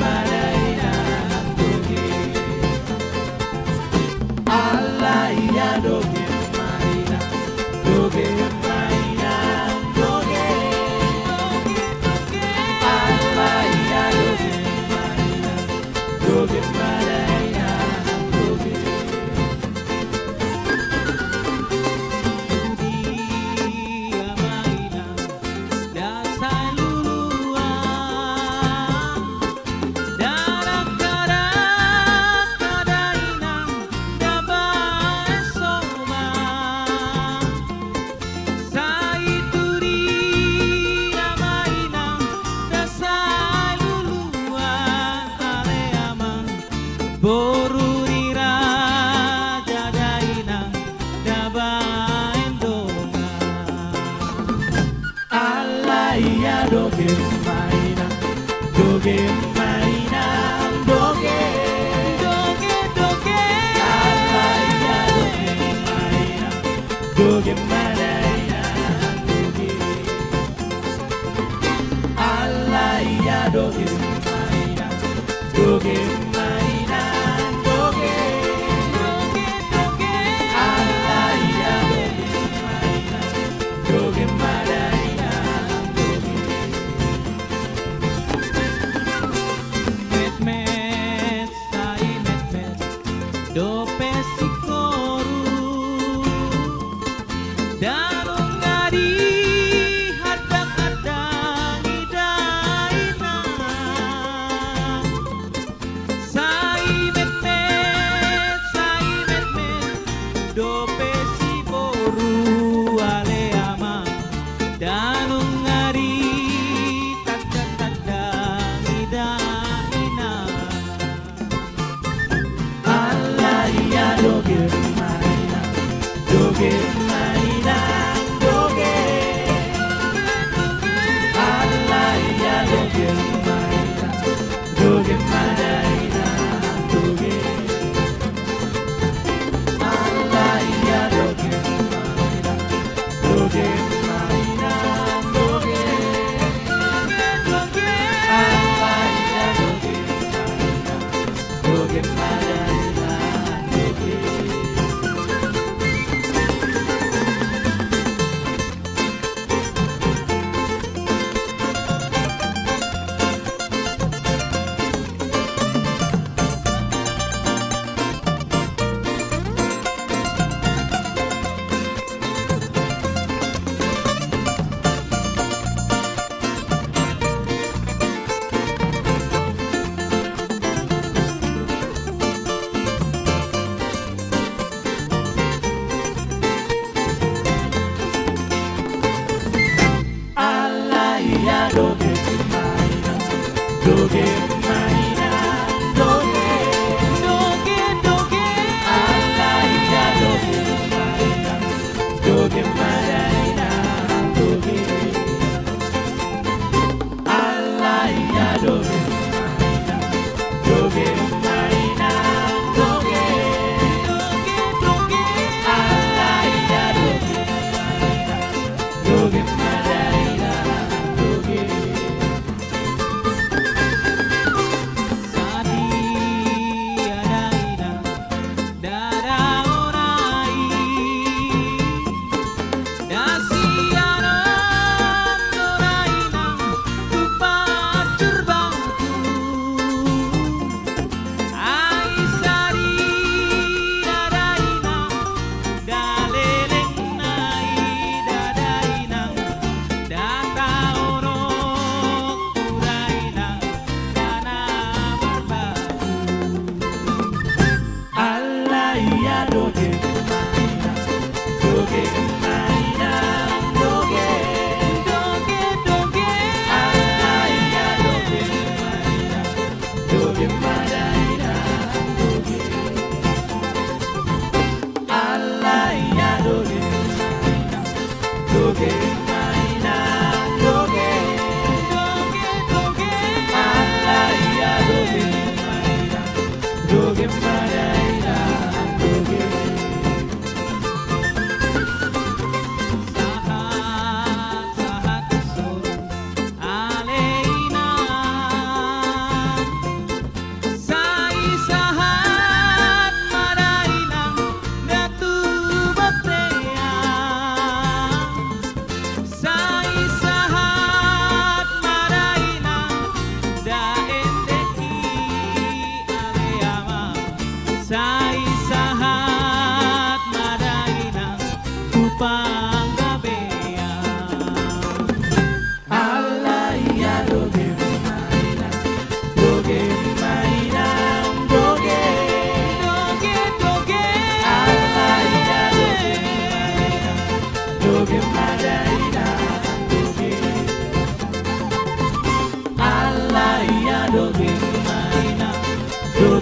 maraina doge alaya doge marina doge marina doge alaya doge marina doge marina doge dia marina dasar luluan darah karat kadainang dabai soma saituri amainang dasar luluan aleaman borurira jadainang dabai endonga alaya doge marina doge marina doge doge doge alaya doge marina doge marina doge alaya doge marina doge marina doge doge doge alaya doge marina doge marina doge met sai met dope sikoru danung ngadi hadang-hadang idaina sai met dope sikoru aleama danung ngadi hadang-hadang idaina alaya doge marina doge marina doge alaya doge marina doge marina doge alaya doge marina doge marina doge doge alaya doge marina doge marina doge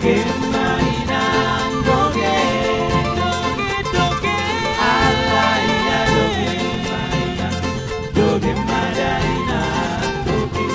doge mainan doge doge alaya doge mainan doge madaina doge.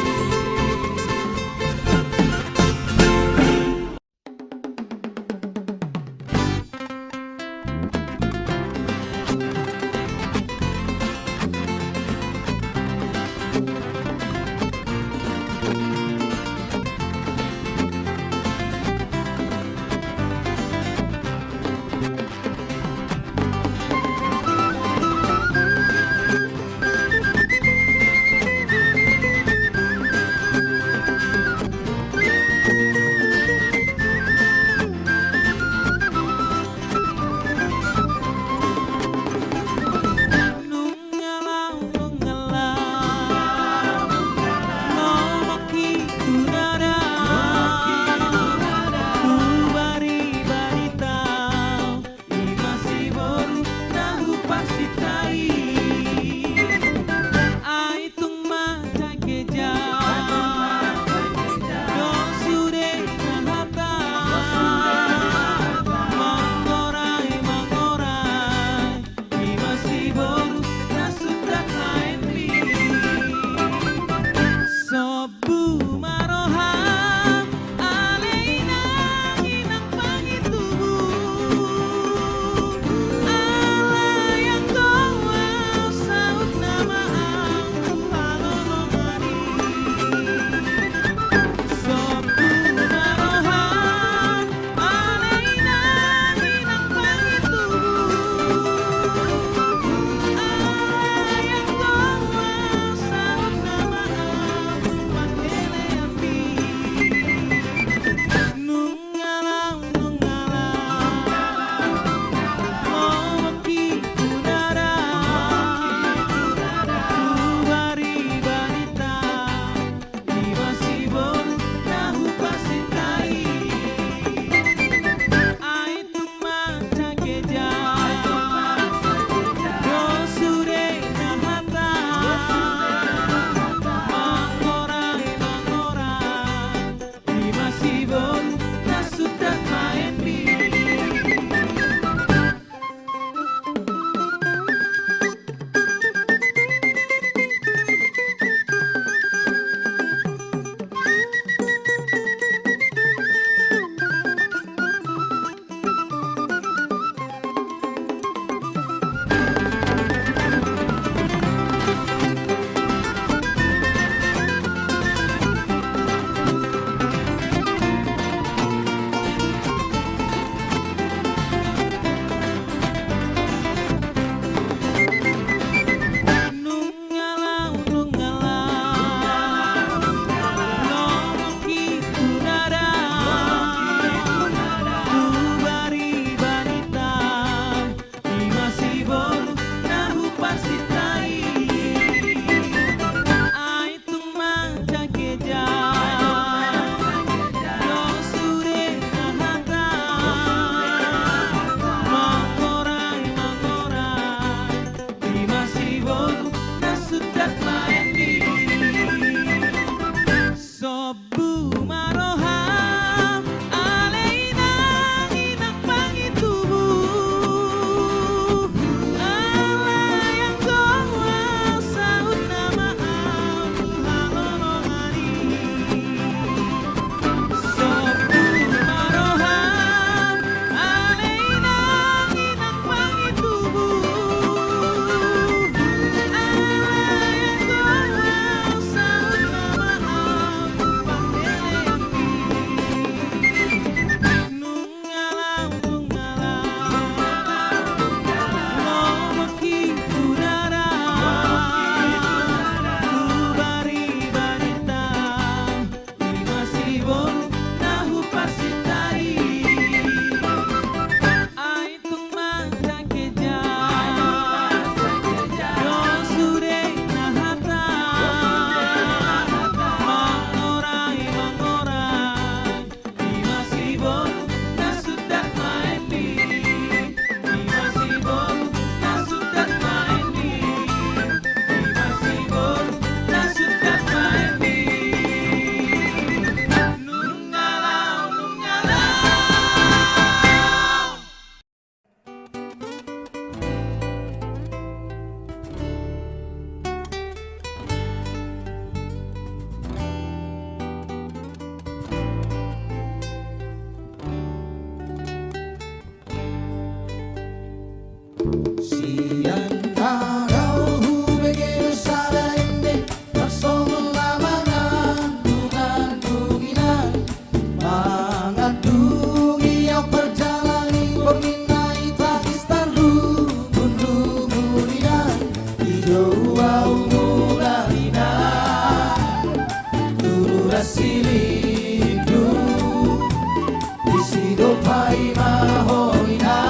hidup hai mahoina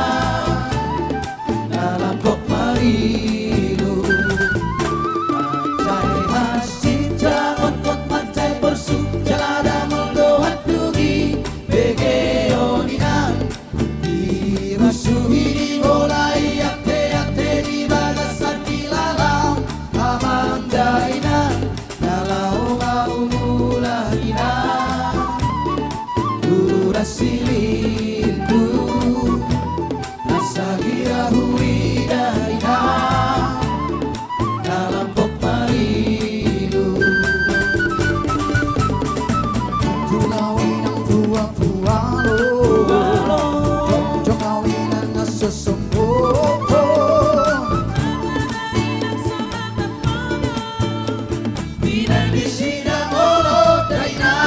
dalam kok marilu macai hasil jangan kot macai persu jalada moldohat dugi begeoninan dirasuhi di bolai ate di bagasan di lalau amandainan dalau mau mulahina Silindu Asagira huidaina dalam pok marilu Julawinang buah-buah lo Jongawinang nasusumbo Binan di sidang olo daina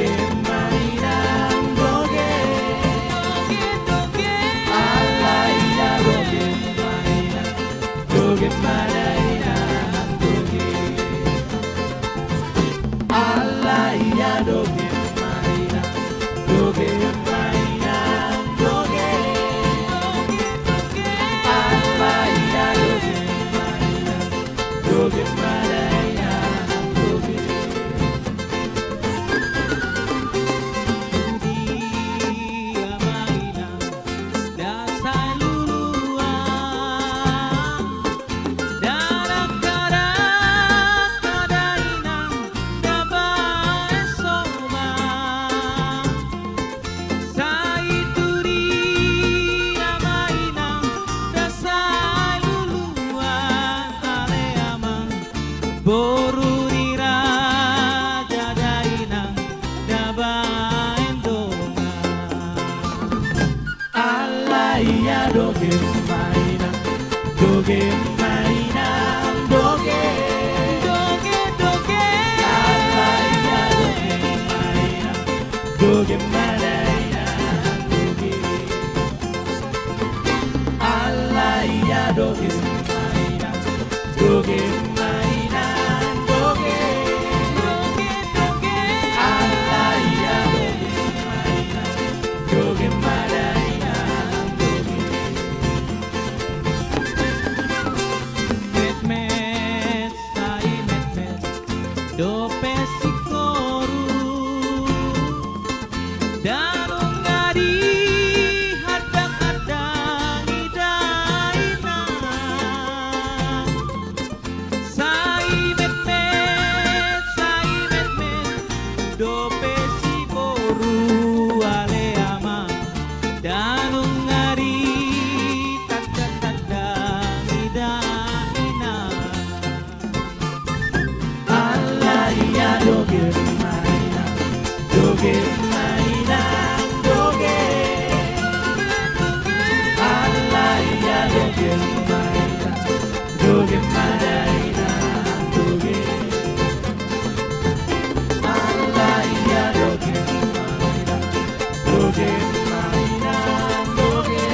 doge mainan doge. Alaya doge mainan doge mainan doge. Alaya doge mainan doge mainan doge. Alaya doge mainan doge mainan doge. Dia mainan dasar luluan darak-darak kadainan dabai soma saituri mainan dasar luluan aleaman borurira jadainang dabai endongan. Alaya doge mainan doge mainan doge. Doge Alaya doge mainan doge mainan doge. Alaya doge mainan doge mainan doge. Alaya doge mainan doge mainan doge. Met-met sai met-met dope sikoru darung ngadi hadang-hadang idaina sai met-met dope sikoru aleama darung ngadi hadang-hadang idaina. Alaya doge mainan doge mainan doge. Alaya doge mainan doge mainan doge. Alaya doge mainan doge mainan doge.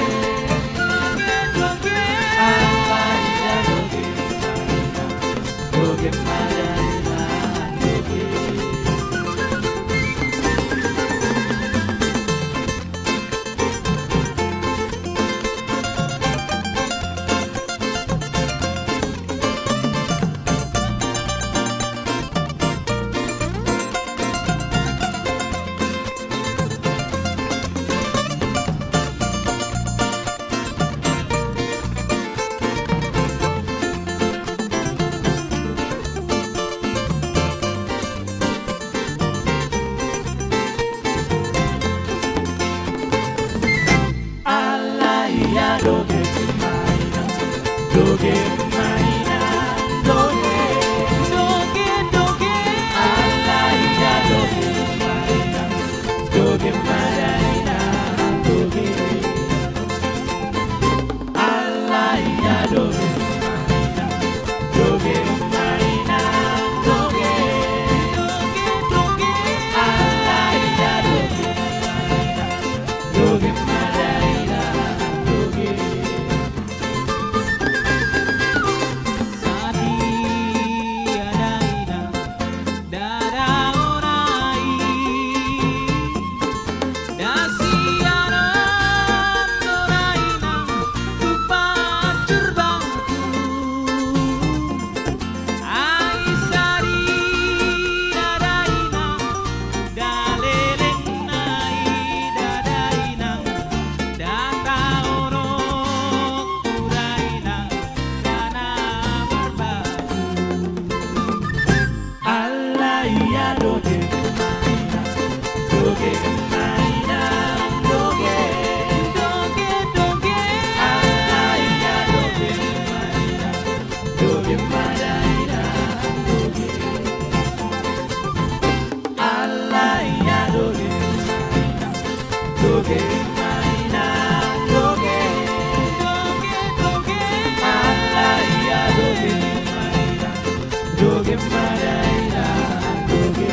Alaya doge mainan doge mainan doge. Alaya doge mainan doge mainan doge. Alaya doge mainan doge mainan doge. Alaya doge mainan doge mainan doge. Alaya doge mainan doge mainan doge.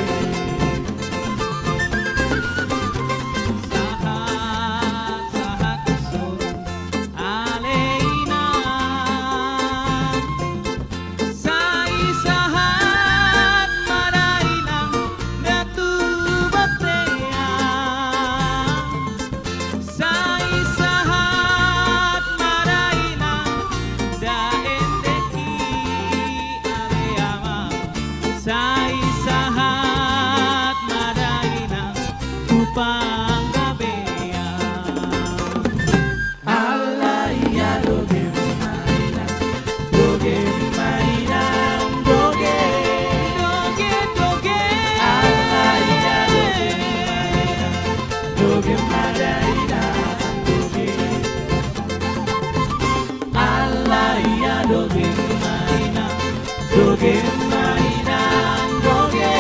sai sahat madaina upang gabea. Allah ya doge mainan, doge mainan, doge. Doge doge Allah ya doge mainan, doge mainan, doge. Allah ya doge mainan, doge mainan, doge.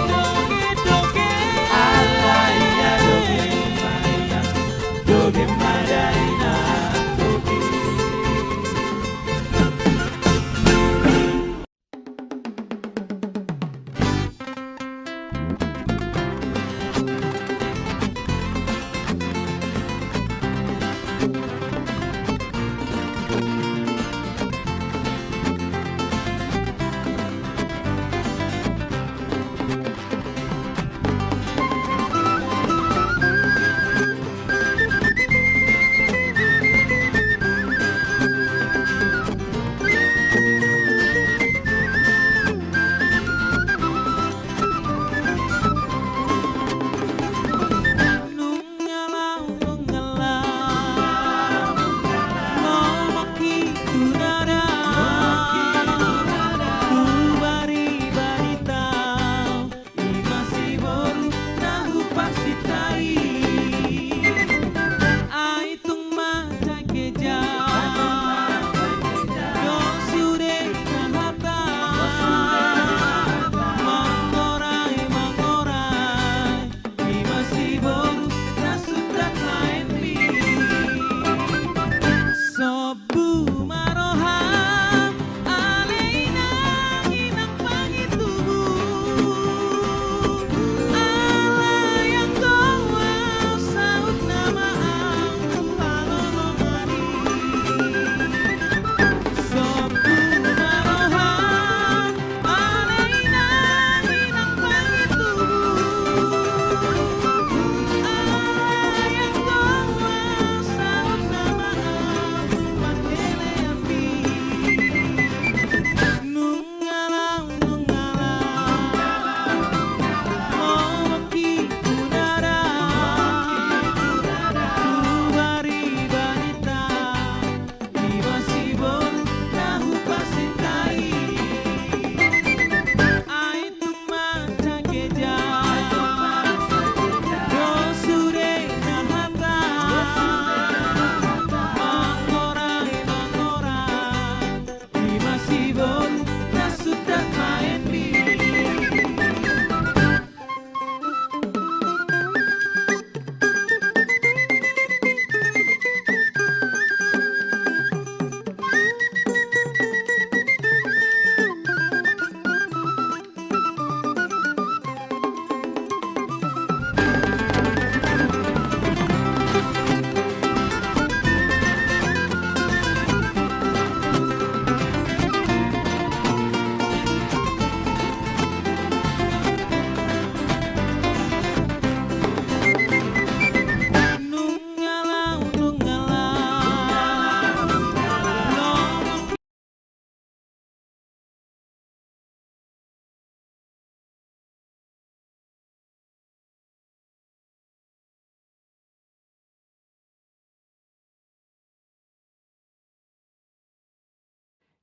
doge doge Allah ya doge mainan, doge mainan, doge.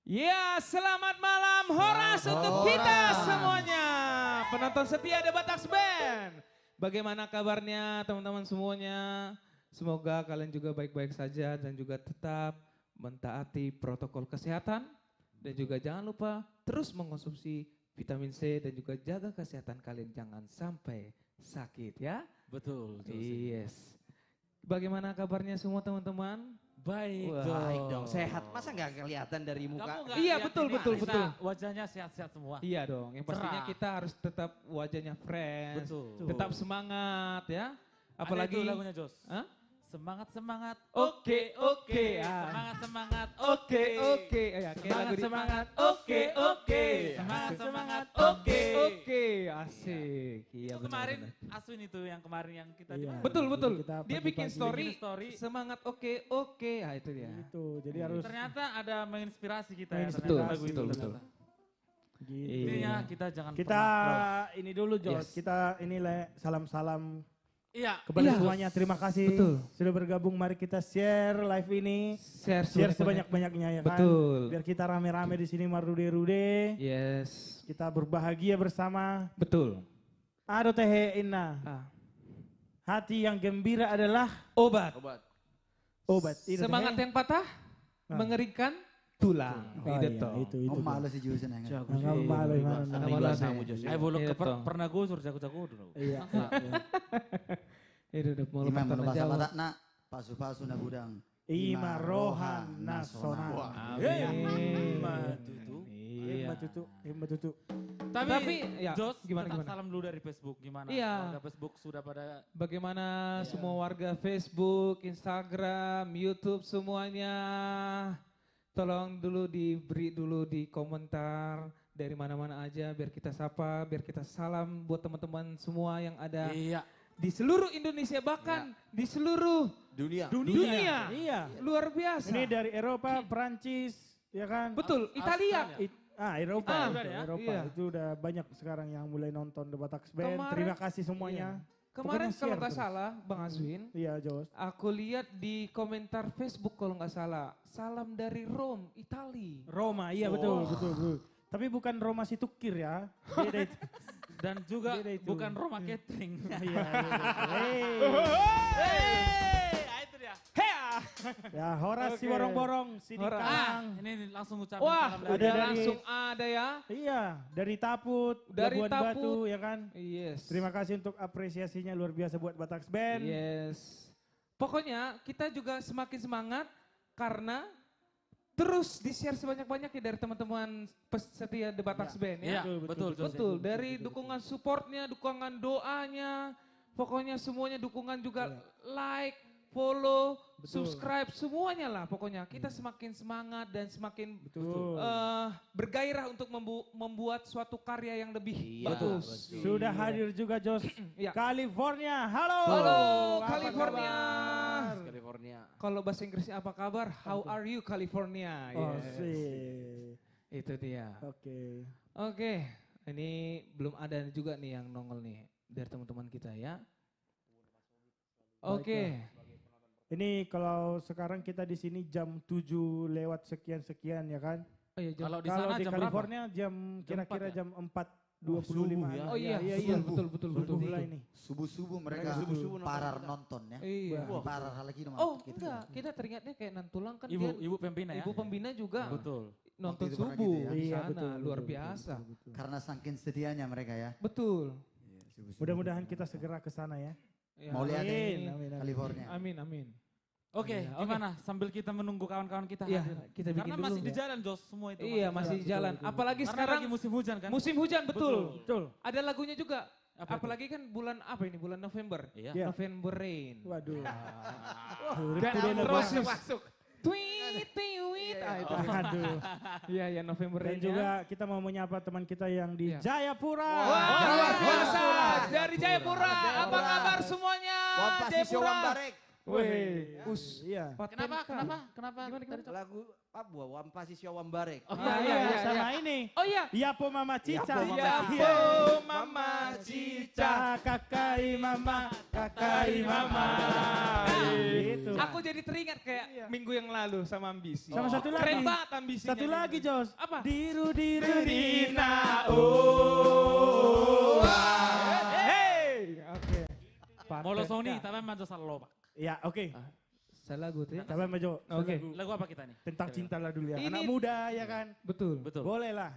Ya, selamat malam Horas untuk kita semuanya. Penonton setia The Bataks Band. Bagaimana kabarnya teman-teman semuanya? Semoga kalian juga baik-baik saja dan juga tetap mentaati protokol kesehatan. Dan juga jangan lupa terus mengkonsumsi vitamin C dan juga jaga kesehatan kalian. Jangan sampai sakit ya. Betul. Yes. Bagaimana kabarnya semua teman-teman? Baik, Baik dong, sehat. Masa nggak kelihatan dari muka? Kamu nggak Iya, lihat betul, ini, betul, Alisa, betul. Wajahnya sehat-sehat semua. Iya dong, yang pastinya Cerah. kita harus tetap wajahnya fresh, Betul. tetap semangat ya. Ada Apalagi itu lagunya Jos. Hah? Semangat semangat. Oke, oke. Semangat semangat. Oke, oke. Ya, kayak Semangat lagu di- semangat. Oke, oke. Semangat semangat. Oke, oke. Asik. Iya Itu benar. kemarin benar. Aswin itu yang kemarin yang kita Iya. di mana? Betul, betul. Jadi kita Dia bikin pagi-pagi story, bikin story. semangat oke, oke. Ah itu dia. Gitu, jadi harus Ternyata ada menginspirasi kita Menginspirasi, ya. ternyata lagu betul, itu betul. ternyata. gitu. Iya. Intinya kita jangan Kita pernah ini dulu Jos, Yes. kita ini salam-salam Iya. kepada Iya. semuanya. Terima kasih Betul. sudah bergabung. Mari kita share live ini, Share sebanyak-banyaknya ya kan. Betul. Biar kita rame-rame di sini marude-rude. Yes. Kita berbahagia bersama. Betul. Ado tehe inna. Ah. Hati yang gembira adalah Obat. obat. Itu Semangat tehe. yang patah Ah. mengeringkan tulang. Oh, Itu iya, toh. itu. Oh malu sih jurusan yang Nggak malu, mana. Nggak malu sih. Ayo bolok Iya, ke toh. pernah gusur jago-jago dulu. Iya. Itu udah mau Imam pertama bahasa jawab. mata nak pasu-pasu na gudang. Ima rohan nasional. Amin. Iya. Himba tutu. Tapi, ya, Jos, gimana, kita gimana? salam dulu dari Facebook. Gimana? Iya. Warga Facebook sudah pada Bagaimana semua warga Facebook, Instagram, YouTube semuanya. Tolong dulu diberi dulu di komentar dari mana-mana aja biar kita sapa, biar kita salam buat teman-teman semua yang ada Iya. di seluruh Indonesia bahkan di seluruh Dunia. dunia. Iya. Luar biasa. Ini dari Eropa, Perancis, ya kan? Betul, Italia. Eropa, Ah, itu, udah ya? Eropa. Iya. Itu udah banyak sekarang yang mulai nonton The Batak Band. Kemarin- Terima kasih semuanya. Kemarin Pokoknya kalau share nggak terus. salah, Bang Azwin, Iya, Jos. aku lihat di komentar Facebook kalau nggak salah, salam dari Rome, Itali. Roma, iya betul, betul. Tapi bukan Roma si Tukir ya. Beda itu. Dan juga Beda itu. bukan Roma Catering. Iya. Itu dia. Ya, Horas si Oke. borong-borong, si Horas. Dikang. Ini langsung ucapin Wah, salam Ada udah dari- langsung ada ya. Iya, dari Taput, Dari Labuan Taput. Batu, ya kan? Yes. Terima kasih untuk apresiasinya luar biasa buat Batak Band. Yes. Pokoknya kita juga semakin semangat karena terus di-share sebanyak-banyaknya dari teman-teman pesetia The Batak Band ya. Iya, betul. Jos. Betul, dari dukungan supportnya, dukungan doanya, pokoknya semuanya dukungan juga like, follow, Betul. subscribe, semuanya lah pokoknya. Kita semakin semangat dan semakin Betul. bergairah untuk membuat suatu karya yang lebih bagus. Sudah hadir juga Jos Ya. California. Halo. Halo Apa California. kabar? California. Kalau bahasa Inggrisnya apa kabar? How are you California? Oh, Yes. sih. Itu dia. Oke. Oke, ini belum ada juga nih yang nongol nih dari teman-teman kita ya. Oke, Ini kalau sekarang kita di sini jam 7 lewat sekian-sekian ya kan? oh iya, jam- Kalau di Kalau sana di jam California jam Jam kira-kira 4 ya? jam 4.25. ya? oh iya, iya. betul betul Subuh betul. mulai nih. Subuh-subuh Mereka mereka subuh-subuh nonton parar kita. nonton ya. Iya. Parar lagi nama Oh kita. enggak, kita teringatnya kayak Nantulang kan Ibu dia Ibu Pembina ya. ibu pembina juga Betul. nonton Waktu itu pernah subuh gitu ya? di Iya, sana, betul, luar betul, biasa. betul. Karena saking setianya mereka ya. Betul. Mudah-mudahan kita segera ke sana ya. Ya, Mau lihat Amin, ini amin, amin. California. Amin amin. Oke, Iya, oke. gimana? Sambil kita menunggu kawan-kawan kita Iya, hadir. kita bikin Karena dulu. masih di jalan Jos semua itu. Iya masih betul, jalan. betul, Apalagi Karena sekarang lagi musim hujan kan? musim hujan betul. Betul. Ada lagunya juga. Apa itu? Apalagi kan bulan apa ini? Bulan November. Iya. Iya. November Rain. Waduh. Dan Udah terus bagus. masuk. Tweet, tweet. Ah, itu. Aduh. Iya, ya November Dan Rain. juga kita mau menyapa teman kita yang di Iya. Jayapura. Wah, Jawa luar biasa. Timur. Dari Jayapura. Apa kabar semuanya? Jayapura. Wih, Iya. Kenapa? Kenapa? Gimana, gimana? Lagu Papua, Wampasi Syawambarek. Oh, Iya, iya, iya, sama iya. ini. Oh iya. Yapo Mama Cica. Yapo Mama Ya, Cica. po, Mama Cica. Kakai Mama, kakai Mama. Gitu. Aku jadi teringat kayak minggu yang lalu sama ambisi. Sama satu lagi. Keren banget ambisinya. Satu lagi Jos. Apa? Diru diru Dina, dina. Oh. Hey. Oke. Molosoni, tapi manjo salopak. Ya, oke. Salah gue tuh ya. Sabar Majo. Oke. Lagu apa kita nih? Tentang cinta lah dulu ya. Ini- Anak muda ya kan. Betul. Betul. Boleh lah.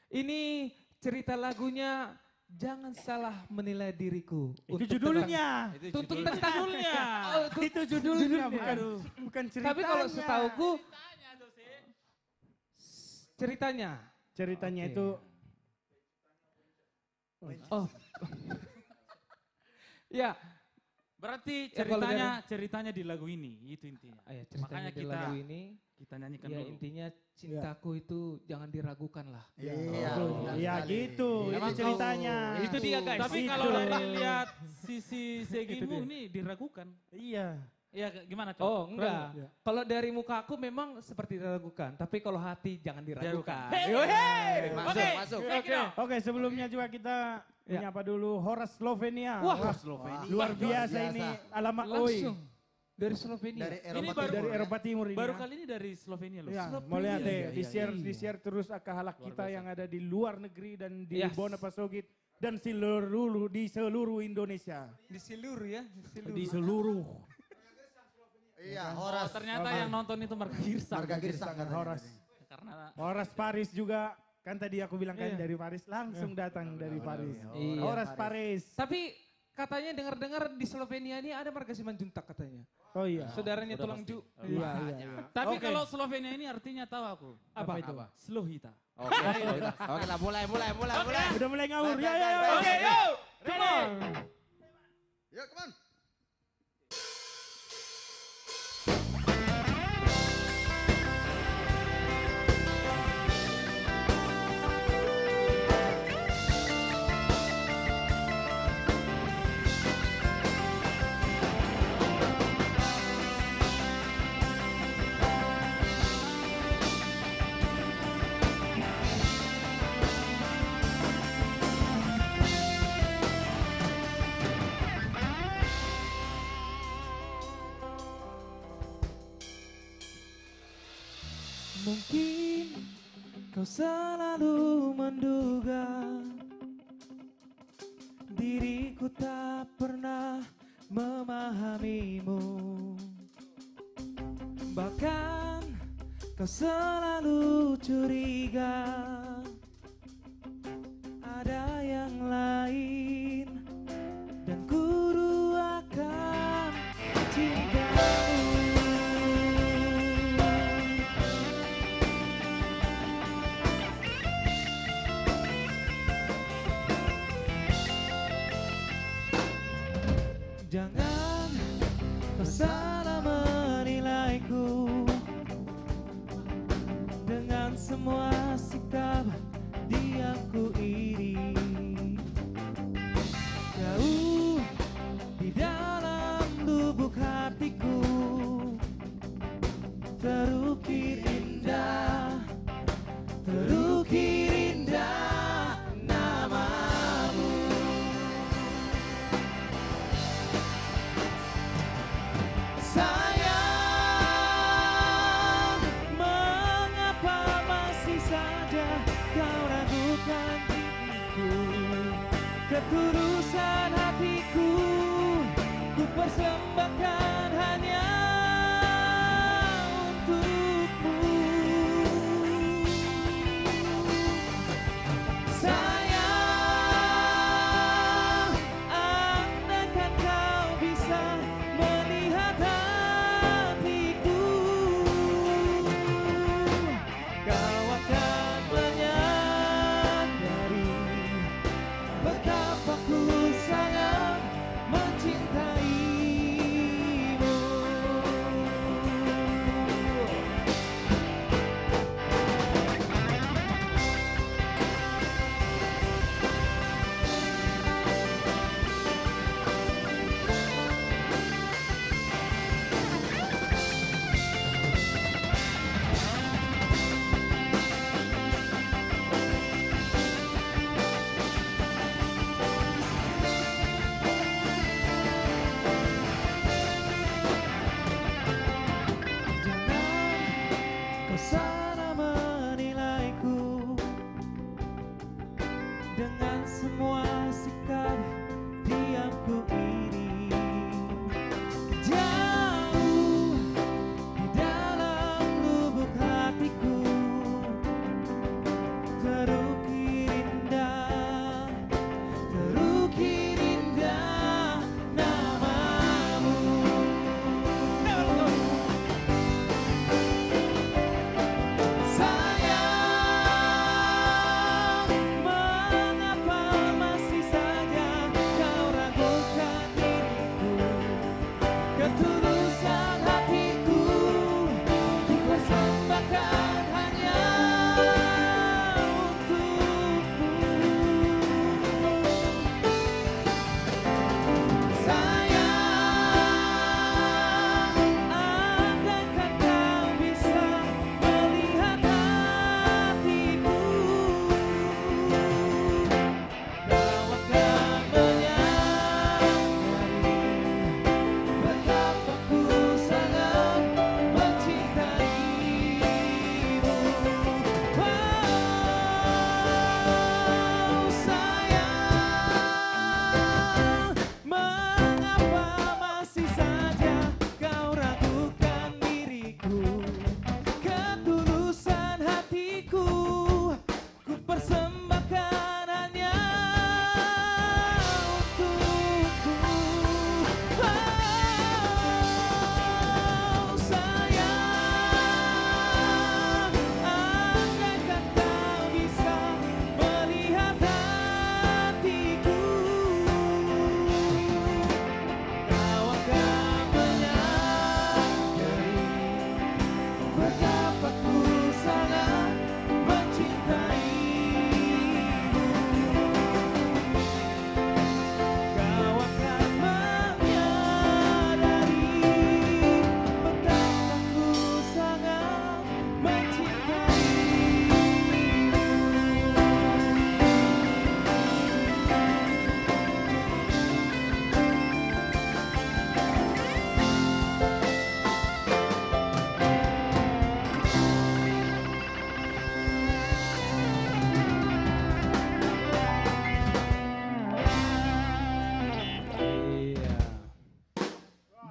Ini cerita lagunya Jangan Salah Menilai Diriku. Itu Untuk judulnya. Tuntut tentang Oh, Itu judulnya bukan ceritanya. Tapi kalau setauku ceritanya. ceritanya Oke. itu Oh. Ya, Berarti Ya, kalau ceritanya di lagu ini, itu intinya. ayah ceritanya Makanya di kita- lagu ini. Kita nyanyikan Ya dulu. intinya cintaku itu jangan diragukan lah. Iya. betul. benar Ya sekali. gitu, itu Emang ceritanya. Itu dia guys. Tapi Itu. kalau dari lihat sisi Itu Segimu dia. ini diragukan. Iya. Iya, gimana coba? Oh enggak. Iya. Kalau dari muka aku memang seperti diragukan, tapi kalau hati jangan diragukan. Hey. Masuk, Oke. masuk. Oke, sebelumnya juga kita Ya. menyapa dulu Horas Slovenia. Wah, Slovenia. luar biasa biasa. ini alamak Langsung dari Slovenia. Dari Ini Eropa baru- Timur, dari ya. Eropa Timur ini. Baru ya. kali ini dari Slovenia loh. Ya, Slovenia. mau lihat deh, Iya, iya, di-share terus akahalak kita yang ada di luar negeri dan di Yes. Bona Pasogit dan di seluruh Indonesia. Di seluruh ya, Di seluruh. Iya, Oh, Horas. ternyata yang nonton itu Marga Girsang. Marga Girsang katanya. Horas. Karena Horas Paris juga. Kan tadi aku bilang kan Iya. dari Paris, langsung datang dari Paris. Iya. Horas Paris. Tapi katanya dengar-dengar di Slovenia ini ada marga Simanjuntak katanya. Oh iya. Saudaranya udah tulang pasti. ju. Iya, iya. Tapi Oke. kalau Slovenia ini artinya tahu aku. Apa? itu? Slovita. Oke, oke lah mulai. Udah mulai ngawur. Ya, ya, ya. Oke, yuk. Come on. Yuk, come on. Mungkin kau selalu menduga diriku tak pernah memahamimu. Bahkan kau selalu curiga ada yang lain dan guru akan cintamu. Jangan kau salah menilaiku dengan semua sikap yang ku iri. Jauh di dalam lubuk hatiku terukir indah, terukir indah namamu. Sayang, mengapa masih saja kau ragukan diriku? Ketulusan hatiku ku persembahkan hanya untukmu. Sayang, andaikan kau bisa melihat hatiku, kau akan menyadari betapa ku sangat mencintaimu. Jangan kau salah menilaiku dengan semua sikap yang ku iri. Jauh di dalam lubuk hatiku terukir indah, terukir indah namamu. Sayang, mengapa masih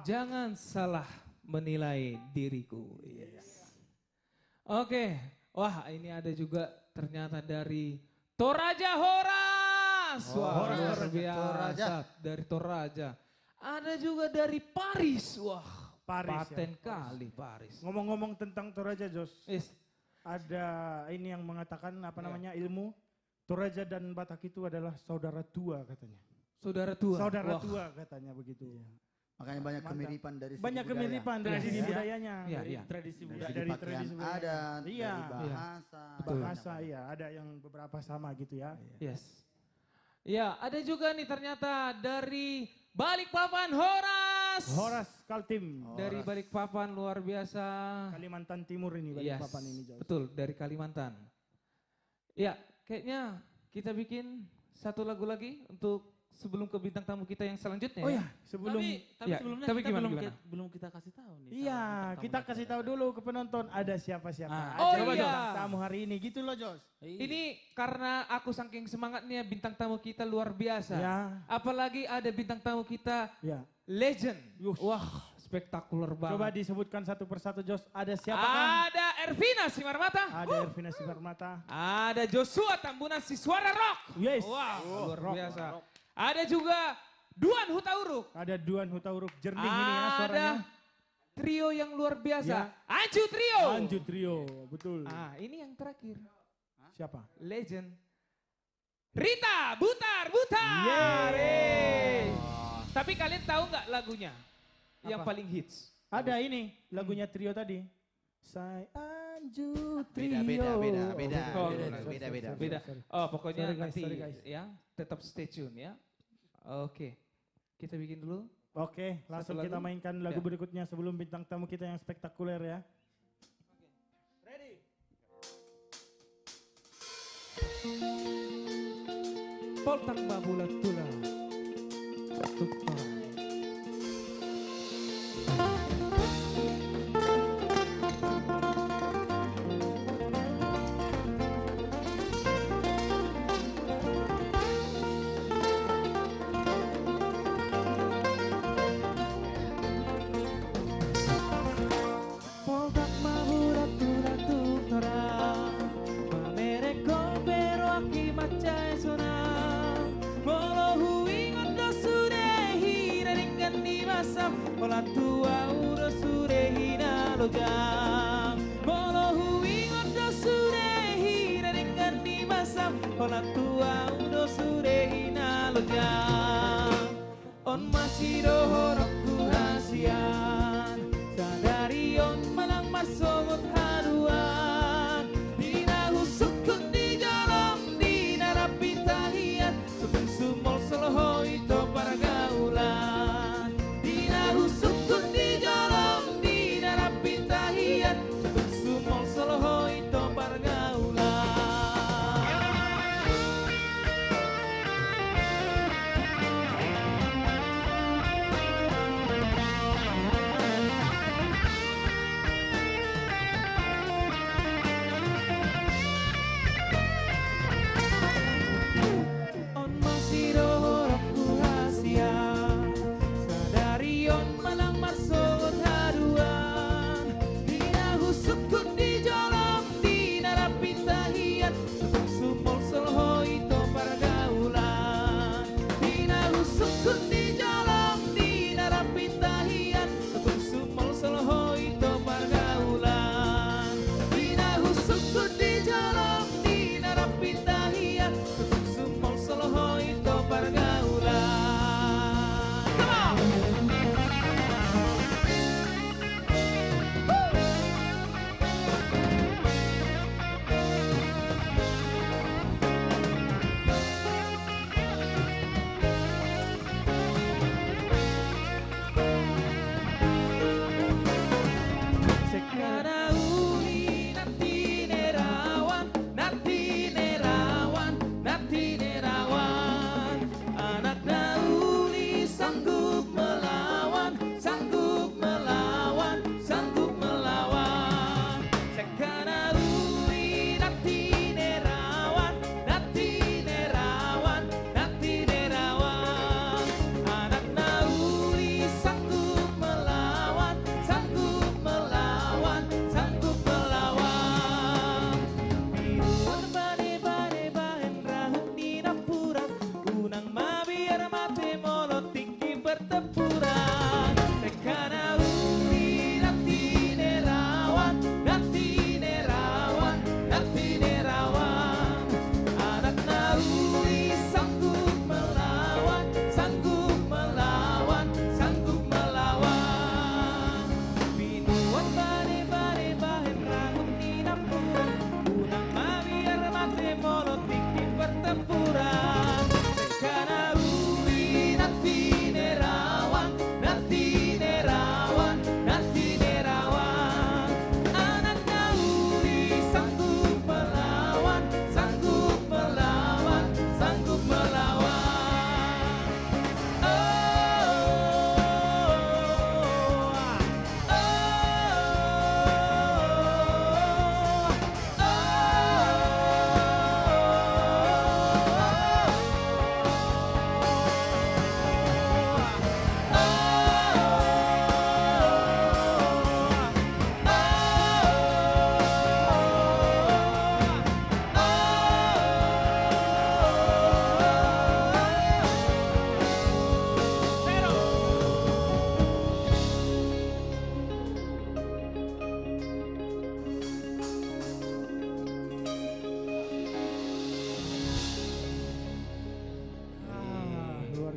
Jangan salah menilai diriku. Yes. Oke, wah ini ada juga ternyata dari Toraja Horas. Wah, luar biasa. Dari Toraja. Ada juga dari Paris. Wah, Paris, paten ya. kali Paris. Ngomong-ngomong tentang Toraja, Jos. Yes. Ada ini yang mengatakan apa namanya ilmu. Toraja dan Batak itu adalah saudara tua katanya. Saudara tua. Saudara Wah. tua katanya begitu. Makanya banyak Mantap. kemiripan dari segi Banyak budaya. kemiripan dari Iya, segi iya. budayanya. Iya, Dari iya. tradisi Dari budaya. segi Dari pakaian tradisi budaya. adat, Iya. dari bahasa. Betul. Bahasa iya, ada yang beberapa sama gitu ya. Yes. Ya, ada juga nih ternyata dari Balikpapan Horas. Horas Kaltim Dari Balikpapan luar biasa. Kalimantan Timur ini Yes, Balikpapan ini, Jos. betul dari Kalimantan. Ya, kayaknya kita bikin satu lagu lagi untuk sebelum ke bintang tamu kita yang selanjutnya. Oh ya. ya, sebelum Tapi Ya, sebelumnya tapi kita gimana, belum, gimana? belum kita kasih tahu nih. Iya, sama kita bintang kasih tamu tahu dulu ke penonton ada siapa-siapa. Ah. aja Oh bintang iya. tamu hari ini gitu loh, Jos. kita. Iya. Ini karena aku saking semangatnya bintang tamu kita luar biasa. Ya, Apalagi ada bintang tamu kita ya. legend. Yus. Wah, spektakuler banget. Coba disebutkan satu persatu, Jos. Ada siapa kan? Ada Ervina Simarmata. Ada Ervina Sibarmata. Ada Joshua Tambunan si suara rock. Yes. Wow, luar rock, biasa. Ada juga Duan Hutauruk. Ada Duan Hutauruk jernih ini ya suaranya. Ada trio yang luar biasa. Ya. Anju Trio. Anju Trio, betul. Ini yang terakhir. Siapa? Legend. Rita Butar Butar. Yeay. Tapi kalian tahu nggak lagunya? Yang Apa? paling hits. Ada ini lagunya trio tadi. Say Anju Trio. Beda. Oh, Beda. Beda. Oh, pokoknya Sorry, guys, nanti sorry, guys. ya tetap stay tune ya. Oke. Kita bikin dulu. Oke, langsung Satu kita lagu? mainkan lagu Ya. berikutnya sebelum bintang tamu kita yang spektakuler ya. Ready? Poltak babula tula. Tukar. Poltak babula tula tukara. Mamere pero aki macai sona. Molo hui ngondo sure hira dengan di masam. Pola tua uro sure hina lojang. Molo hui ngondo sure hira dengan di masam. Pola tua uro sure hina lojang. On masih dohorok kurasian. Sadari on malang masongot haruan. Dina husukun di jalan dina rapi tahian. Sukun sumol soloho itu para gaulan. Dina husukun di jalan dina rapi tahian. Sukun sumol soloho itu para gaulan.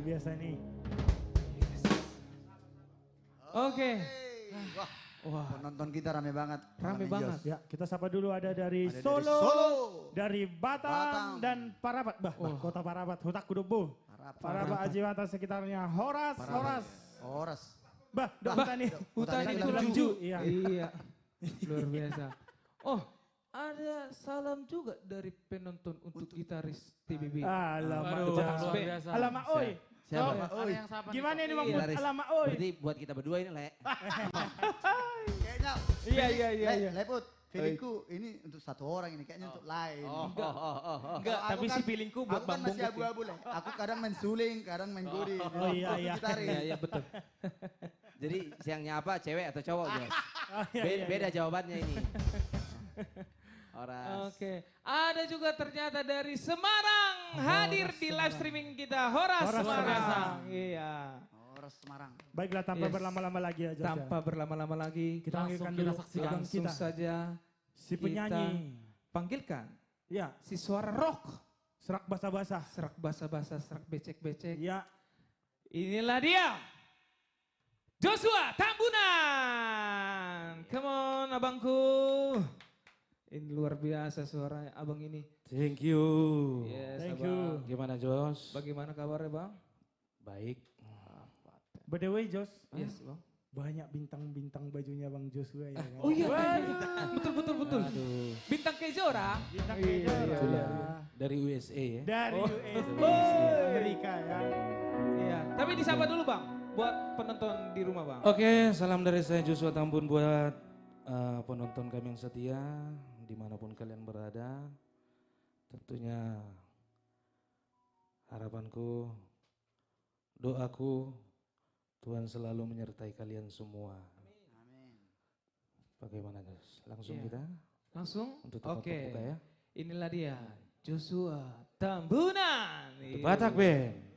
biasa nih. Oke. Wah, Wah, penonton kita rame banget. rame Malam banget. Jos. Ya, kita sapa dulu ada dari Ada dari Solo, Solo. dari Batam, Batam. dan Parapat. Kota Parapat, Hutak Kudubu. Parapat Ajiwata sekitarnya. Horas. Horas. Hutan nih. Hutan Hutan itu itu lamju. Iya. Iya. Luar biasa. Oh, ada salam juga dari penonton untuk gitaris TBB. Alamak, Aduh, jangan. luar biasa. Alamak, oi. Siapa? Ada yang siapa nih? Gimana ini Bang? Iya, Laris. Alamak, oi. Berarti buat kita berdua ini, Le. Kayaknya. Iya. Leput. Feelingku ini untuk satu orang ini kayaknya untuk lain. Enggak, Kalau aku tapi kan- si feelingku buat Aku kan Bang masih Bungkuk. abu-abu Le. Aku kadang main suling, kadang main gudi. Oh, iya, iya. Iya, iya betul. Jadi yang nyapa cewek atau cowok, Jos? Beda jawabannya ini. Horas. Oke, ada juga ternyata dari Semarang hadir di live streaming kita. Horas Horas Semarang. Semarang. Iya. Horas Semarang. Baiklah, tanpa Yes. berlama-lama lagi aja. Tanpa berlama-lama lagi, Kita Langsung panggilkan kita dulu saksikan. abang langsung kita. saja Si penyanyi. panggilkan Ya, si suara rock. serak basah-basah. Serak basa-basa, serak becek-becek. Ya, Inilah dia. Joshua Tambunan. Come on abangku. Ini luar biasa suaranya abang ini. Thank you. Yes, Thank abang. Gimana Jos? Bagaimana kabarnya bang? Baik. by the way Jos, Yes bang. banyak bintang-bintang bajunya Bang Joshua ya kan? Oh iya, betul. Aduh. Bintang Kejora. Bintang Iya, Kejora. iya, Itulah. Dari USA ya. Dari Oh. USA, Amerika ya. Iya, tapi disapa dulu bang, buat penonton di rumah bang. Oke, salam dari saya Joshua Tambun buat penonton kami yang setia dimanapun kalian berada. Tentunya harapanku, doaku Tuhan selalu menyertai kalian semua. Amin. Bagaimana Jos? Langsung Iya. kita Langsung? untuk tempat Oke. terbuka ya. Inilah dia, Joshua Tambunan. Untuk Batak Band.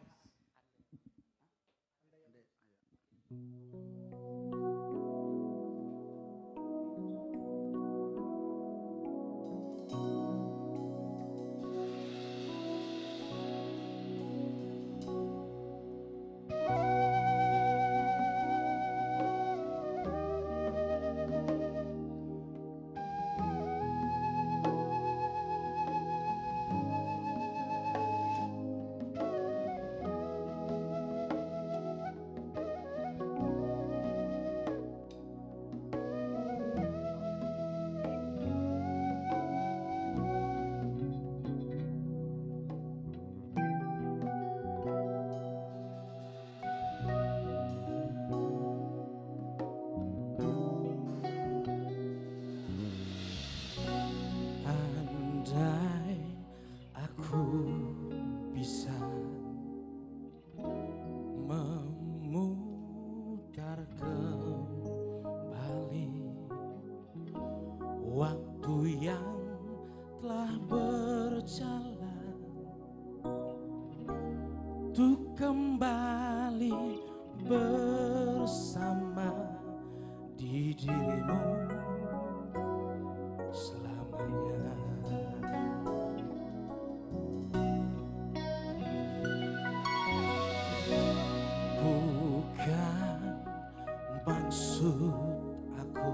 Andai aku bisa memutar kembali waktu yang telah berjalan untuk kembali bersama di dirimu selamanya. Bukan maksud aku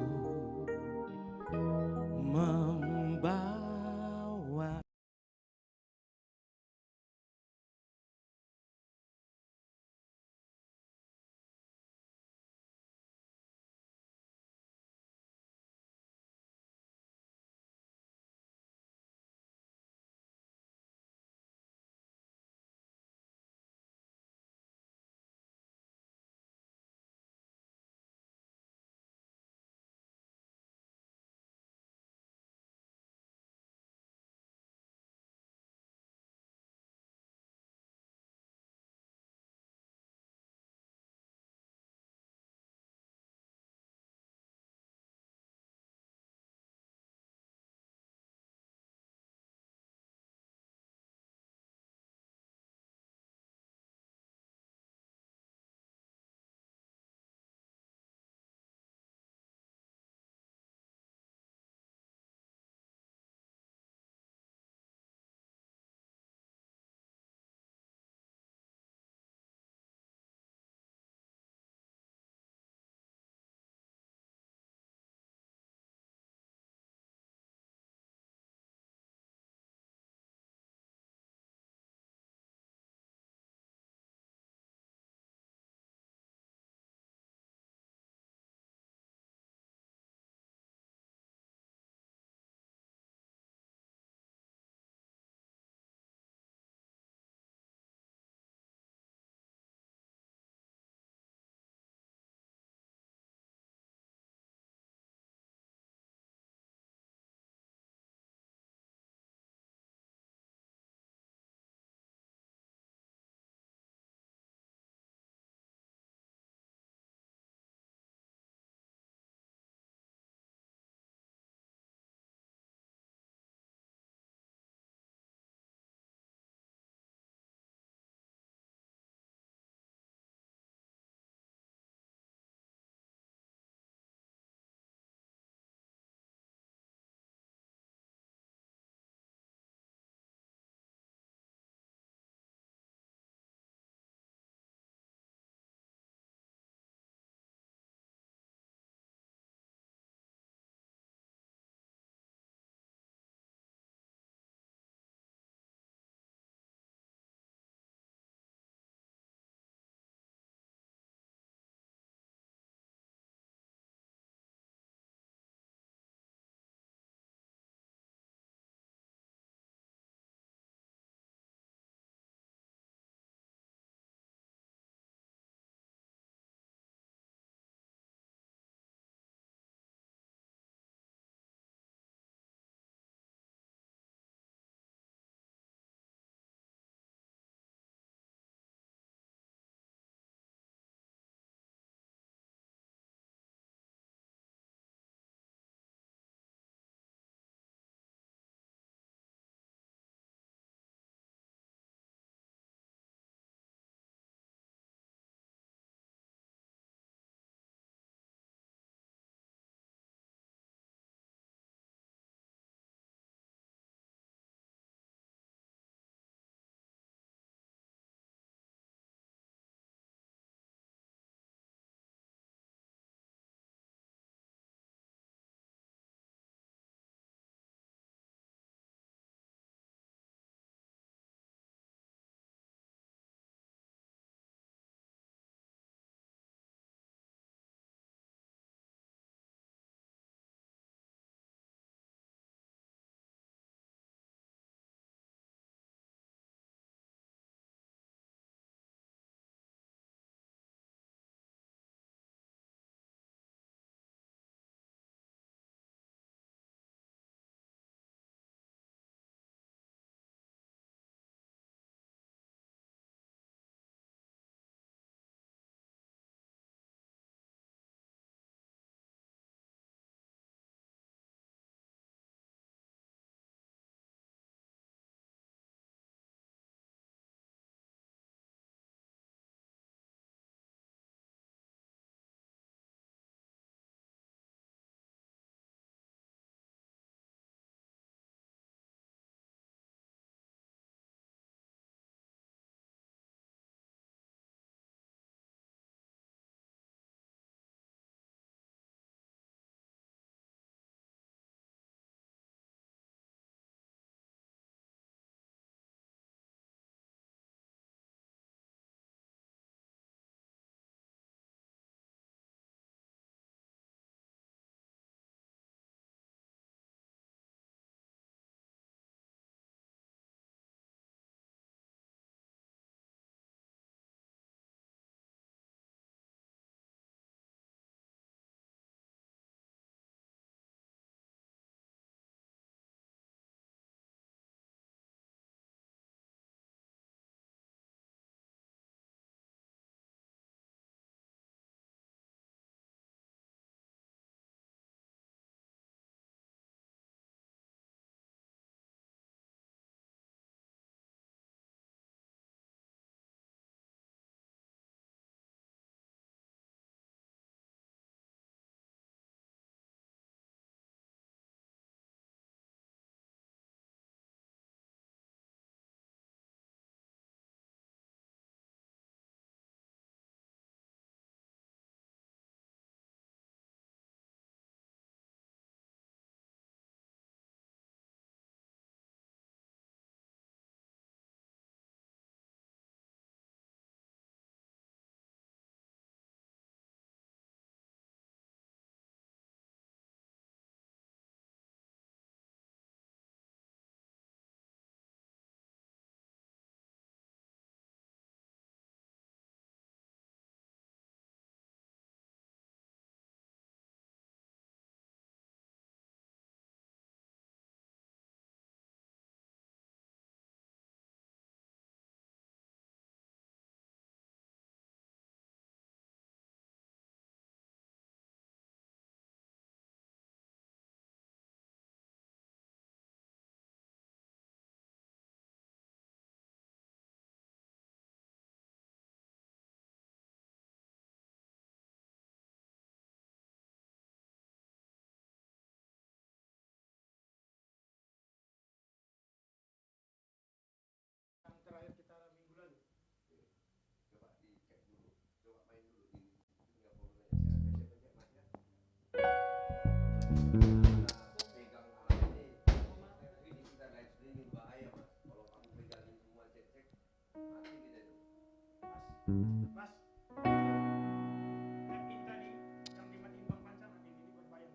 Mas, tap in tadi yang dimatiin Bang Panca nanti ini berbayar.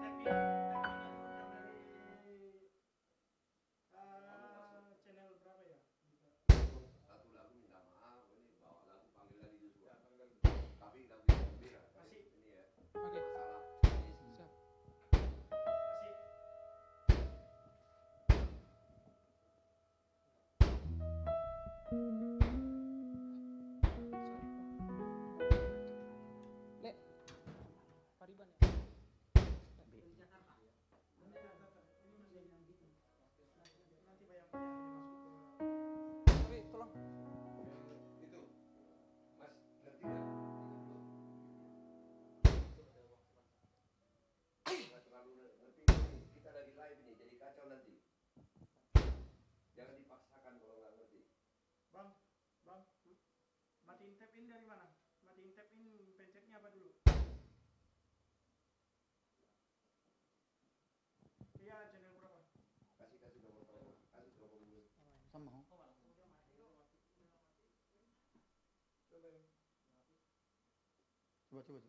Tap in yang dari channel berapa ya? Oke. Siap. Lek, Pariban ya? Sorry, tolong. Bang, matiin tap in dari mana? Matiin tap in pencetnya apa dulu? Iya, channel berapa? Sama. Coba.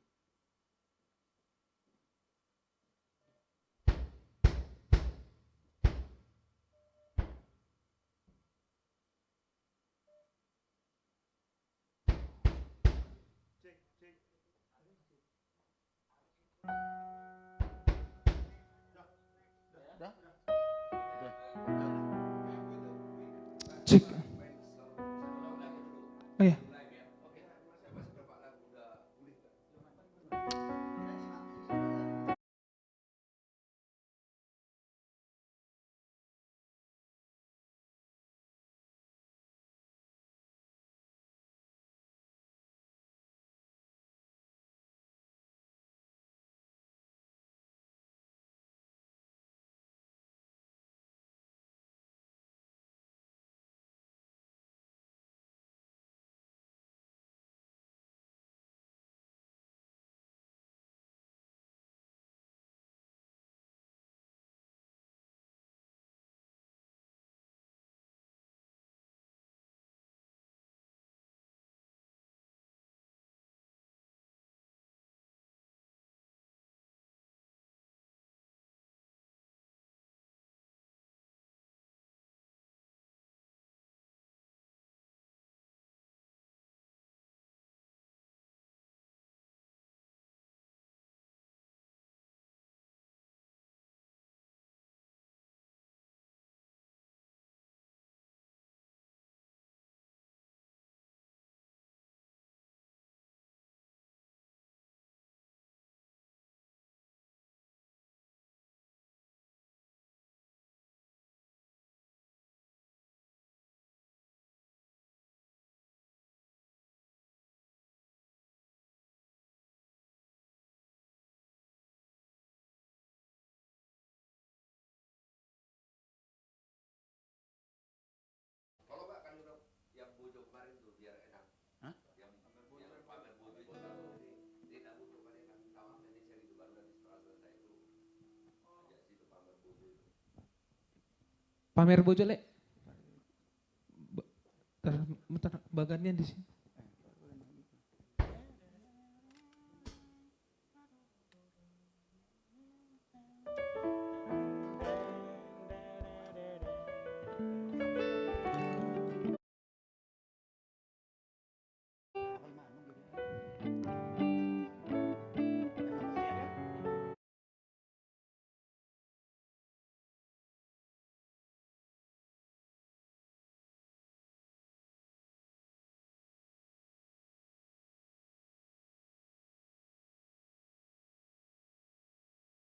Cek. Dah? Cek. Oh ya. Pamer bojo lek. Bentar, bagannya di sini.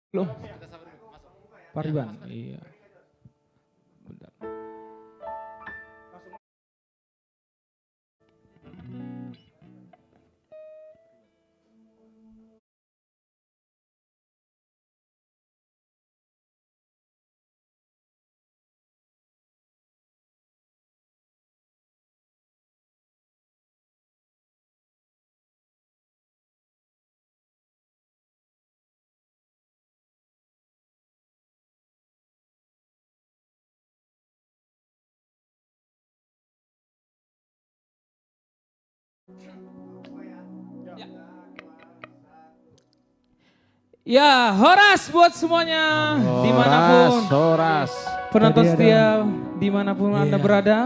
Loh. Pariban. Iya. Ya, Horas buat semuanya dimanapun Horas. penonton Tadi setia dimanapun Anda Iya. berada.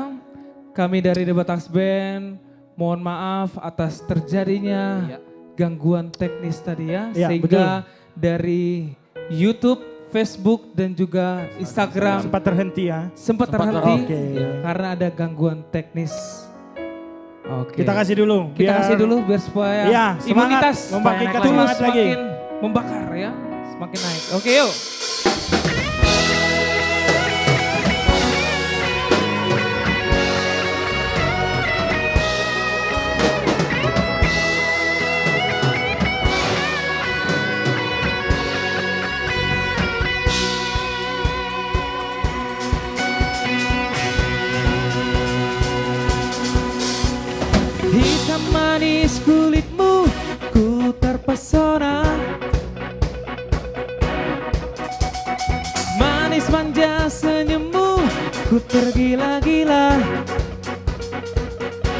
Kami dari The Bataks Band mohon maaf atas terjadinya Iya. gangguan teknis tadi ya. Iya, Sehingga dari YouTube, Facebook dan juga Instagram Sempat terhenti ya. sempat Sempat terhenti Oke. ya, karena ada gangguan teknis. Oke. Kita kasih dulu. Kita kasih dulu biar supaya Iya, semangat, imunitas membangkitkan tubuh semangat lagi. semakin membakar ya, semakin naik. Oke yuk. Hitam manis kulitmu, ku terpesona. Manis manja senyummu, ku tergila-gila.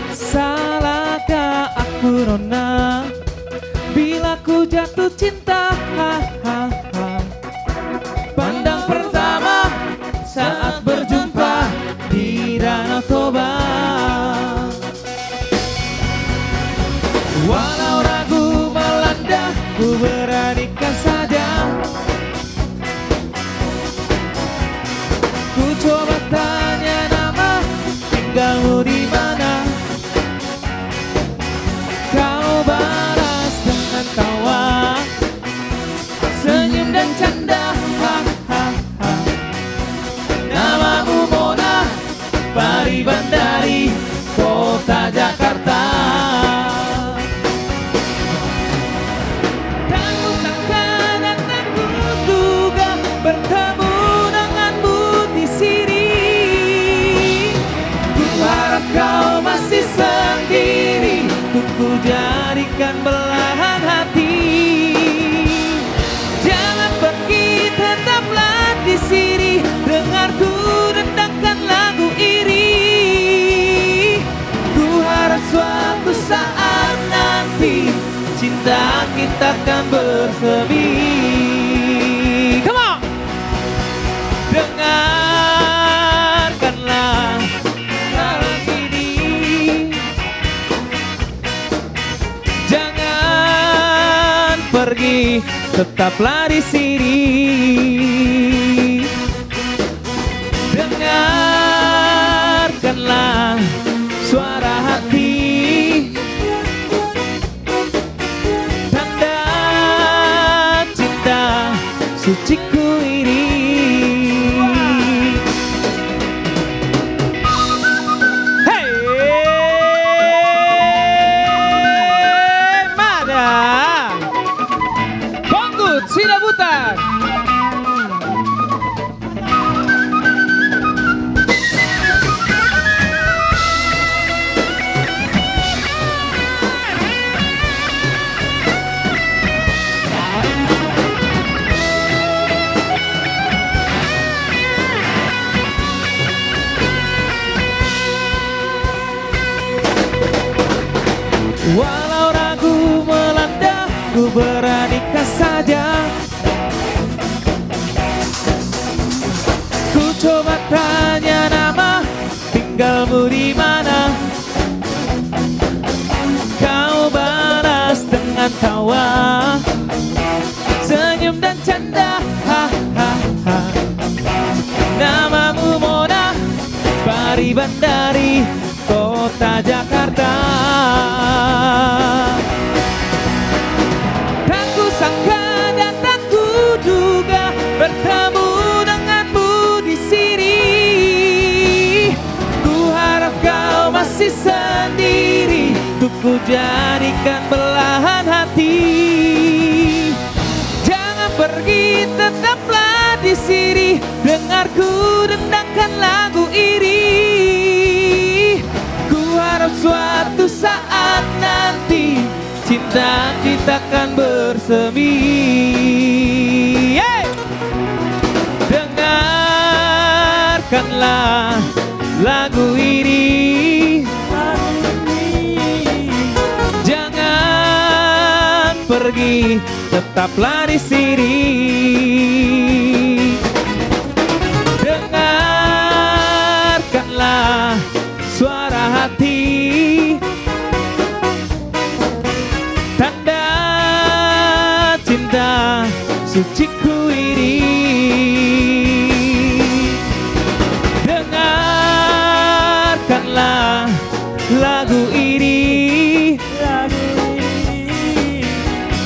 Salahkah aku nona, bila ku jatuh cinta? Ha, ha, ha. Pandang pertama saat berjumpa di Danau Toba. Walau ragu melanda, ku beranikan saja. Ku coba tanya nama, tinggalmu di mana? Kau balas dengan tawa, senyum dan canda. Ha, ha, ha. Namamu Mona, Pari Bandari, kota Jakarta. Bertemu denganmu di sini, ku harap kau masih sendiri, untuk ku jadikan belahan hati. Jangan pergi, tetaplah di sini, dengarku dendangkan lagu iri. Ku harap suatu saat nanti cinta kita akan bersemi. Come on! Dengarkanlah lagu ini, jangan pergi, tetaplah di sini. Dengarkanlah suara hati, tanda cinta suciku ini. Hey, Mada, Bonggut, Sidabutan. Walau ragu melanda, ku beranikan saja. Ku coba tanya nama, tinggalmu di mana? Kau balas dengan tawa, senyum dan canda. Ha, ha, ha. Namamu Mona, Pari Bandari, kota Jakarta. Tak kusangka dan tak kuduga bertemu denganmu di sini. Ku harap kau masih sendiri, untuk ku jadikan belahan hati. Jangan pergi, tetaplah di sini, dengarku dendangkan lagu iri. Suatu saat nanti cinta kita akan bersemi. Hey! Dengarkanlah lagu ini, tetaplah di sini. Dengarkanlah suara hati, tanda cinta suciku ini. Dengarkanlah lagu ini,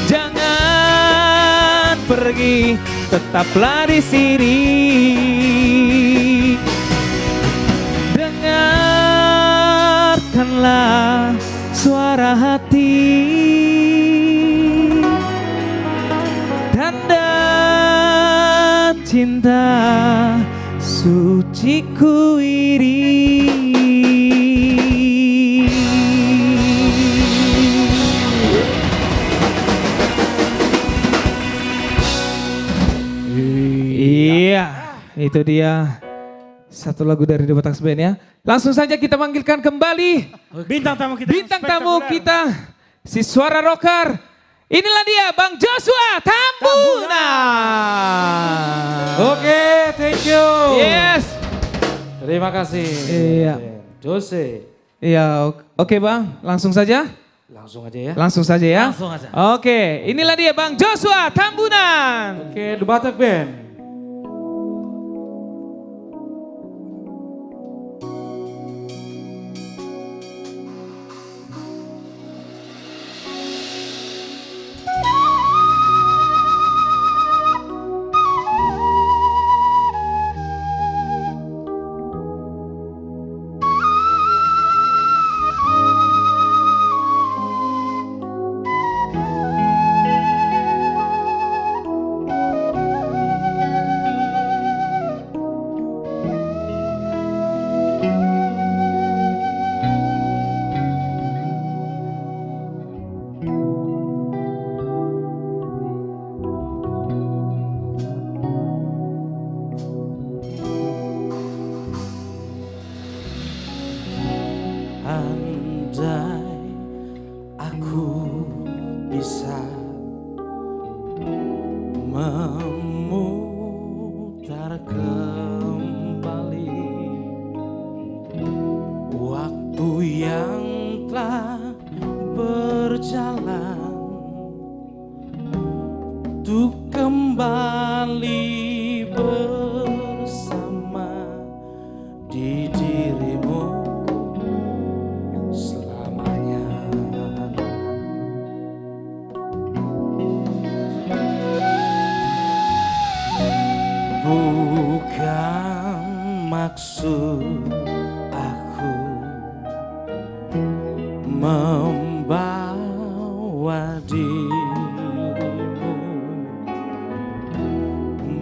jangan pergi, tetaplah di sini. Dengarkanlah suara hati, tanda cinta suciku ini. Iya, itu dia satu lagu dari The Botax Band ya. Langsung saja kita panggilkan kembali Bintang tamu kita. bintang tamu spektakuler. kita, si suara rocker. Inilah dia Bang Joshua Tambunan. Oke, thank you. Yes. Terima kasih. Iya. Jose. Iya, oke Bang, langsung saja. Langsung aja ya. Langsung saja ya. Langsung aja. Oke, inilah dia Bang Joshua Tambunan. Oke, The Botax Band. Andai aku bisa memutar kembali waktu yang telah berjalan untuk kembali bersama di dirimu selamanya. Bukan maksud aku membawa dirimu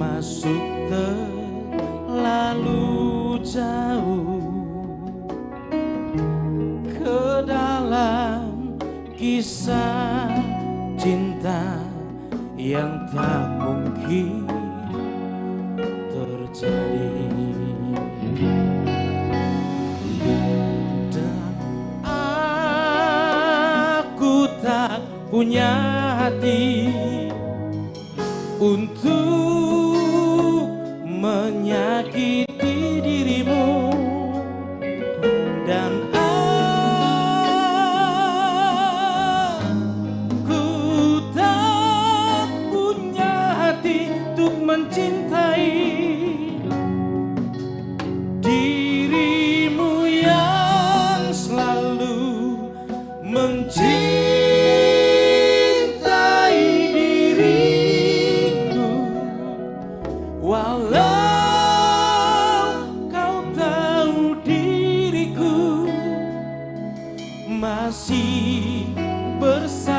masuk terlalu jauh ke dalam kisah cinta yang tak mungkin terjadi. Dan aku tak punya hati untuk menyakiti dirimu, dan aku tak punya hati untuk mencintai dirimu yang selalu mencintai diriku. Walau kau tahu diriku masih bersamanya.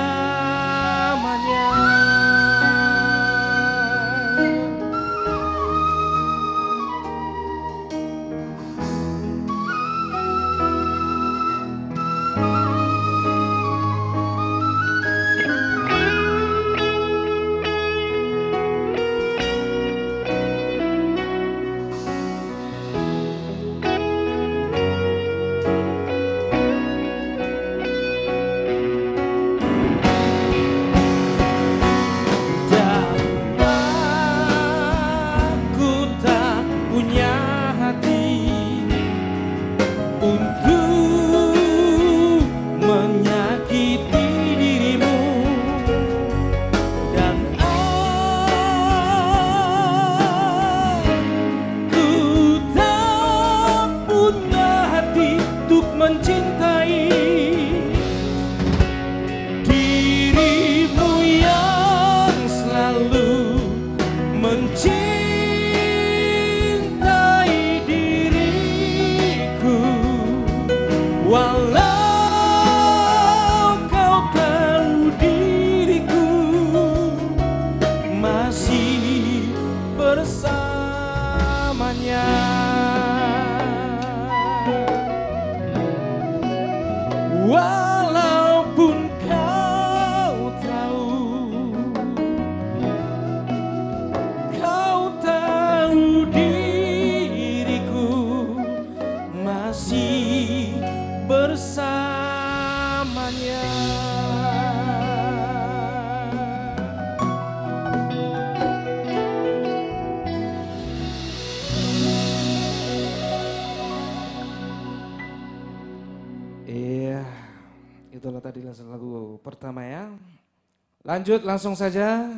mencintai dirimu yang selalu mencintai diriku, walau kau tahu diriku masih bersamanya. Walaupun kau tahu diriku masih bersamanya. Iya, itulah tadi lagu pertama ya. Lanjut langsung saja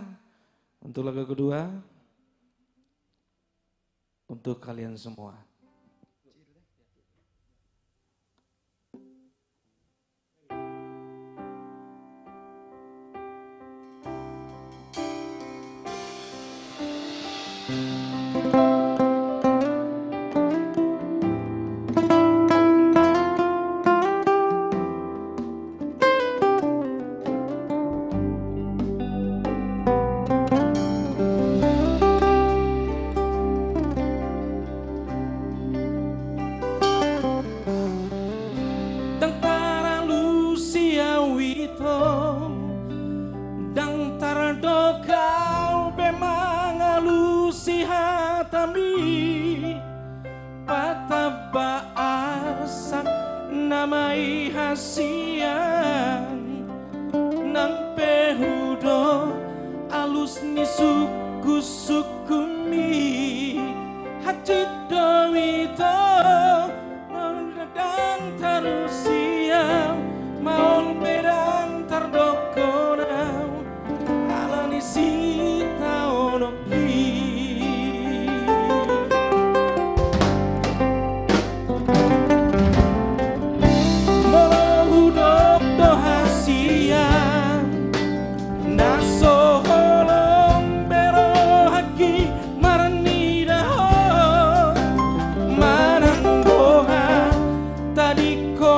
untuk lagu kedua. Untuk kalian semua. Dang tarado kau bemang alusi hatami pataba arsak namai hasian nang pehudo alus ni suku-sukumi hati dowito dan tarusia maon pedang tardokonau alani sita onopi mohudok dohasian naso holong bero haki maranidaho manang boha tadi ko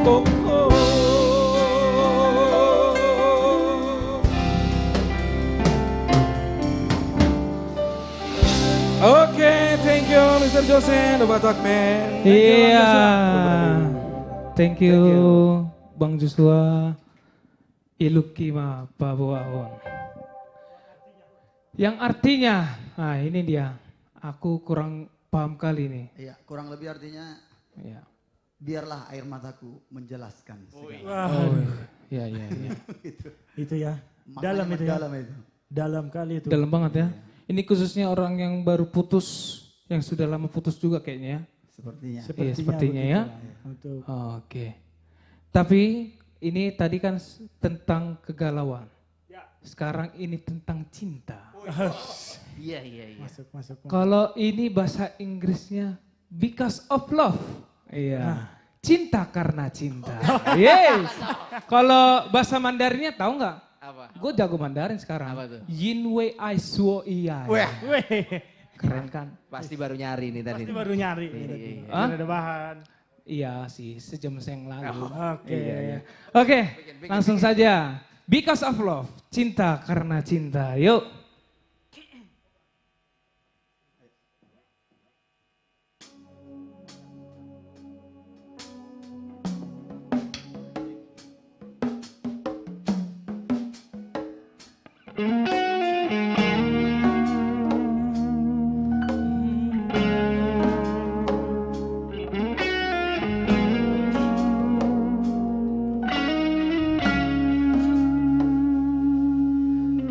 koko. Oke, thank you Mr. Jose, the Batak Man. Iya. Thank Thank you you. Bang Joshua. Ilukima Pabuaon. Yang artinya, nah ini dia. Aku kurang paham kali ini. Iya, kurang lebih artinya Ya. biarlah air mataku menjelaskan. segala. Wah, Oh, iya, iya, iya. itu ya. Maknanya Dalam itu ya. mendalam itu. Dalam kali itu. Dalam banget ya. Ini khususnya orang yang baru putus, yang sudah lama putus juga kayaknya ya. Sepertinya. Iya, sepertinya ya. begitulah. Untuk Oke. Tapi ini tadi kan tentang kegalauan. Sekarang ini tentang cinta. Iya, iya, iya. masuk. Kalau ini bahasa Inggrisnya because of love. Iya. Cinta karena cinta. Yeay. Kalau bahasa Mandarinnya tahu nggak? Apa? Gue jago Mandarin sekarang. Apa tuh? Yin wei ai suo iya. Wah, Keren kan? pasti baru nyari nih tadi. Pasti baru nyari. Hah? Ada bahan. Iya sih, sejam yang lalu. Oke. Oke, langsung saja. Because of love, cinta karena cinta. Yuk.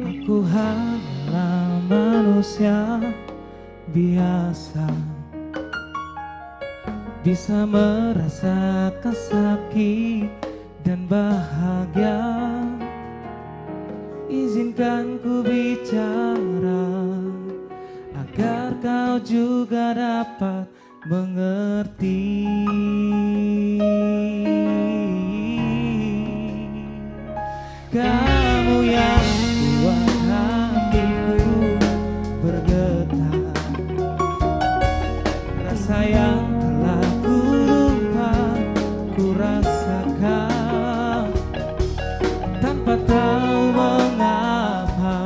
Aku hanyalah manusia biasa, bisa merasakan sakit dan bahagia. Izinkan ku bicara agar kau juga dapat mengerti. Kamu yang buat hatiku bergetar, rasa yang telah ku lupa ku rasakan tanpa tahu mengapa.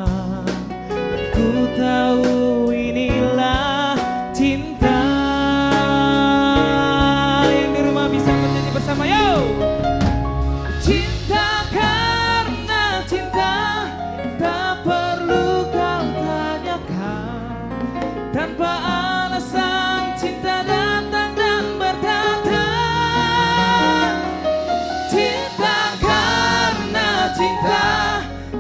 Ku tahu inilah cinta. Yang di rumah bisa bernyanyi bersama, yo. Cinta karena cinta, tak perlu kau tanyakan. Tanpa alasan cinta datang dan berdatang. Cinta karena cinta,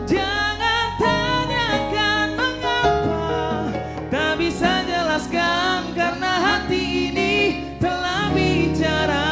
jangan tanyakan mengapa. Tak bisa jelaskan karena hati ini telah bicara.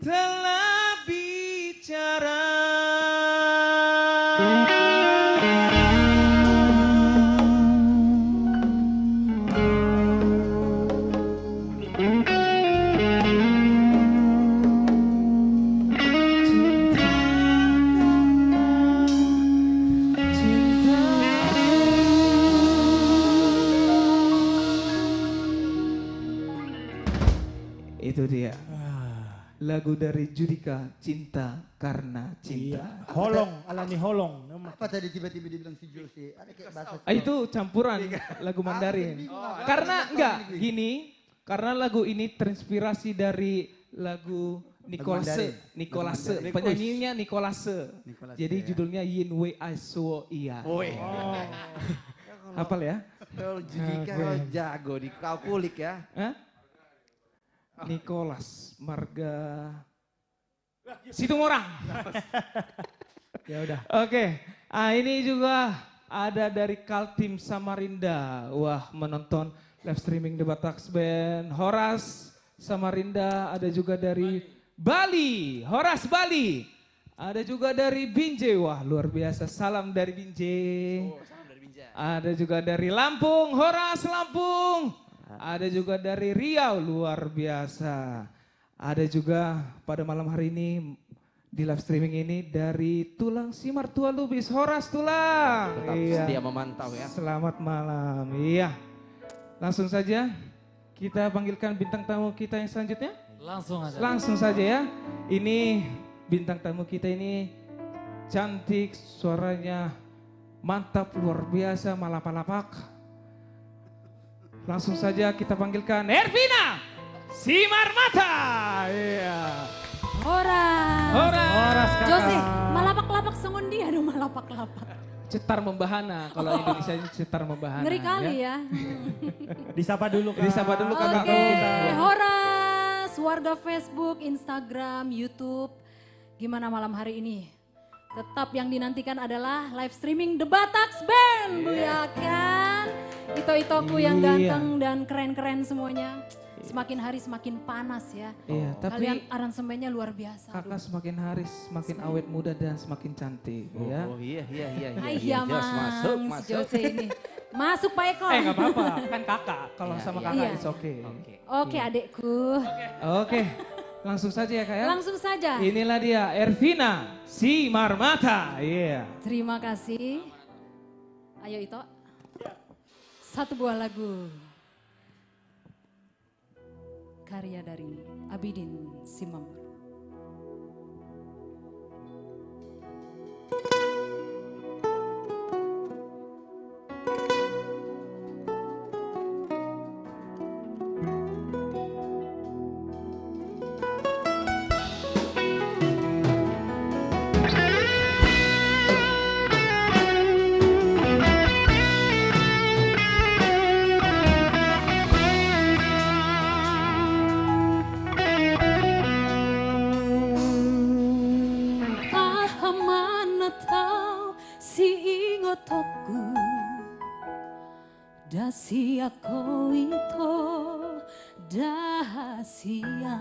telah bicara. Itu dia. Lagu dari Judika, Cinta Karena Cinta. Iya. Holong, Alani Holong. Apa tadi tiba-tiba dibilang si Jose? Ada kayak bahasa. Itu campuran lagu Mandarin. Karena enggak gini, karena lagu ini terinspirasi dari lagu Nicolase. Mandarin. Penyanyinya Nicolase. Nicolase, Jadi ya. judulnya Yin Wei Ai Suo Iya. Hafal ya? Kalau Judika kalau jago di kau kulik ya. Hah? Nicholas Marga Situmorang. Ya udah. Oke, ini juga ada dari Kaltim Samarinda. Wah, menonton live streaming The Bataks Band. Horas Samarinda, ada juga dari Bali, Horas Bali. Ada juga dari Binjai, wah luar biasa. Salam dari Binjai. Ada juga dari Lampung, Horas Lampung. Ada juga dari Riau, luar biasa. Ada juga pada malam hari ini di live streaming ini dari Tulang Simar Tua Lubis, Horas Tulang. Tetap setia memantau ya. Selamat malam, iya. Langsung saja kita panggilkan bintang tamu kita yang selanjutnya. Langsung aja. Langsung saja ya. Ini bintang tamu kita ini cantik, suaranya mantap, luar biasa, malapalapak. Langsung saja kita panggilkan Ervina Simarmata. Iya. Horas. Horas kakak. Jose, malapak-lapak sengundi, aduh malapak-lapak. Cetar membahana, kalau Indonesia ini cetar membahana. Ngeri kali ya. Disapa dulu Kak. Disapa dulu kakak Oke, kita. Horas, warga Facebook, Instagram, YouTube. Gimana malam hari ini? Tetap yang dinantikan adalah live streaming The Bataks Band, Bu ya kan? Ito-itoku yang Iya. ganteng dan keren-keren semuanya. Semakin hari semakin panas ya. Iya, Kalian tapi aransemennya luar biasa. kakak semakin hari semakin awet muda dan semakin cantik ya. Oh iya. Iya, Jos, Mang, si Jose ini. Masuk Pak Eko. Gak apa-apa, kan kakak. Kalau Iya, sama iya. kakak Iya. it's okay. Oke adekku. Oke, langsung saja ya kak ya. Langsung saja. Inilah dia Ervina Simarmata. Iya. Terima kasih. Ayo Ito. Satu buah lagu. Karya dari Abidin Simamur. Dasia ko ito dahasia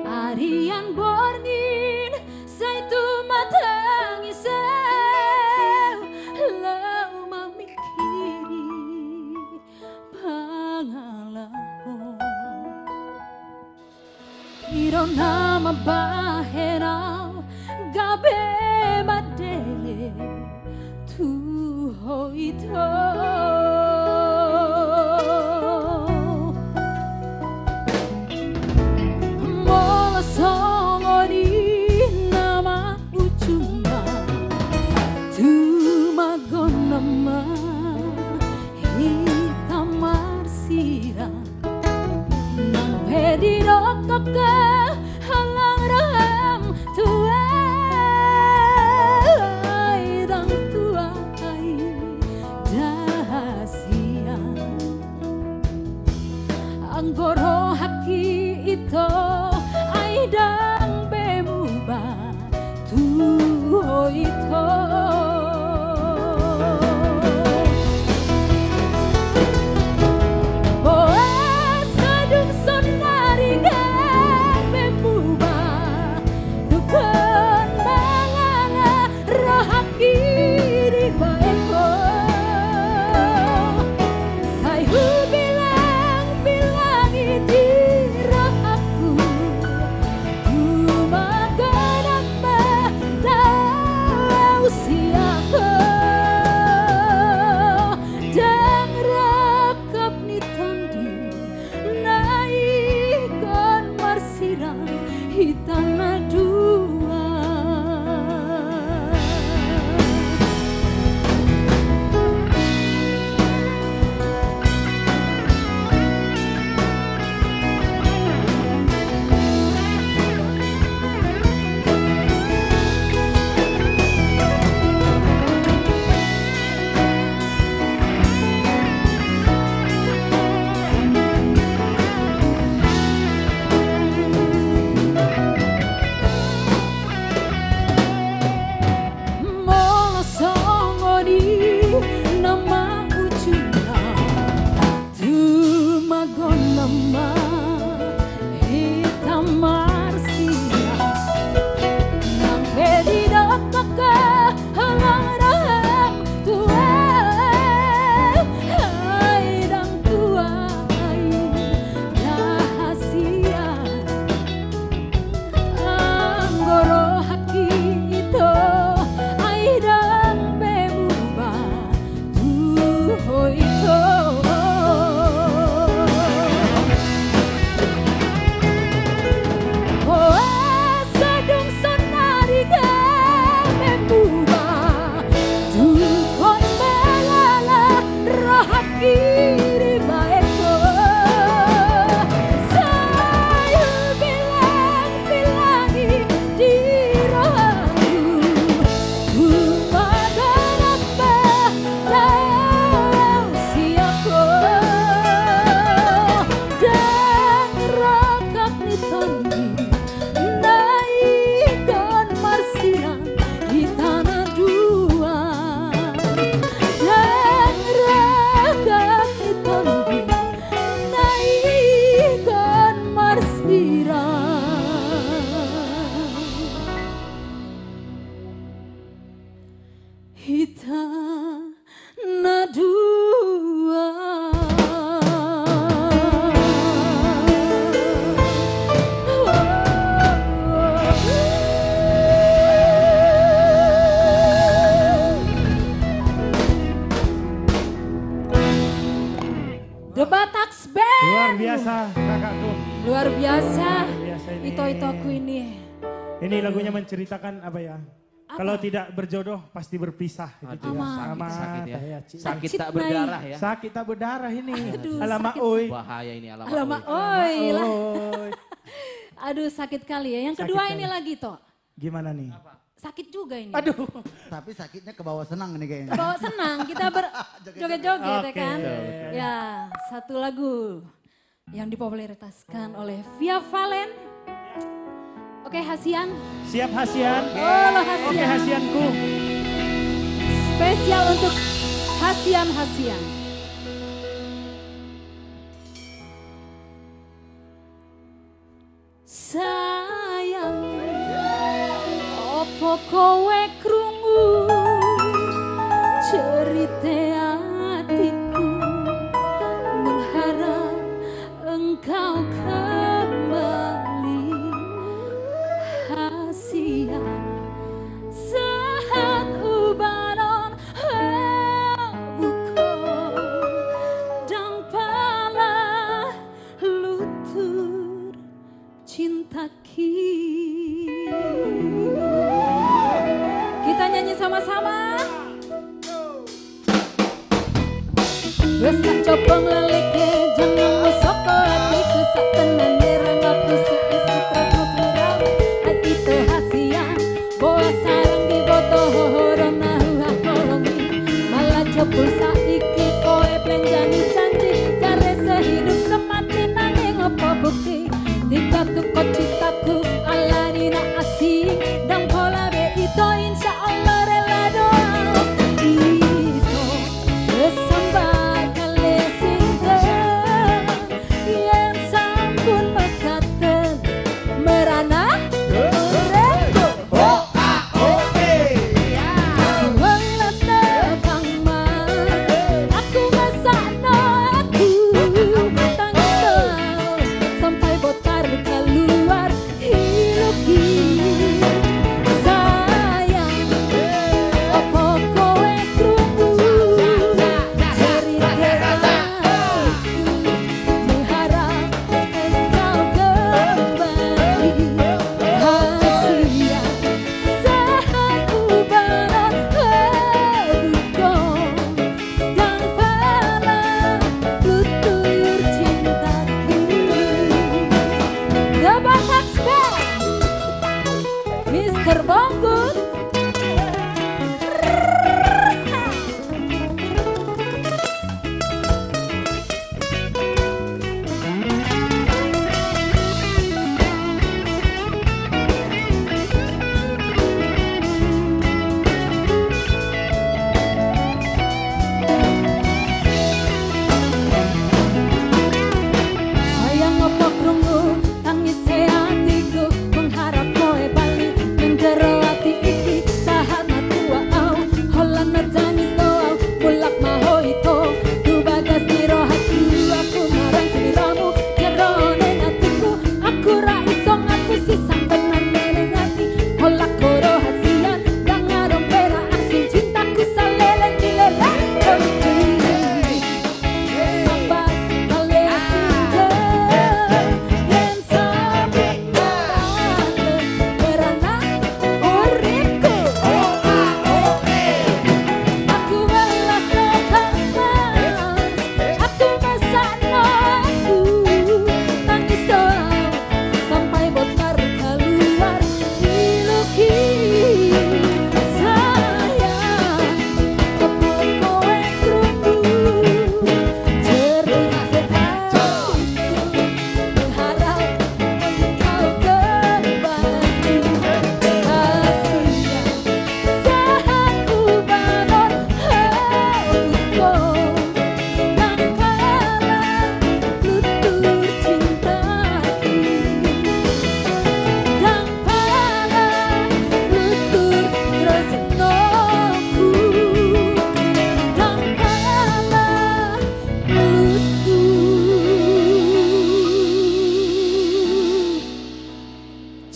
Arian borngin sa ito matangisaw Law mamikiri pangalahon Iro na mabaheraw gabi madele Tuho ito Mola songoni nama ujuma Tumagon nama hitam marsira Nang pedirokok ke halang raham tua Hitana dua. The Bataks Band. Luar biasa kakakku. Luar biasa. Luar biasa ini. Ito-itoku ini. Ini lagunya menceritakan apa ya? Apa? Kalau tidak berjodoh pasti berpisah. Gitu Aduh, ya. Aman. Sama sakit ya. kayak Ci. Sakit tak Nay. berdarah ya. Sakit tak berdarah ini. Aduh, Alamak sakit. oi. Bahaya ini alamat. Alamak, oi. oi lah. Oi. Aduh sakit kali ya. Yang Sakit kedua kali. ini lagi toh. Gimana nih? Sakit juga ini. Aduh. Tapi sakitnya ke bawah senang nih kayaknya. Bawa senang, kita berjoget-joget ya Oke. kan. Ya, satu lagu yang dipopulertaskan oleh Via Valen. Oke, Hasian. Siap Hasian? Oh, lo Oke Hasian. Hasianku. Spesial untuk Hasian. Sayang, opo kowe krungu cerita hatiku, mengharap engkau kembali. Hasian saat ubanon buko dan pala lutur cinta kita nyanyi sama-sama. Wes tak coba ngeleleke jangan musoko hatiku sak tenane ramaku si isi tresno semurang hati itu hasian bola sarang di boto horona hakolongi malah jebul saiki kowe blenjani janji kare sehidup semati nanging apa bukti tiga tuko citaku ala dina asih dan pola be itu insya Allah rela doa itu kesambar kali singgah yang sampun mekaten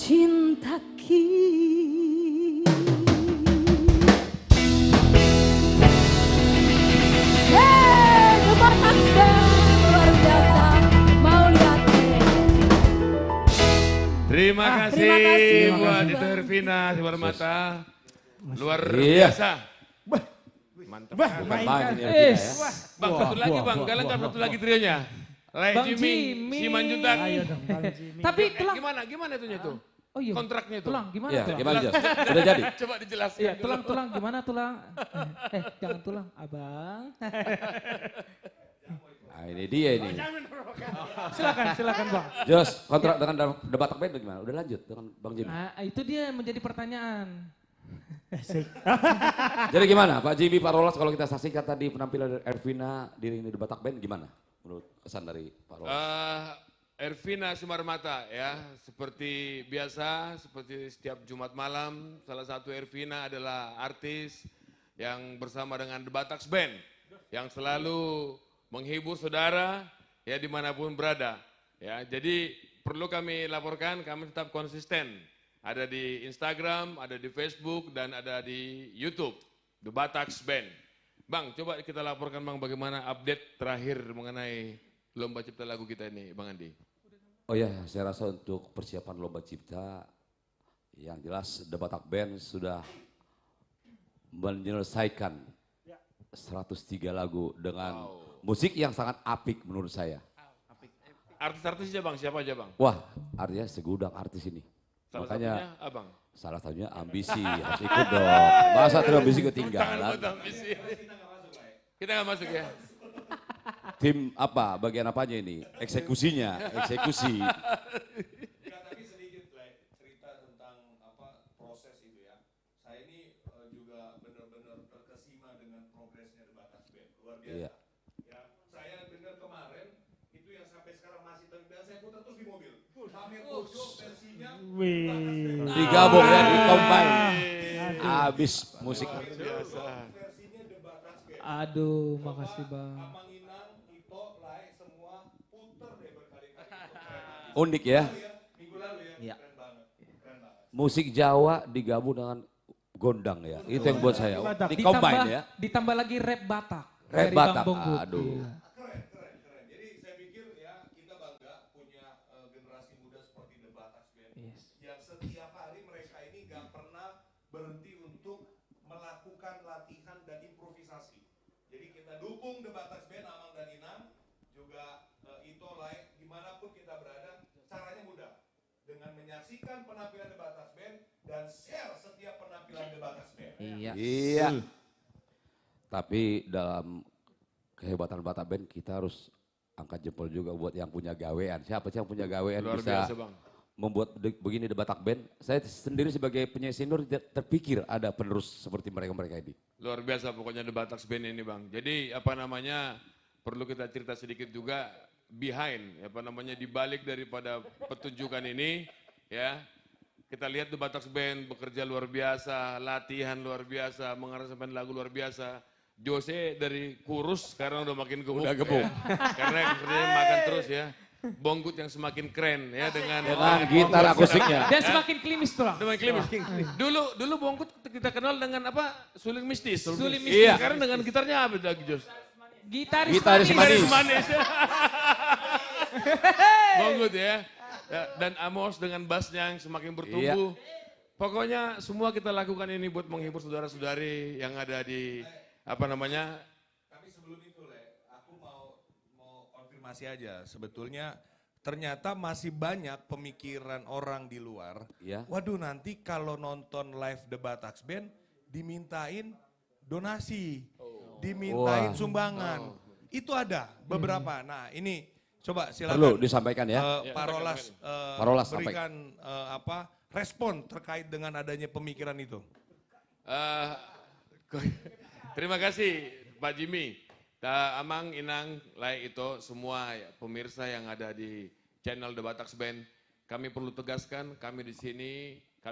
cinta The Batax Band luar biasa. Mau lihat Terima kasih terima kasih. buat Dito Hervina, si Warmata. Luar Iya. biasa. Mantap. Bang, satu lagi bang, kalian kan satu lagi trionya. Ray Bang Jimmy, Jimmy. si Manjuntak. Ayo dong, Bang Jimmy. Tapi gimana itunya tuh? Oh iya. Kontraknya itu. Tulang gimana Iya, tulang? gimana Jos? Udah jadi? Coba dijelaskan. Iya, dulu. tulang gimana tulang? Jangan tulang, abang. Nah, ini dia ini. Silakan bang. Jos, kontrak dengan The Batak Band bagaimana? Udah lanjut dengan Bang Jimmy. Nah, itu dia yang menjadi pertanyaan. Jadi gimana Pak Jimmy, Pak Rolas, kalau kita saksikan tadi penampilan dari Ervina di The Batak Band gimana? Menurut kesan dari Pak Rolas? Ervina Sumarmata ya, seperti biasa, seperti setiap Jumat malam, salah satu Ervina adalah artis yang bersama dengan The Batax Band, yang selalu menghibur saudara ya dimanapun berada. Ya, jadi perlu kami laporkan, kami tetap konsisten. Ada di Instagram, ada di Facebook, dan ada di YouTube, The Batax Band. Bang, coba kita laporkan Bang bagaimana update terakhir mengenai lomba cipta lagu kita ini, Bang Andi. Oh ya, saya rasa untuk persiapan lomba cipta, yang jelas The Batak Band sudah menyelesaikan 103 lagu dengan musik yang sangat apik menurut saya. Artis-artisnya Bang, siapa aja Bang? Wah, artinya segudang artis ini. Salah Makanya satunya Abang. salah satunya ambisi, harus ikut dong. Masa tidak ambisi ketinggalan? Kita nggak masuk ya. Tim apa, bagian apanya ini? Eksekusinya, eksekusi. Tadi sedikit cerita tentang proses itu ya. Saya ini juga benar-benar terkesima dengan progresnya The Batax Band, luar biasa. Iya. Ya, saya dengar kemarin itu yang sampai sekarang masih dan saya putar terus di mobil. Hamir Bojo versinya Wih. Digabung ya, di-combine. Habis musik. Biasa. versinya The Batax Band. Aduh, makasih bang. Amang Inang, Ito, Lai, semua puter deh berkali-kali. Unik ya. Minggu lalu ya, Iya. keren banget. Keren banget. Musik Jawa digabung dengan gondang ya. Itu yang buat saya. Di-combine ya. Ditambah lagi rap Batak. Rap dari Batak, Bang Bonggut. aduh. Iya. Keren. Jadi saya pikir ya kita bangga punya generasi muda seperti The Batax Band. Yes. Yang setiap hari mereka ini gak pernah berhenti untuk melakukan latihan dan improvisasi. Jadi kita dukung The Batax Band, Amang dan Inang, juga Ito, Lai, dimanapun kita berada, caranya mudah. Dengan menyaksikan penampilan The Batax Band dan share setiap penampilan The Batax Band. Iya. Iya. Tapi dalam kehebatan Batak Band kita harus angkat jempol juga buat yang punya gawean. Siapa sih yang punya gawean Luar bisa biasa Bang. membuat begini The Batak Band. Saya sendiri sebagai penyanyi senior tidak terpikir ada penerus seperti mereka-mereka ini. Luar biasa pokoknya The Batax Band ini Bang. Jadi apa namanya, perlu kita cerita sedikit juga behind, di balik daripada pertunjukan ini ya. Kita lihat The Batax Band bekerja luar biasa, latihan luar biasa, mengaransemen lagu luar biasa. Jose dari kurus sekarang udah makin gemuk. Udah gemuk. Ya. Karena kerjanya makan terus ya. Bonggut yang semakin keren ya dengan Gitar akustiknya. Dan semakin klimis tuh. Dengan klimis. Dulu Bongkut kita kenal dengan apa? Suling mistis. Suling mistis. Iya. Sekarang dengan gitarnya apa lagi Jos? Gitaris manis. Manis. Bongkut ya. Dan Amos dengan bassnya yang semakin bertumbuh. Pokoknya semua kita lakukan ini buat menghibur saudara-saudari yang ada di Tapi sebelum itu aku mau konfirmasi aja. Sebetulnya ternyata masih banyak pemikiran orang di luar. Iya. Waduh, nanti kalau nonton live The Batax Band dimintain donasi, dimintain Wah. sumbangan. Itu ada beberapa. Nah, ini coba Perlu silakan disampaikan ya. Pak Rolas, Pak Rolas, berikan respon terkait dengan adanya pemikiran itu. Terima kasih Pak Jimmy. Amang, Inang, Lai, Ito, semua pemirsa yang ada di channel The Batax Band. Kami perlu tegaskan, kami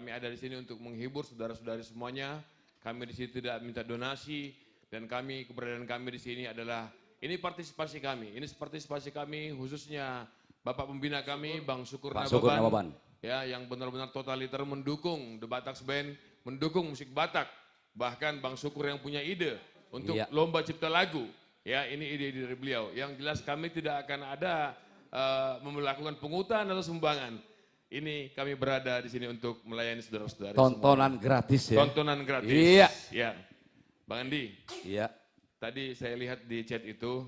ada di sini untuk menghibur saudara-saudari semuanya. Kami di sini tidak minta donasi dan keberadaan kami di sini adalah ini partisipasi kami. Ini partisipasi kami khususnya Bapak Pembina kami, Bang Syukur Pak Syukur Nababan. Nababan. ya yang benar-benar totaliter mendukung The Batak Band, mendukung musik Batak. Bahkan Bang Syukur yang punya ide untuk lomba cipta lagu. Ya, ini ide-ide dari beliau. Yang jelas kami tidak akan ada melakukan pungutan atau sumbangan. Ini kami berada di sini untuk melayani saudara-saudara. Tontonan gratis ya. Tontonan gratis. Iya. Ya. Bang Andi. Iya. Tadi saya lihat di chat itu,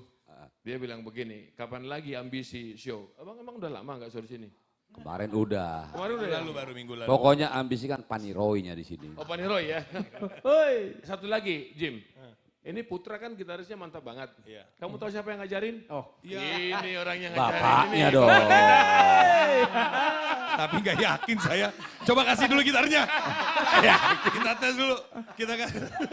dia bilang begini, kapan lagi ambisi show? Abang emang udah lama nggak show di sini? Kemarin udah. Kemarin udah. Lalu baru minggu lalu. Pokoknya ambisi kan Paniroy-nya di sini. Oh Paniroy ya. Satu lagi, Jim. Ini Putra kan gitarisnya mantap banget. Iya. Kamu tahu siapa yang ngajarin? Oh, iya. Ini orang yang ngajarin. Bapaknya ini. dong. Tapi nggak yakin saya. Coba kasih dulu gitarnya. Kita tes dulu. Kita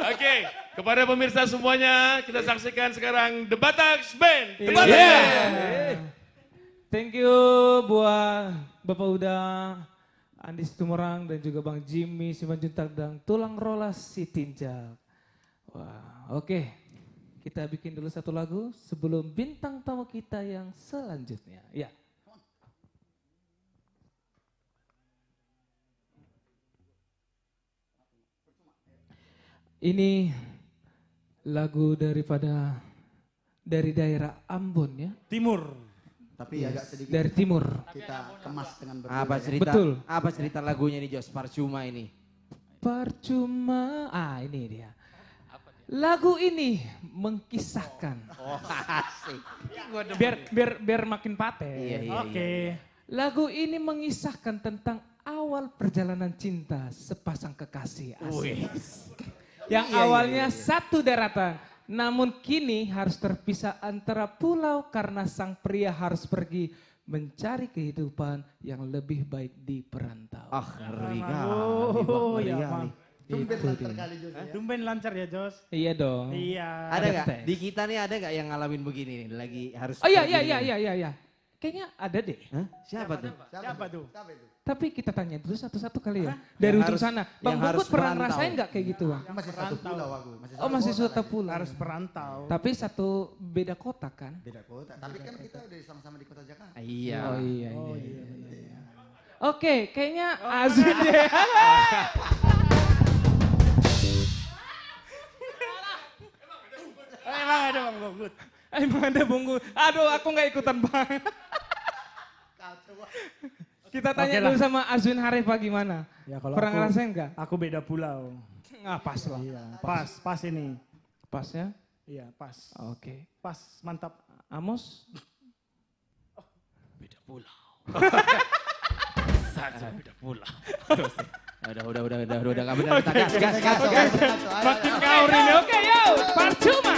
Oke, kepada pemirsa semuanya, kita saksikan sekarang The Batak Band. The Batak Yeah. Band. Thank you buat Bapak Uda, Andi Situmorang dan juga Bang Jimmy Simanjuntak dan Tulang Rolas Sitinjak. Wah, oke. Kita bikin dulu satu lagu sebelum bintang tamu kita yang selanjutnya. Ya. Ini lagu dari daerah Ambon ya. Timur. Tapi agak sedikit Dari timur. kita kemas dengan berbeda. Apa cerita? Betul. Apa cerita lagunya nih Jos? Percuma ini. Percuma, ini dia. Lagu ini mengkisahkan. Oh, asik. Biar makin paten. Iya. Oke. Lagu ini mengisahkan tentang awal perjalanan cinta sepasang kekasih. Asik. Yang awalnya satu daratan, namun kini harus terpisah antara pulau karena sang pria harus pergi mencari kehidupan yang lebih baik di perantau. Ngeri kali. Oh, Ngeri ya, kali. Bang. Tumben Itu lancar dia. kali Jos ya. Tumben lancar ya, Jos. Iya dong. Iya. Ada nggak? tes. Di kita nih ada nggak yang ngalamin begini nih? Lagi harus. Oh iya. pergi. Kayaknya ada deh. Hah? Siapa tuh? Siapa tuh? Siapa itu? Tapi kita tanya dulu satu-satu kali ya. Dari ujung harus- sana. Bang yang harus Bungkut pernah merantau. ngerasain nggak kayak gitu Bang? Masih satu pulau aku. Masih kota suatu lagi. pulau. Harus perantau. Tapi satu beda kota kan? Beda kota. Tapi kan kita udah sama-sama di kota Jakarta. Iya. Oh iya. Oke, kayaknya Azin deh. Emang ada Bang Bungkut. Emang ada Bungkut. Aduh, aku nggak ikutan Bang. Kita tanya Oke dulu lah. sama Azwin Harefa gimana? Ya kalau Pernah aku- ngerasain nggak? Aku beda pulau. Pas lah. Iya, pas ini. Pas ya? Iya, pas. Oke. Pas, mantap. Amos? Udah nggak benar. Kita gas. Makin ngawur ini. Oke, yuk. Percuma.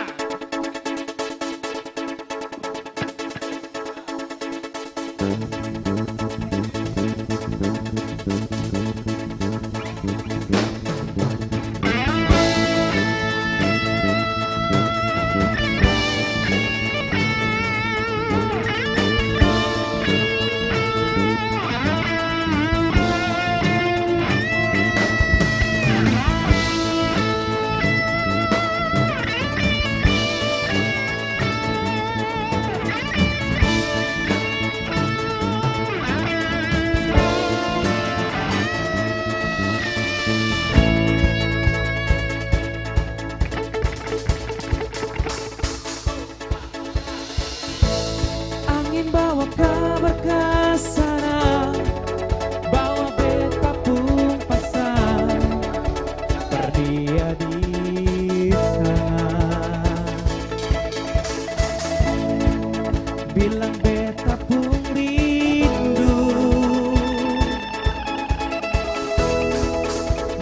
Angin bawa kabar ke sana, bawa beta pun pasang, berdia di sana. Bilang beta pun rindu,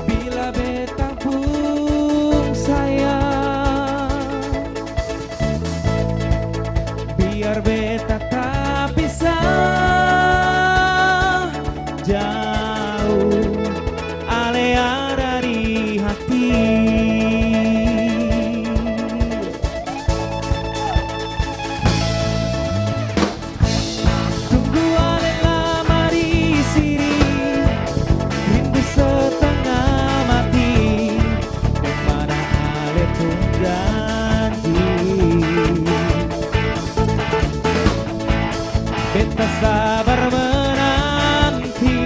bila beta pun sayang, biar beta tak bisa jauh alea dari hati. Tunggu ale lama di sini, rindu setengah mati, mana ale pun janji. Beta sabar menanti,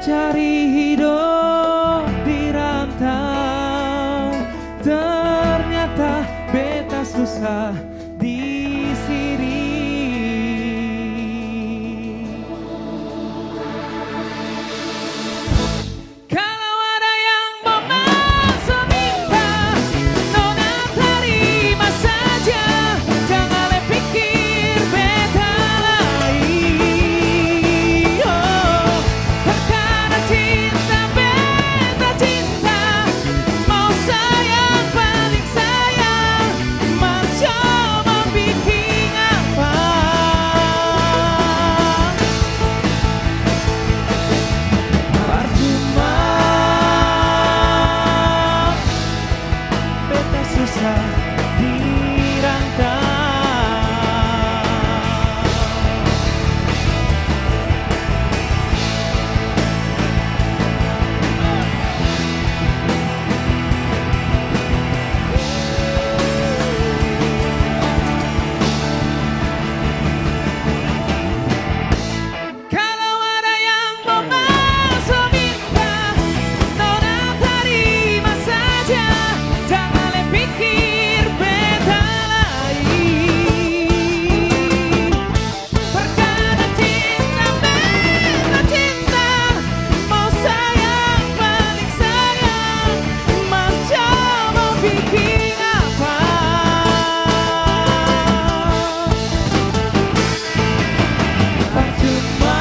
cari hidup di rantau, ternyata beta susah di sini. Kalau ada yang mau masuk minta, nona terima saja, jangan le pikir beta lain. Oh, perkara cinta beta cinta, mau sayang paling sayang, macam mau bikin apa? Percuma beta susah dirantau. Kalau ada yang mau masuk minta, nona terima saja, jangan le pikir beta lain. Perkara cinta beta cinta, mau sayang paling sayang, macam mau bikin apa? Percuma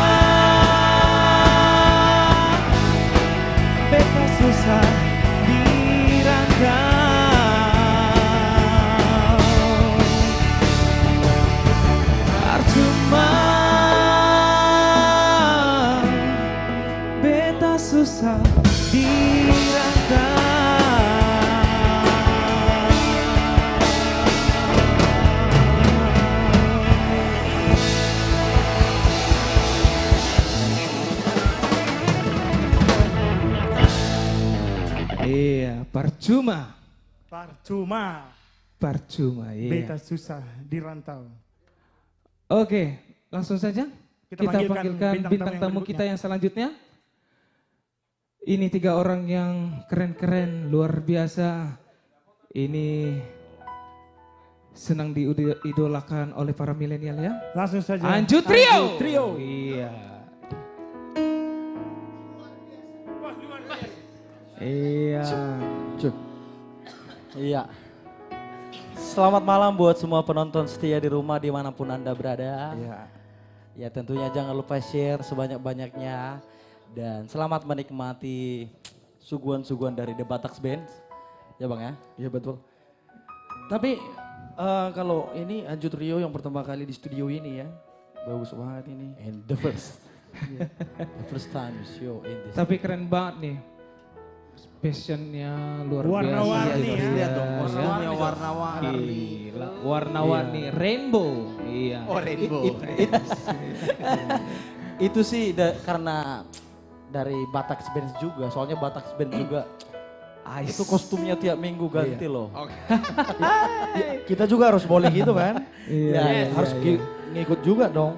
beta susah dirantau. Percuma beta susah dirantau. Iya, percuma. Percuma, iya. Beta susah di rantau. Oke, langsung saja Kita kita panggilkan panggilkan bintang yang tamu berikutnya. kita yang selanjutnya. Ini 3 orang yang keren-keren, luar biasa. Ini senang diidolakan oleh para milenial ya. Langsung saja. Anju Trio. Trio. Iya. Iya. Iya. Selamat malam buat semua penonton setia di rumah dimanapun Anda berada. Iya. Ya tentunya jangan lupa share sebanyak-banyaknya. Dan selamat menikmati suguhan-suguhan dari The Bataks Band. Ya Bang ya? Iya betul. Tapi kalau ini Anju Trio yang pertama kali di studio ini ya. Bagus banget ini. And the first. The first time show in this. Tapi keren banget nih. Passionnya luar Warna-warni biasa. ya. Lihat dong, Warna-warni. warna-warni. Gila, warna-warni, rainbow. Iya. Oh, rainbow. Itu sih karena dari Bataks Band juga. Soalnya Bataks Band juga itu kostumnya tiap minggu ganti loh. Kita juga harus boleh gitu kan. Iya, Harus ngikut juga dong.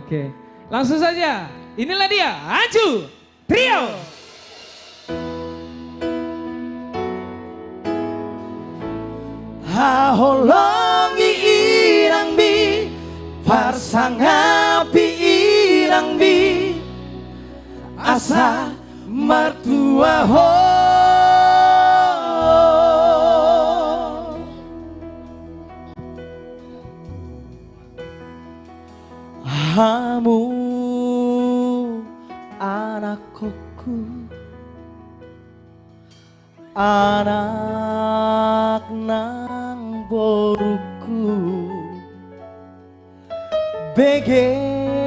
Oke. Langsung saja. Inilah dia, Anju Trio. Haholongi irang bi, parsangapi irang bi, asa mertua ho. Hamu anak koku, anak nang boruku, begejo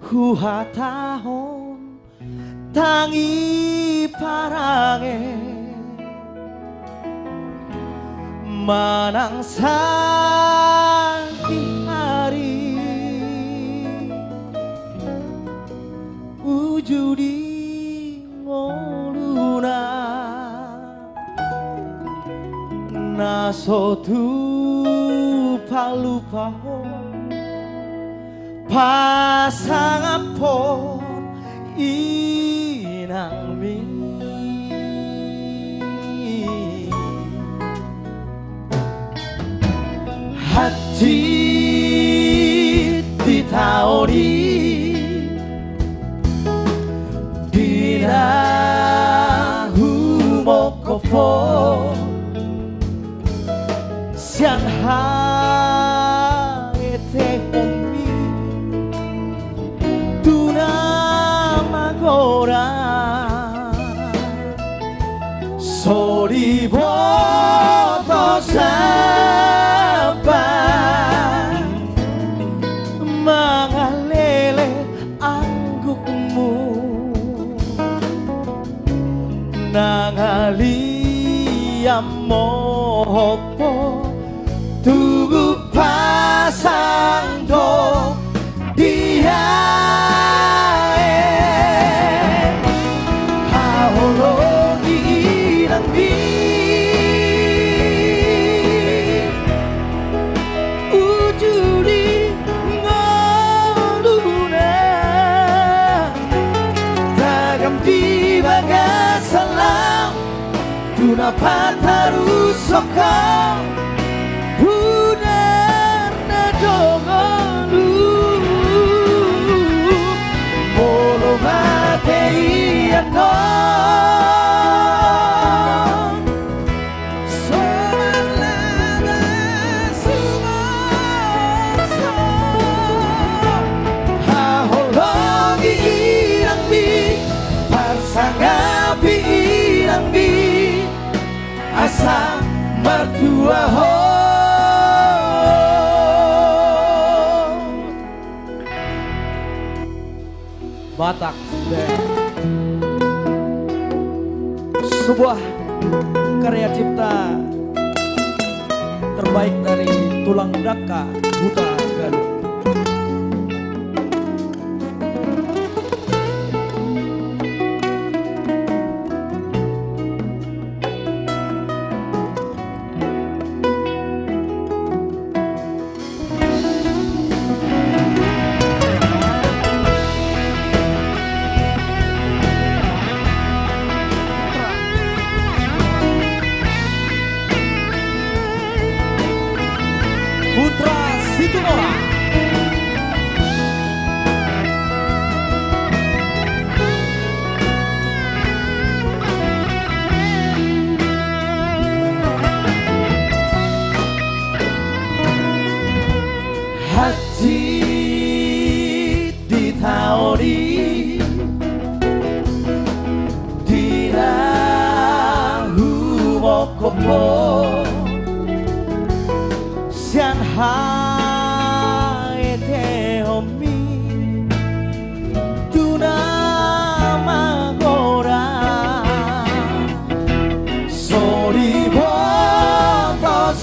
huhatahon tangi parange manang di hari ujudi ngoluna nasotu palupahon pasangapon inang mi hati ditaori dinahu mokopo sian haete omi tuna magora soriboto sabar mangalele anggukmu nangali mohopo tugu pasang do dia haholo irang di ujuri ngoluna tagam di bagasalam tuna pataru sokong Bunar na dongolu Molo mate iano Somalama sumoso Hahologi irang bi Parsangapi irang bi Asa mertua ho Batak Band, sebuah karya cipta terbaik dari tulang daka Buta Galuh. Putra Situmorang. Hati ditaori dinahu mokopo sian haete homi tuna magora soriboto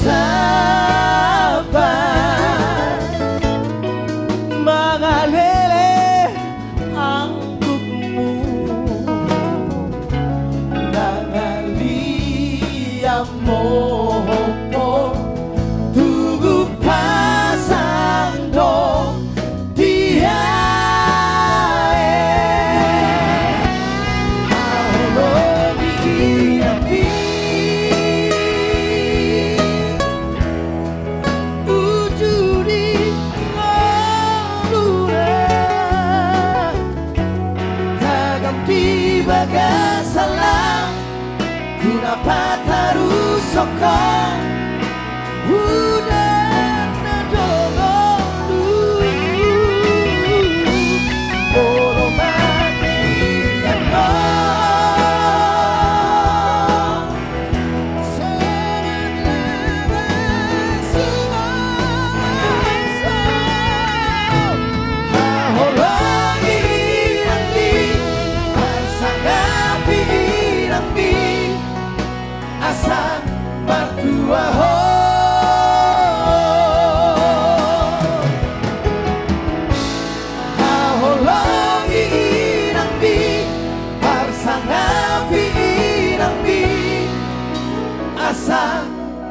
sabar mangalele anggukmu nangali mohopo tugu pasang do dia hahologi irapi ujuri ngolura tagam di bagasalam guna pataru sokong Bunar na dongolu Moro mate iano Somalama sumoso Hahologi irang di Parsangapi irang di Asa mertua ho Hahologi irang bi Parsangapi irang bi Asa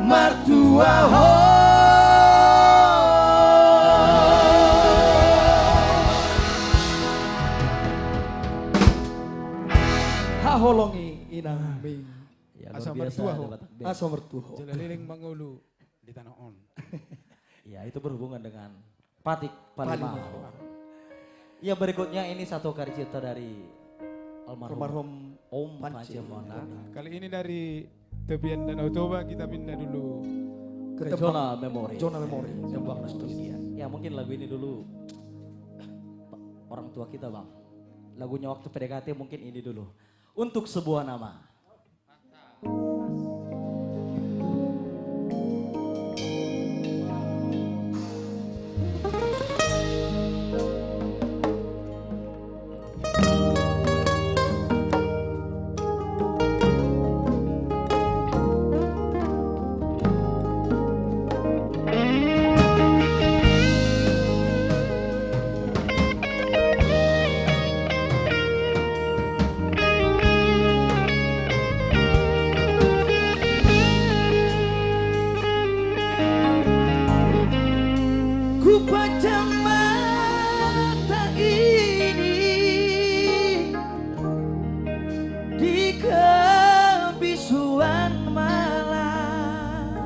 mertua ho Haholongi inang bing. Ya, Asa luar biasa mertua ada ho. Batak Band. Asa mertua. Jelaliling Mangulu di Tanah On. Ya, itu berhubungan dengan Patik Palimau. Palimau. Ya, berikutnya ini satu karya cipta dari Almarhum Om Panci. Panci Mondana. Kali ini dari tepian Danau Toba kita pindah dulu Ke Zona Memori. Zona Memori. Tembak Nostalgia. Ya, mungkin lagu ini dulu orang tua kita, Bang. Lagunya waktu PDKT mungkin ini dulu. Untuk sebuah nama. Ku pejam mata ini di kebisuan malam.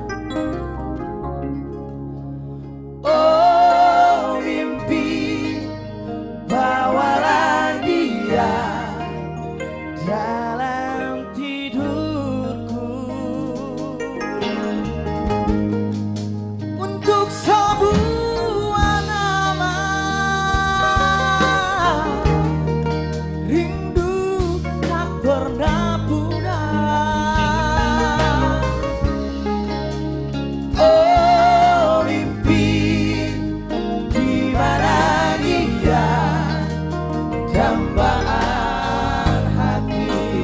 Oh mimpi, bawalah dia dalam tidurku untuk sebuah nama. Rindu tak pernah punah. Oh mimpi, di mana dia dambaan hati.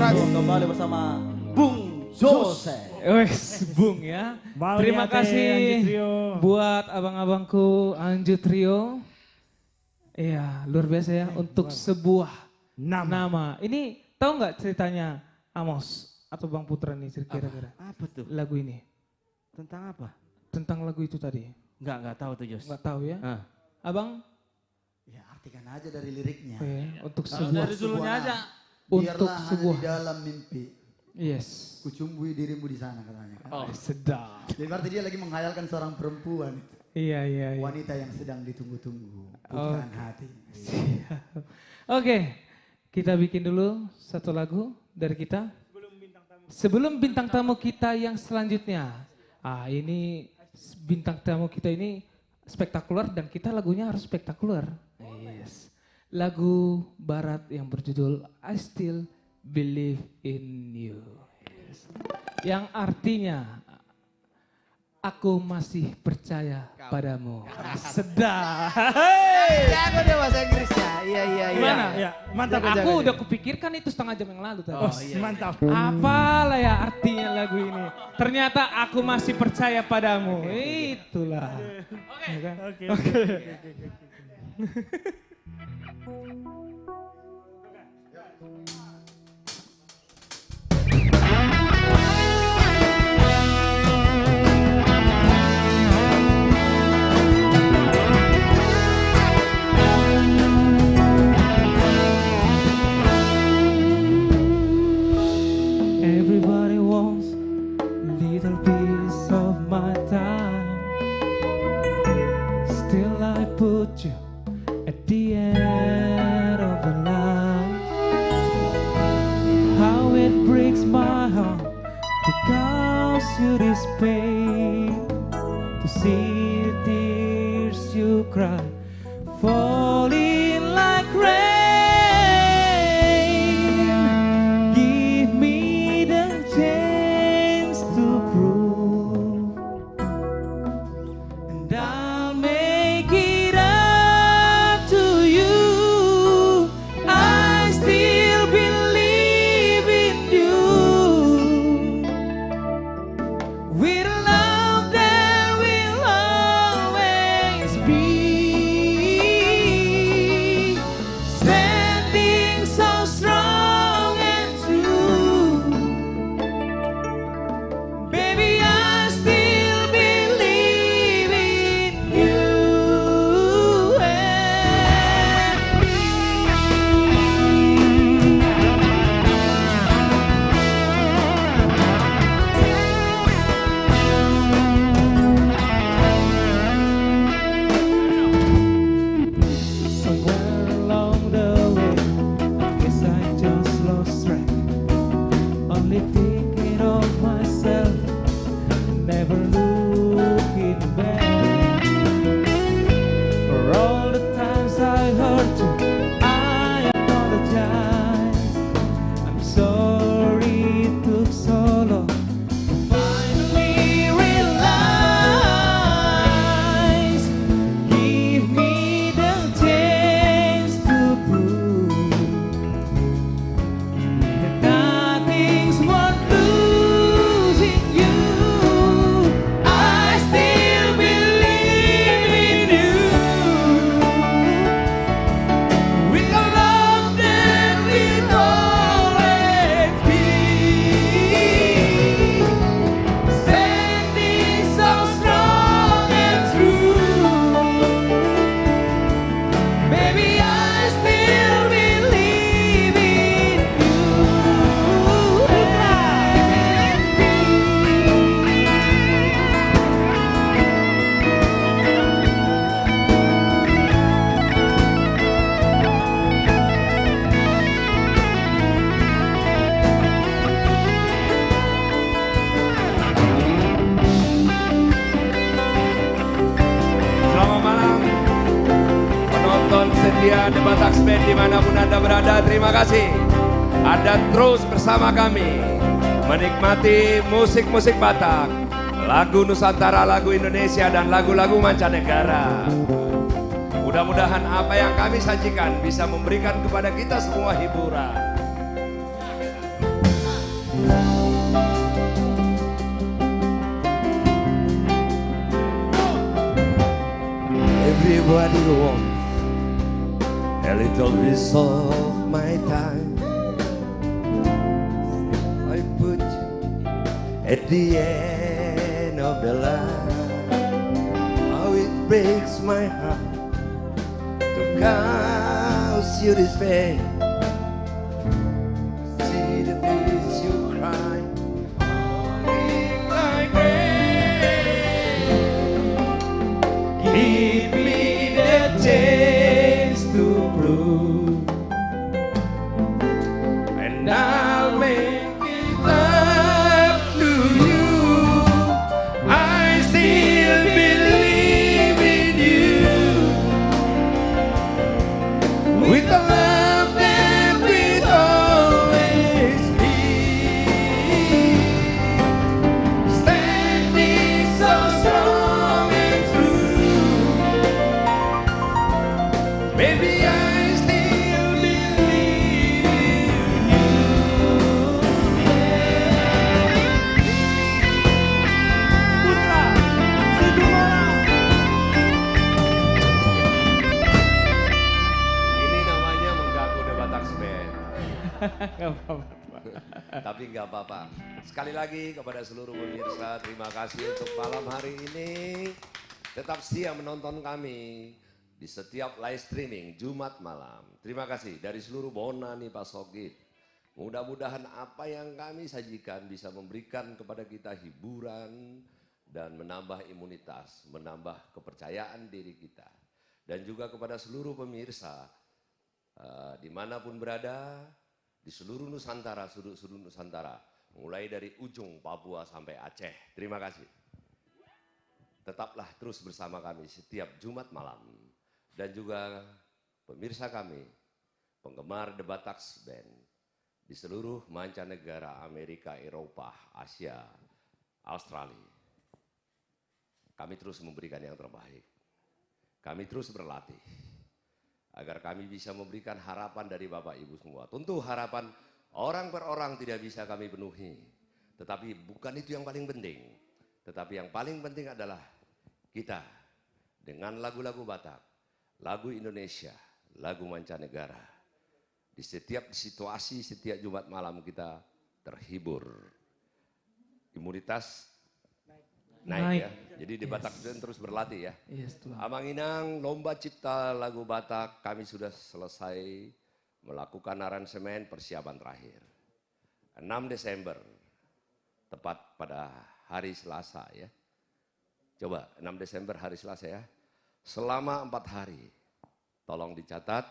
Kembali bersama Bung Jose. Wes, Bung ya. Terima kasih buat abang-abangku Anju Trio. Iya, luar biasa ya untuk sebuah nama. Ini tahu nggak ceritanya Amos atau Bang Putra nih kira-kira? Apa tuh? Lagu ini. Tentang apa? Tentang lagu itu tadi. Enggak tahu tuh Jos. Nggak tahu ya? Abang? Ya artikan aja dari liriknya. Untuk sebuah. Dari dulunya aja. Untuk Biarlah sebuah. hanya di dalam mimpi. Yes. Kucumbui dirimu di sana katanya. Oh, sedap. Jadi berarti dia lagi menghayalkan seorang perempuan itu. Iya. Wanita yang sedang ditunggu-tunggu. Putaran hati. Oke, kita bikin dulu satu lagu dari kita. Sebelum bintang tamu kita yang selanjutnya. Ini bintang tamu kita ini spektakuler dan kita lagunya harus spektakuler. Yes. Lagu barat yang berjudul I Still Believe in You. Yes. Yang artinya aku masih percaya padamu. Sedap. Jago deh bahasa Inggrisnya. Iya. Gimana? Ya, mantap. Aku udah kupikirkan itu 1/2 jam yang lalu tadi. Mantap. Apalah ya artinya lagu ini. Ternyata aku masih percaya padamu. Itulah. Oke. Everybody wants a little piece of my time. Still I put you at the end of the line. How it breaks my heart to cause you this pain, to see the tears you cry falling like rain. Give me the chance to prove, and I'll make it up to you. I still believe in you. With a love that will always be standing so strong and true. Baby, I still believe in you and me. Somewhere along the way, I guess I just lost track. Only thinking of myself, never looking back. For all the times I hurt you, I apologize. I'm sorry it took so long to finally realize. Give me the chance to prove that nothing's worth losing you. I still believe in you. With a love that will always be standing so strong and true. Baby, I still believe in you and me. Selamat malam penonton setia The Batax Band dimanapun Anda berada, terima kasih Anda terus bersama kami menikmati musik-musik Batak, lagu Nusantara, lagu Indonesia dan lagu-lagu mancanegara. Mudah-mudahan apa yang kami sajikan bisa memberikan kepada kita semua hiburan. Everybody wants a little piece of my time. I put you at the end of the line. How it breaks my heart to cause you this pain. See the tears you cry, falling like rain. Give me the chance to prove, and I'll make it up to you. I still believe in you, with the love that we'd always be. Standing so strong and true, baby, I still believe in you. Putra, Sidumora. Ini namanya mengganggu The Batak Band. Gak apa-apa. Tapi nggak apa-apa. Sekali lagi kepada seluruh pemirsa, terima kasih untuk malam hari ini. Tetap setia menonton kami di setiap live streaming Jumat malam. Terima kasih dari seluruh Bonani Pak Sogit. Mudah-mudahan apa yang kami sajikan bisa memberikan kepada kita hiburan dan menambah imunitas, menambah kepercayaan diri kita. Dan juga kepada seluruh pemirsa, dimanapun berada, di seluruh Nusantara, sudut-sudut Nusantara, mulai dari ujung Papua sampai Aceh. Terima kasih. Tetaplah terus bersama kami setiap Jumat malam. Dan juga pemirsa kami, penggemar The Batak Band di seluruh mancanegara, Amerika, Eropa, Asia, Australia. Kami terus memberikan yang terbaik. Kami terus berlatih agar kami bisa memberikan harapan dari Bapak Ibu semua. Tentu harapan orang per orang tidak bisa kami penuhi. Tetapi bukan itu yang paling penting. Tetapi yang paling penting adalah kita dengan lagu-lagu Batak, lagu Indonesia, lagu mancanegara. Di setiap situasi, setiap Jumat malam kita terhibur. Imunitas naik ya. Jadi di Batak Band terus berlatih ya. Yes, Tuhan. Amang Inang, lomba cipta lagu Batak, kami sudah selesai melakukan aransemen persiapan terakhir. 6 Desember, tepat pada hari Selasa ya. Coba 6 Desember hari Selasa ya. Selama 4 hari, tolong dicatat,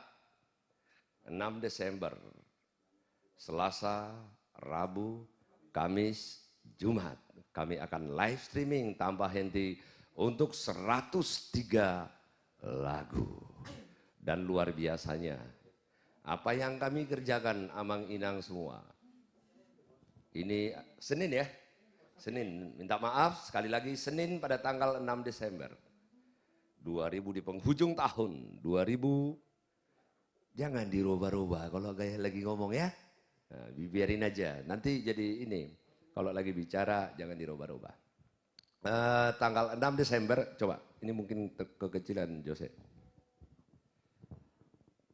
6 Desember, Selasa, Rabu, Kamis, Jumat. Kami akan live streaming tanpa henti untuk 103 lagu. Dan luar biasanya, apa yang kami kerjakan Amang Inang semua. Ini Senin ya, Senin. Minta maaf sekali lagi, Senin pada tanggal 6 Desember. 2000 di penghujung tahun, 2000. Jangan dirubah-rubah kalau gaya lagi ngomong ya. Nah, biarin aja, nanti jadi ini. Kalau lagi bicara jangan dirubah-rubah. Tanggal 6 Desember, coba ini mungkin kekecilan Jose.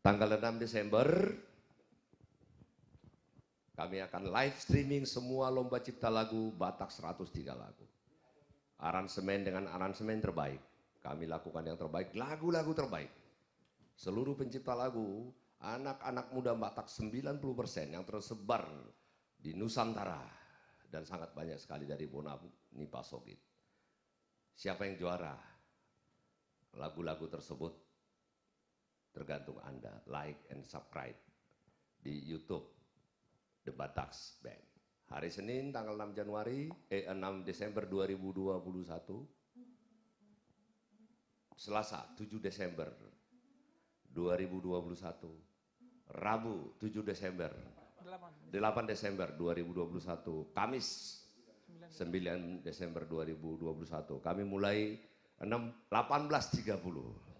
Tanggal 6 Desember kami akan live streaming semua lomba cipta lagu Batak 103 lagu. Aransemen dengan aransemen terbaik. Kami lakukan yang terbaik, lagu-lagu terbaik. Seluruh pencipta lagu, anak-anak muda Batak 90% yang tersebar di Nusantara. Dan sangat banyak sekali dari Bonani Pak Sogit. Siapa yang juara? Lagu-lagu tersebut tergantung Anda. Like and subscribe di YouTube The Batak Band. Hari Senin tanggal 6 Desember 2021. Selasa 7 Desember 2021. Rabu 7 Desember 8 Desember 2021, Kamis 9 Desember 2021. Kami mulai 18.30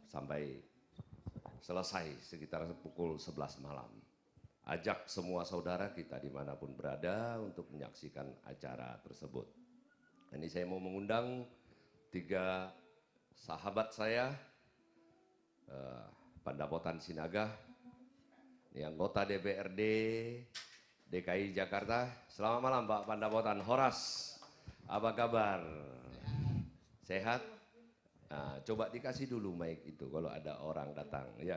sampai selesai sekitar pukul 11 malam. ajak semua saudara kita dimanapun berada untuk menyaksikan acara tersebut. Ini saya mau mengundang 3 sahabat saya, Pandapotan Sinaga, ini anggota DPRD DKI Jakarta. Selamat malam Pak Pandapotan. Horas, apa kabar? Sehat? Nah, coba dikasih dulu mic itu kalau ada orang datang ya.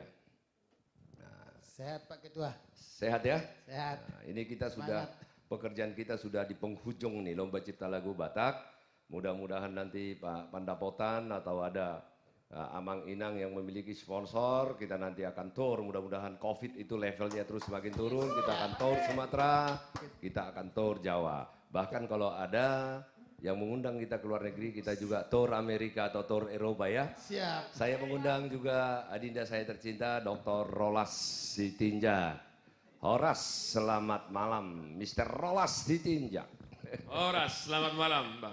Nah, sehat Pak Ketua. Sehat ya? Sehat. Nah, ini kita sudah, pekerjaan kita sudah di penghujung nih Lomba Cipta Lagu Batak. Mudah-mudahan nanti Pak Pandapotan atau ada Amang Inang yang memiliki sponsor, kita nanti akan tour, mudah-mudahan COVID itu levelnya terus semakin turun, kita akan tour Sumatera, kita akan tour Jawa. Bahkan kalau ada yang mengundang kita ke luar negeri, kita juga tour Amerika atau tour Eropa ya. Siap. Saya mengundang juga adinda saya tercinta, Dr. Rolas Sitinjak. Horas, selamat malam, Mr. Rolas Sitinjak. Horas, selamat malam Bang.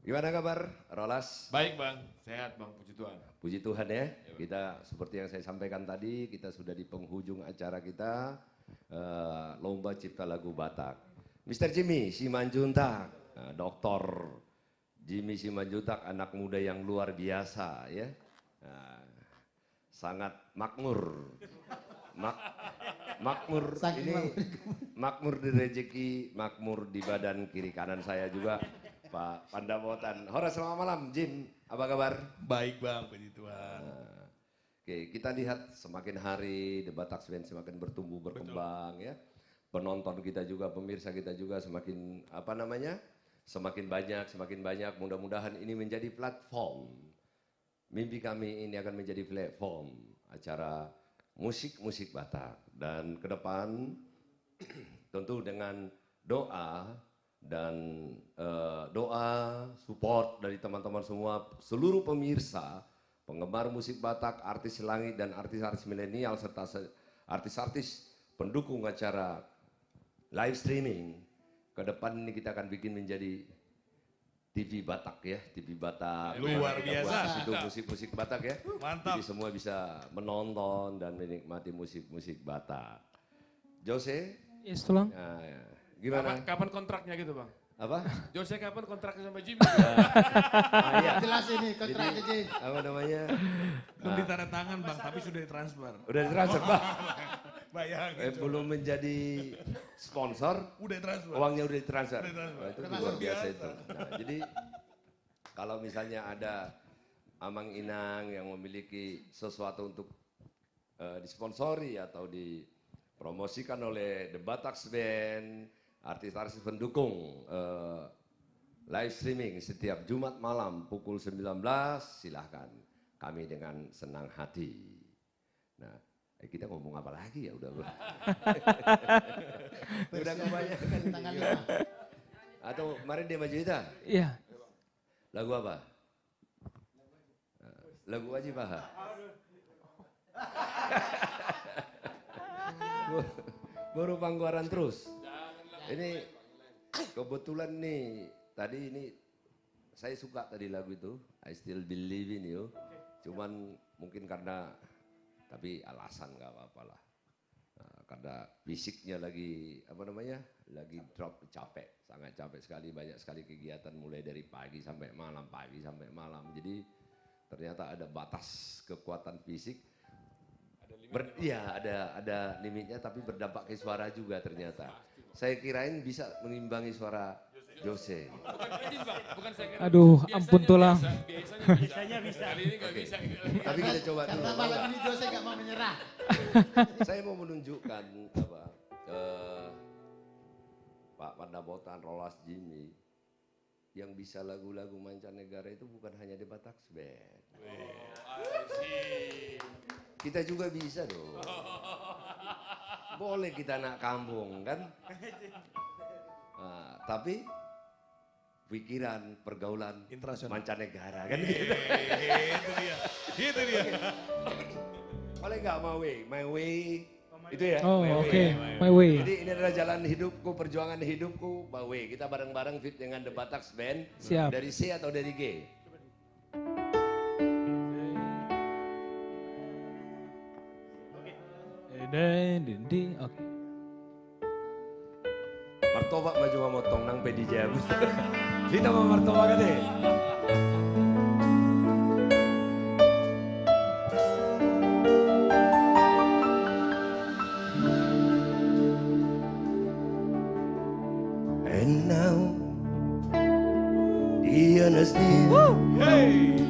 Gimana kabar, Rolas? Baik Bang, sehat Bang, puji Tuhan. Puji Tuhan ya, kita seperti yang saya sampaikan tadi, kita sudah di penghujung acara kita, Lomba Cipta Lagu Batak. Mr. Jimmy Simanjuntak, Dr. Jimmy Simanjuntak, anak muda yang luar biasa ya, sangat makmur. Makmur ini, makmur di rezeki, makmur di badan kiri kanan saya juga. Pak Pandapotan. Horas, selamat malam Jim, apa kabar? Baik Bang, puji Tuhan. Oke, kita lihat semakin hari The Batak Band semakin bertumbuh berkembang. Betul. Ya. Penonton kita juga, pemirsa kita juga semakin semakin banyak. Mudah-mudahan ini menjadi platform. Mimpi kami ini akan menjadi platform acara musik Batak, dan ke depan tentu dengan doa dan doa support dari teman-teman semua, seluruh pemirsa, penggemar musik Batak, artis langit dan artis-artis milenial serta artis-artis pendukung acara live streaming. Ke depan ini kita akan bikin menjadi TV Batak ya, TV Batak. Luar biasa. Itu musik-musik Batak ya. Mantap. Jadi semua bisa menonton dan menikmati musik-musik Batak. Jose? Yes, tolong. Nah, ya. Gimana? Kapan kontraknya gitu Bang? Apa? Jose kapan kontraknya sama Jimmy? Iya. Jelas ini kontraknya Jim. Apa namanya? Belum ditanda tangan Bang, tapi sudah ditransfer. Udah ditransfer Bang? Bayangin. Belum menjadi sponsor, udah transfer. Uangnya udah ditransfer. Nah, itu luar biasa itu. Nah, jadi kalau misalnya ada Amang Inang yang memiliki sesuatu untuk disponsori atau dipromosikan oleh The Batak Band, artis-artis pendukung live streaming setiap Jumat malam pukul 19, silahkan. Kami dengan senang hati. Nah, kita ngomong apa lagi ya, udah kebanyakan. Atau kemarin dia maju kita? Iya. Lagu apa? Lagu Wajib Paha. Baru pangguaran terus. Ini kebetulan nih, tadi ini saya suka tadi lagu itu, I Still Believe in You. Cuman mungkin karena, tapi alasan gak apa-apa lah. Karena fisiknya lagi, lagi drop, capek, sangat capek sekali, banyak sekali kegiatan mulai dari pagi sampai malam, Jadi ternyata ada batas kekuatan fisik. Ada limitnya, tapi berdampak ke suara juga ternyata. Saya kirain bisa mengimbangi suara Jose. Bukan saya kira. Aduh, ampun tulang. Biasanya bisa. Kali ini nggak bisa. Tapi kita coba dulu. Karena malam ini Jose gak mau menyerah. Saya mau menunjukkan Pak Pandapotan, Rolas, Jimmy, yang bisa lagu-lagu mancanegara itu bukan hanya The Batak Band. Kita juga bisa dong. Boleh kita anak kampung kan? Nah, tapi pikiran, pergaulan mancanegara kan gitu. Itu dia. Boleh nggak my way? Itu ya? Oh, oke. My way. Jadi ini adalah jalan hidupku, perjuangan hidupku, my way. Kita bareng-bareng fit dengan The Batak Band. Siap. Dari C atau dari G? Oke. Martoba maju motong nang pedi jam. Kita mau martoba kan deh. And now Ian is near. Hey.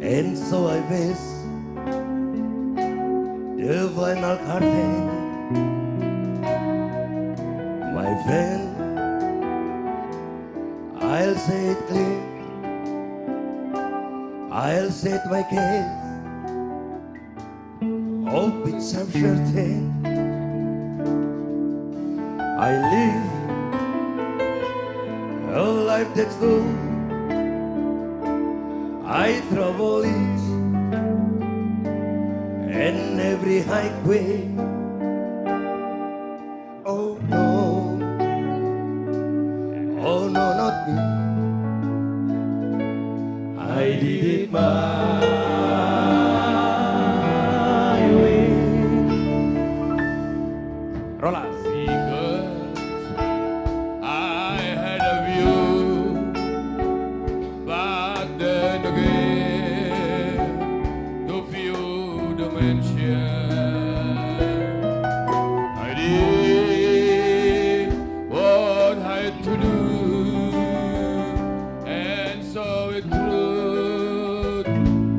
And so I face the final curtain. My friend, I'll say it clear. I'll set my case, of which I'm certain. I live a life that's full. I travel each and every highway. Oh no, oh no, not me. I did it my way. Rolas. I had a view, but then again, the few dimensions. I did what I had to do, and saw it through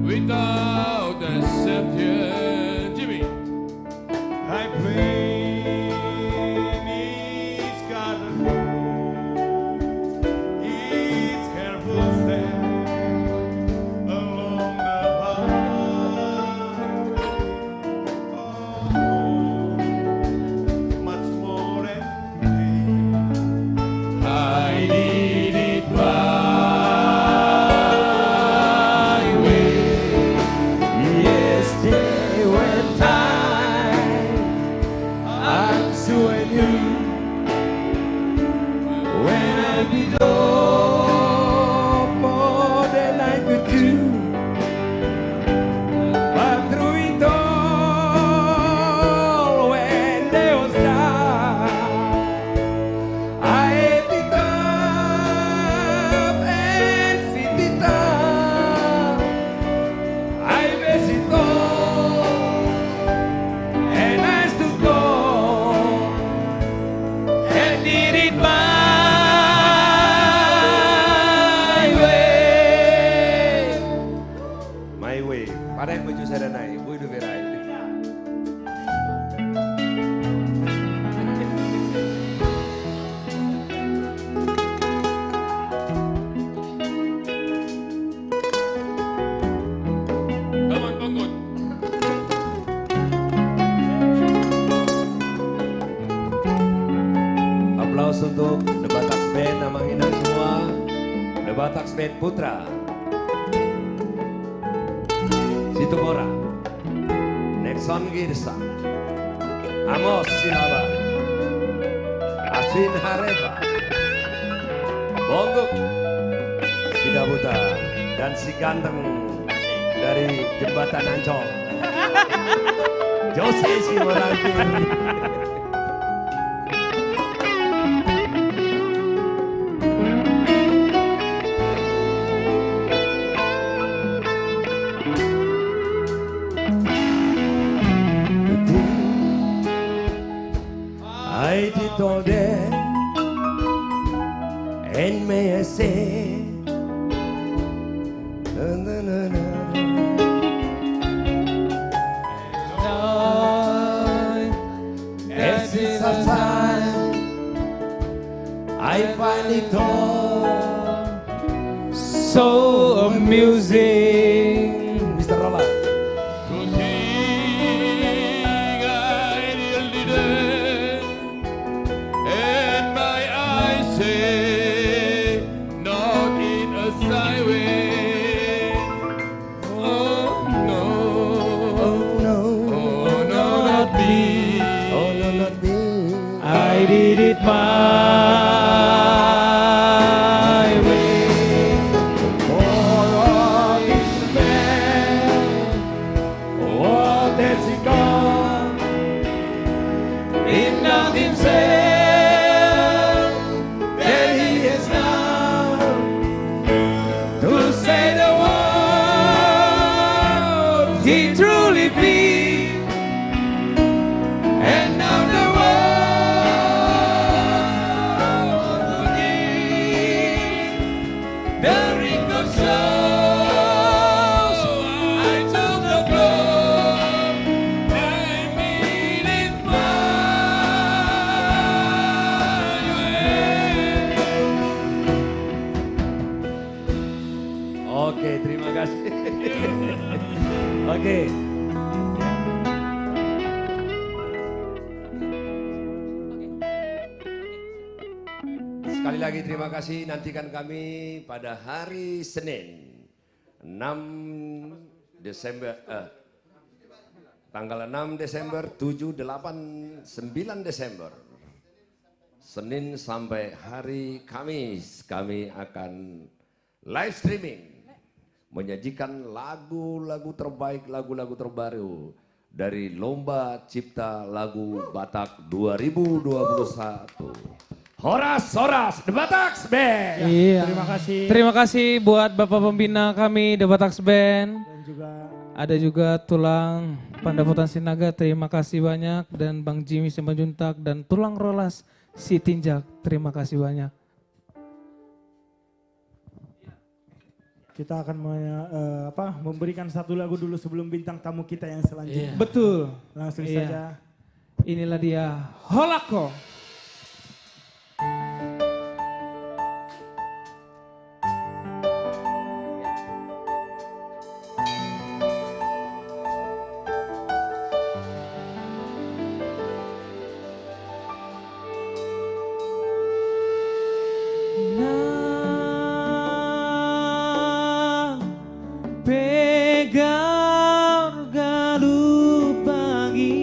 without exception. Jimmy, I pray it's got its careful step along the path. Oh, much more than I did it my way. Yesterday when I'm so new. When I did more than I could do. But through it all, when there was doubt, I ate it up and fit it up. I face it all, and I stood tall and did it my way. My way. Parang maju sada naik. Bu itu berai. come on, Bangkut. Aplaus untuk The Batax Band, Amang Inang semua. The Batax Band Putra. Situ Bora. Nexon Girsa. Amos Silaba. Aswin Hareba. Bongguk. Sidabuta. Dan si ganteng dari Jembatan Ancol. Jose Simorangkul. I did all that, and may I say, na, na, na, na. As it subsides, I find it all so amusing. Mr. Roland. Good thing I didn't, and my eyes say, not in a sideway. Oh no, oh no, not me. Oh no, not me. I did it my way. For all this man, oh, that's it gone. he truly be. And now the world will need the ring of souls. I took the blood and made it my way. Oke, terima kasih. Oke. Sekali lagi terima kasih, nantikan kami pada hari Senin 6 Desember, tanggal 6 Desember, 7, 8, 9 Desember. Senin sampai hari Kamis kami akan live streaming, menyajikan lagu-lagu terbaik, lagu-lagu terbaru dari Lomba Cipta Lagu Batak 2021. Horas, The Bataks Band. Iya. Terima kasih. Terima kasih buat Bapak Pembina kami, The Bataks Band. Dan juga ada juga Tulang Pandapotan Sinaga, terima kasih banyak. Dan Bang Jimmy Simanjuntak dan Tulang Rolas Si Tinjak, terima kasih banyak. kita akan memberikan satu lagu dulu sebelum bintang tamu kita yang selanjutnya. Betul. Langsung saja. Inilah dia, Holako. Pegar galuh pagi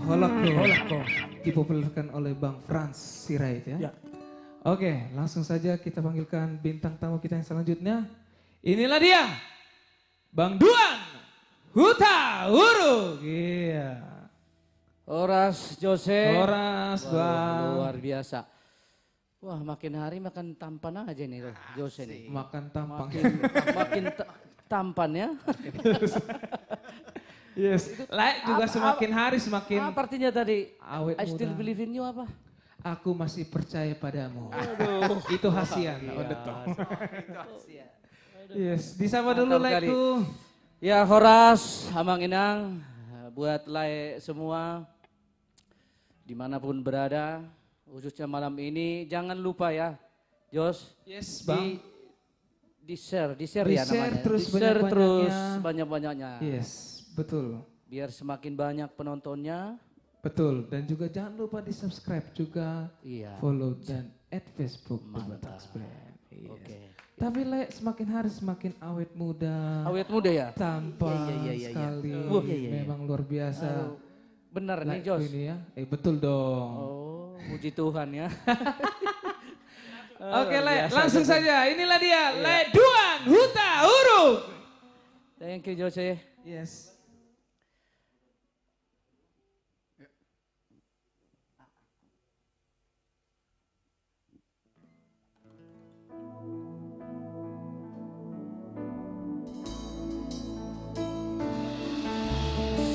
Holako. Dipopulerkan oleh Bang Franz Sirait ya. Oke, langsung saja kita panggilkan bintang tamu kita yang selanjutnya. Inilah dia, Bang Duan Huta Uruk. Iya. Horas Jose. Horas Bang. Luar biasa. Wah, makin hari makin tampan aja nih Jose nih. Makan tampang. Makin tampan ya. Yes. Like juga semakin hari semakin. Apa artinya tadi? Awet I still muda. believe in you apa? Aku masih percaya padamu. Aduh. Itu hasian. Yes, disapa dulu Mantap kali. Lekku. Ya Horas, Amang Inang, buat Lai semua dimanapun berada, khususnya malam ini jangan lupa ya, Jos. Yes, Bang. Di share Di-share ya namanya. terus Di-share terus banyak-banyaknya. banyak-banyaknya. Yes, betul. Biar semakin banyak penontonnya. Betul, dan juga jangan lupa di-subscribe juga, Iya. follow dan add Facebook Debatax Band. Yes. Oke. Tapi Le, semakin hari semakin awet muda. Awet muda ya? Tampan Iya. sekali. Iya. Memang luar biasa. Aduh, benar nih Lekku Jos. ini ya. Betul dong. Oh, puji Tuhan ya. Oke Le, biasa, langsung Jos. saja. Inilah dia, Le Duan Huta Uruk. Thank you Jose. Yes.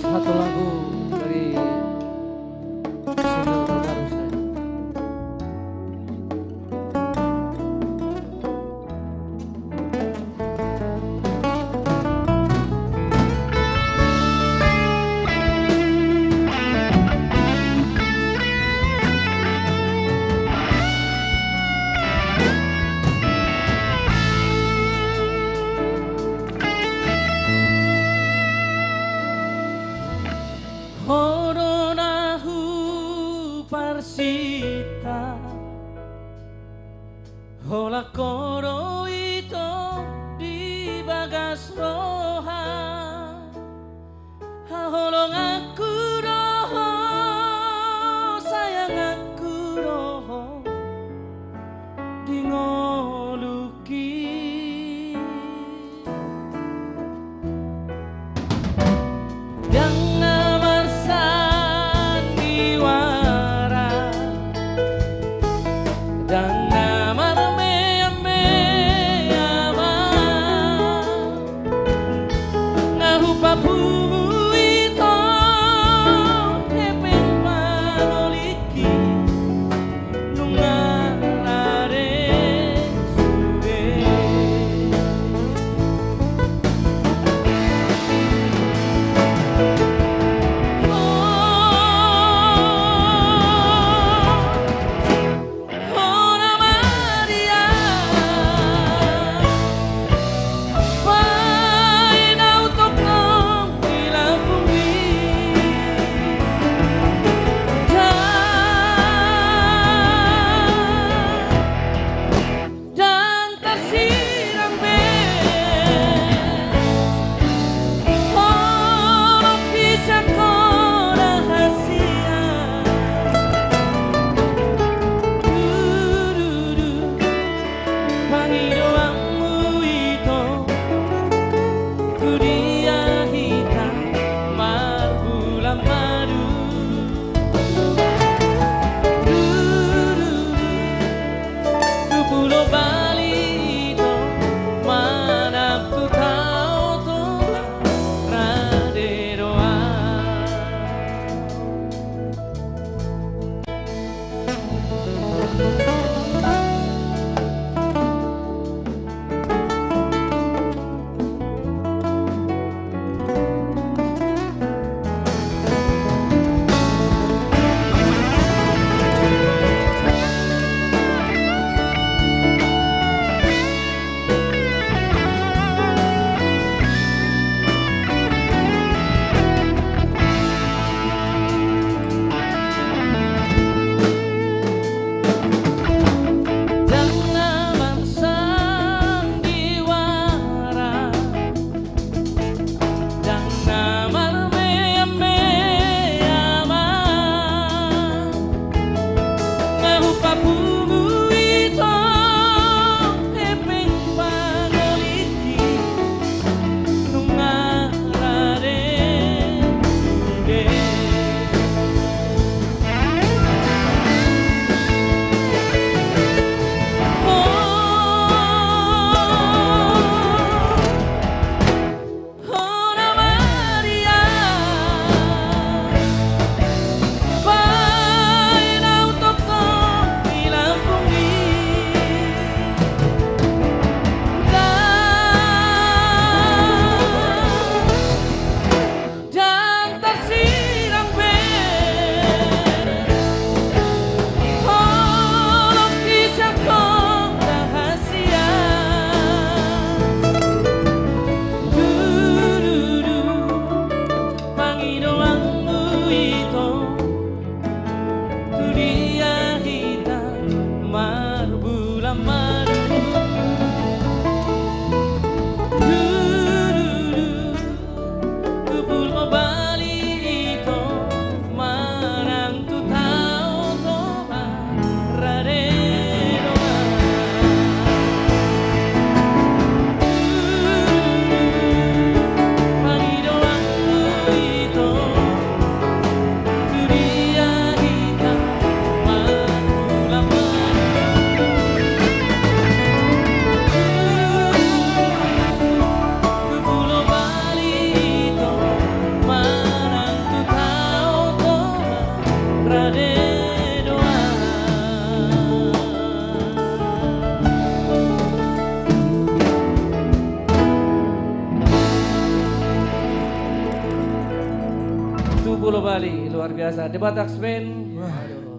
Satu lagu dari single terbaru saya. Horonahu parsita Hola koro ito di bagas roha Haholong aku roho sayang aku roho di ngoluki Jangan marsan diwara Dan namar mea mea itu Dunia hitam marbulan madu Kupul Bali itu Manang tu tau toa Radeno Pagi doangku itu Dunia hitam marbulan madu Pulau Bali itu Manang tu tau toa Radeno Itu Pulau Bali, luar biasa. The Batak Band. Aduh.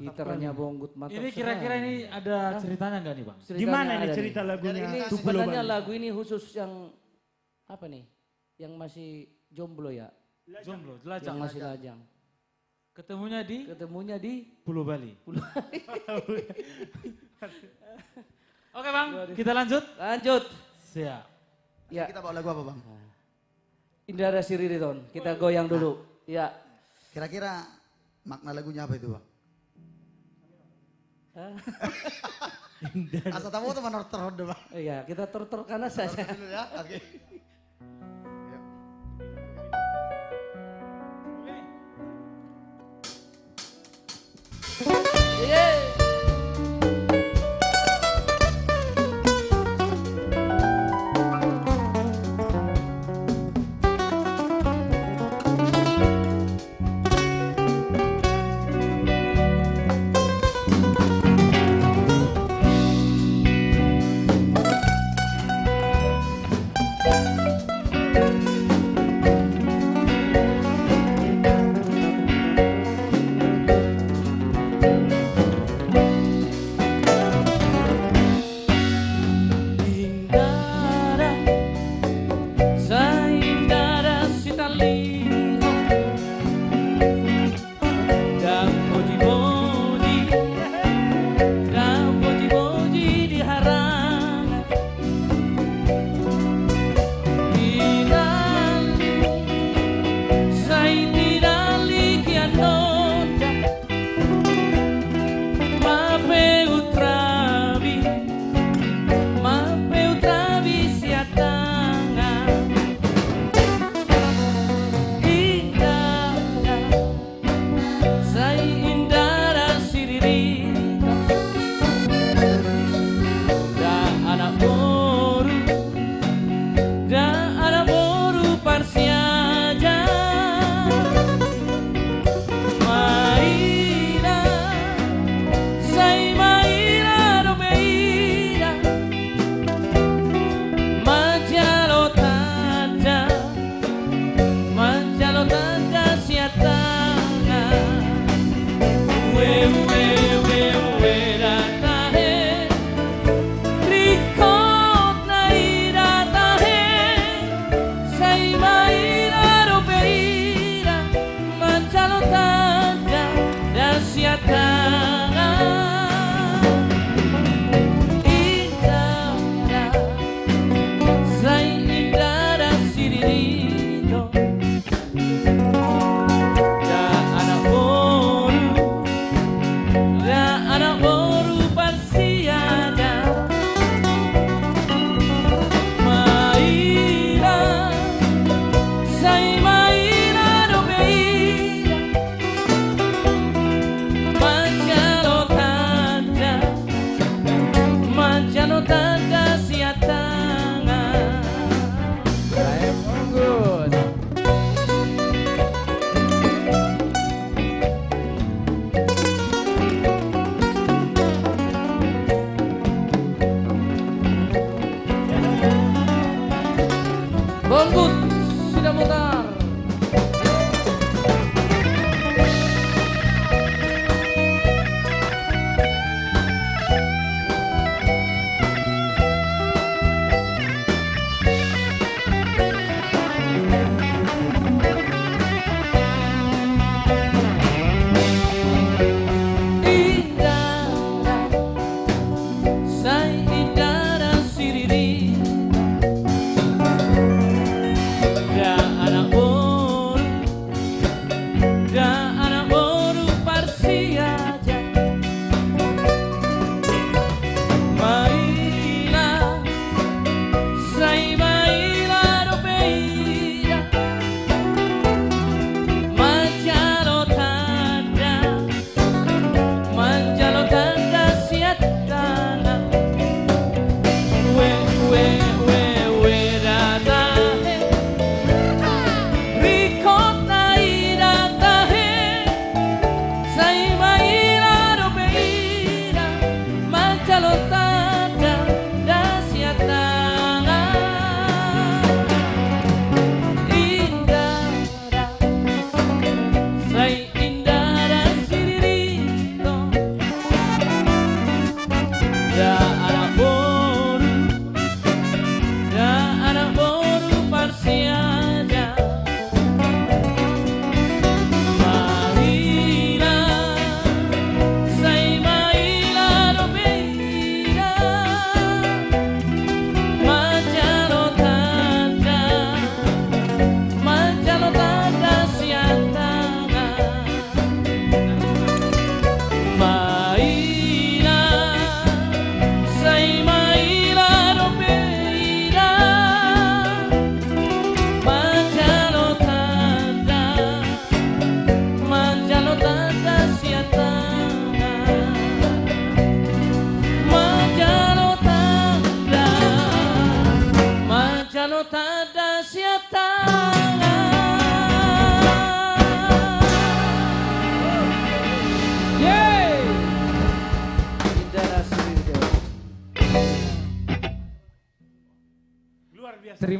Gitarnya bonggut mantap. Ini kira-kira ini ada ceritanya nggak nih Bang? Gimana nih cerita lagunya? Ini Itu Pulau sebenarnya Bali. lagu ini khusus yang apa nih? Yang masih jomblo ya? Jomblo, Yang lajang. masih lajang. Ketemunya di Pulau Bali. Oke Bang, kita lanjut. Lanjut. Siap. Ya. Kita bawa lagu apa bang? Indah ada Siririton. Kita goyang dulu. Ya. Kira-kira makna lagunya apa itu bang? Asa tamu tuh menortor deh bang. Iya, kita tortor karena saja. Dulu ya, oke.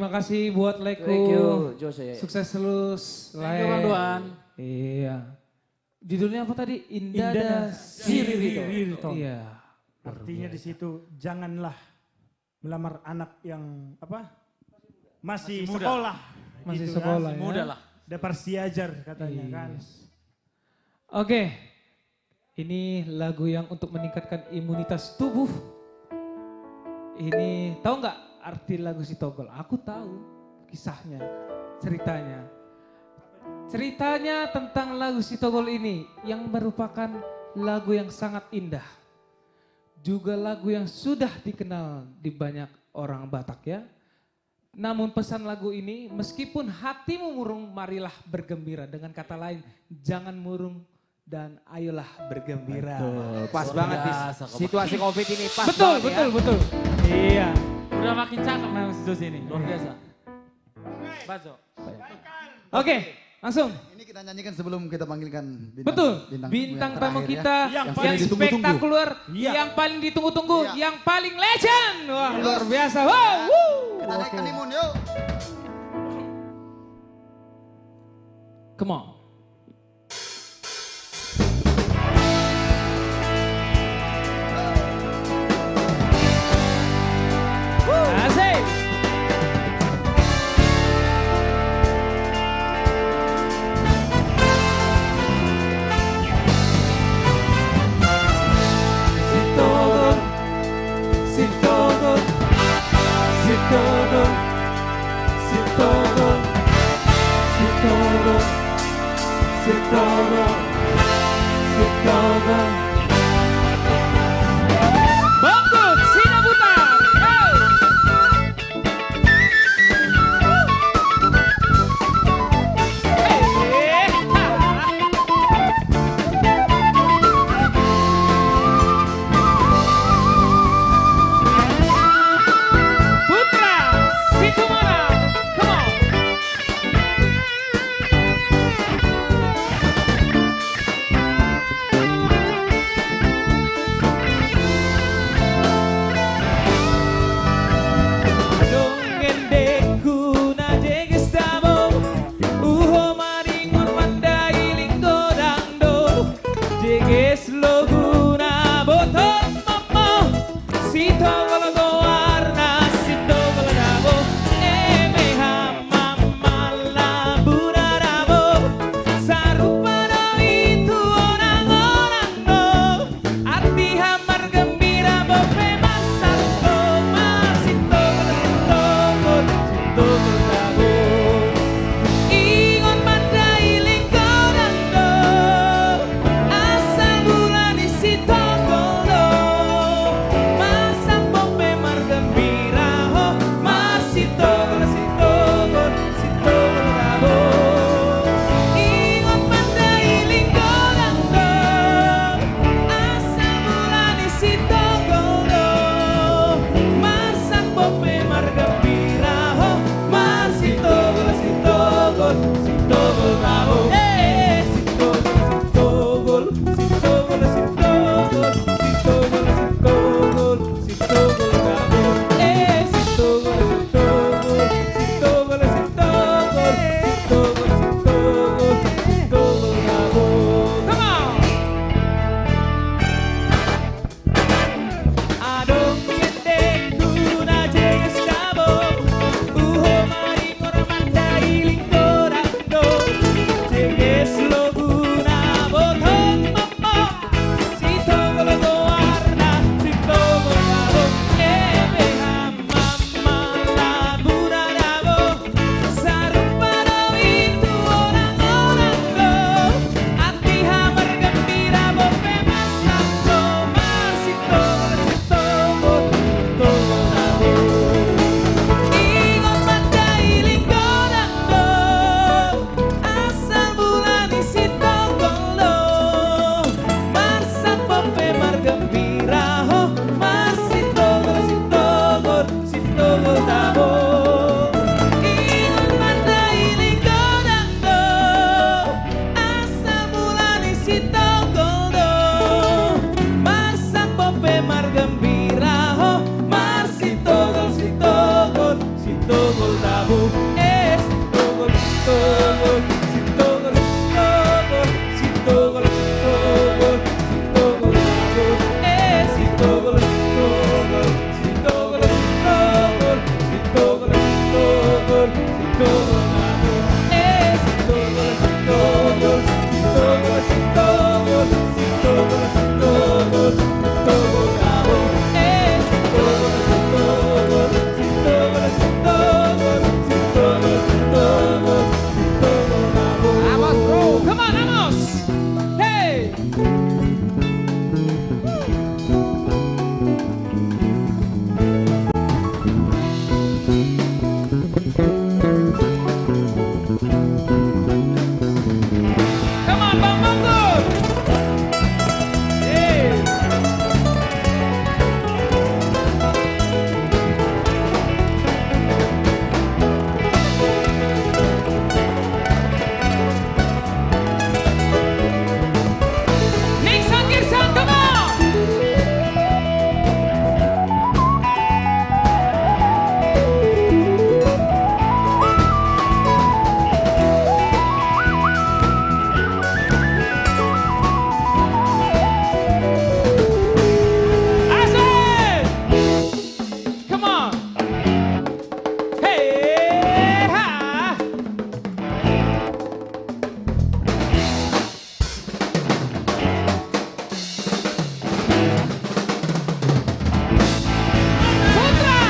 terima kasih buat Leku. Thank you, Jose. Sukses terus. Thank you, Bang Duan. Iya. Judulnya apa tadi? Indah Indah Sirito. Iya. Artinya di situ janganlah melamar anak yang apa? Masih muda. sekolah. Masih gitu sekolah kan. ya. Muda lah. Dapat siajar katanya kan. Oke. Ini lagu yang untuk meningkatkan imunitas tubuh. Ini tahu nggak arti lagu si Togol? Aku tahu kisahnya, ceritanya. Ceritanya tentang lagu si Togol ini yang merupakan lagu yang sangat indah. Juga lagu yang sudah dikenal di banyak orang Batak ya. Namun pesan lagu ini, meskipun hatimu murung, marilah bergembira. Dengan kata lain, jangan murung dan ayolah bergembira. Betul, pas banget di situasi COVID ini. Pas betul, banget betul, ya. betul. Iya. Udah makin cakep memang situasi ini, luar biasa. Bazo. Oke, langsung. Ini kita nyanyikan sebelum kita panggilkan bintang. Betul, bintang tamu terakhir kita ya. yang spektakuler, Iya. yang paling ditunggu-tunggu, Iya. yang paling legend. Wah, luar biasa. Wow. Kita naikkan imun yuk. Come on. Asik. Bangkut, Sinaputar. Putra, Situmorang, come on. Come on, Amos. Hey. Come on, Bang Banggur. Hey. Nixon Girsan, come on. Asik. Come on. Hey, ha. Putra.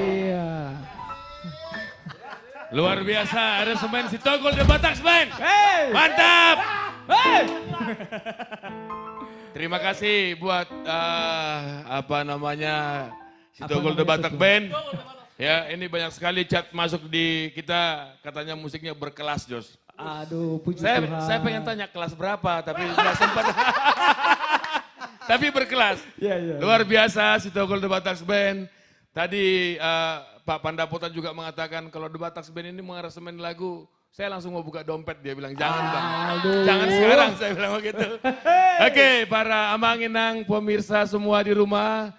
Iya. Luar biasa, aransemen Sitogol The Bataks Band. Hey. Mantap. Hey. Terima kasih buat Sitogol The Batak Band. Ya, ini banyak sekali chat masuk di kita, katanya musiknya berkelas, Jos. Aduh, puji Saya pengen tanya kelas berapa, tapi nggak sempat. Tapi berkelas. Luar biasa Sitogol The Bataks Band. Tadi Pak Pandapotan juga mengatakan kalau The Bataks Band ini mengaransemen lagu, saya langsung mau buka dompet, dia bilang jangan Bang. Jangan sekarang, saya bilang begitu. Oke, para Amanginang pemirsa semua di rumah.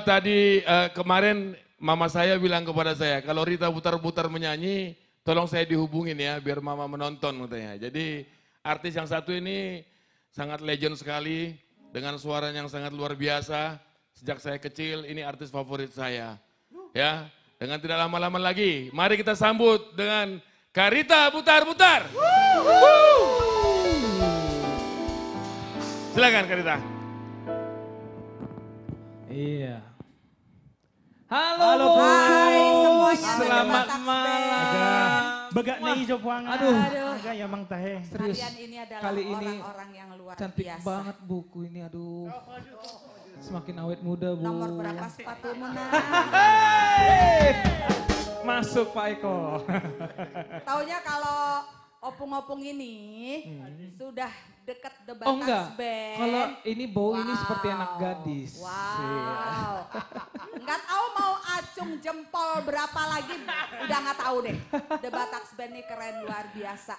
Tadi kemarin mama saya bilang kepada saya, kalau Rita Butar-Butar menyanyi, tolong saya dihubungin ya, biar mama menonton katanya. Jadi artis yang satu ini sangat legend sekali, dengan suara yang sangat luar biasa. Sejak saya kecil, ini artis favorit saya. Ya, dengan tidak lama-lama lagi, mari kita sambut dengan Karita Butar-Butar. Silakan Karita. Iya. Halo, Hai semuanya. Selamat malam. Begak na ijo puang. Aduh. Agak yamang tahe. Serius. Kalian ini adalah Kali ini orang-orang yang luar cantik biasa. banget buku ini, aduh. Semakin awet muda, Bu. Nomor berapa sepatumu, Nak? Masuk Pak Eko. Taunya kalau opung-opung ini sudah dekat The Oh enggak, Bataks Band. kalau ini bau ini seperti anak gadis. Wow. Nggak tahu mau acung jempol berapa lagi, udah nggak tahu deh. The Bataks Band ini keren luar biasa.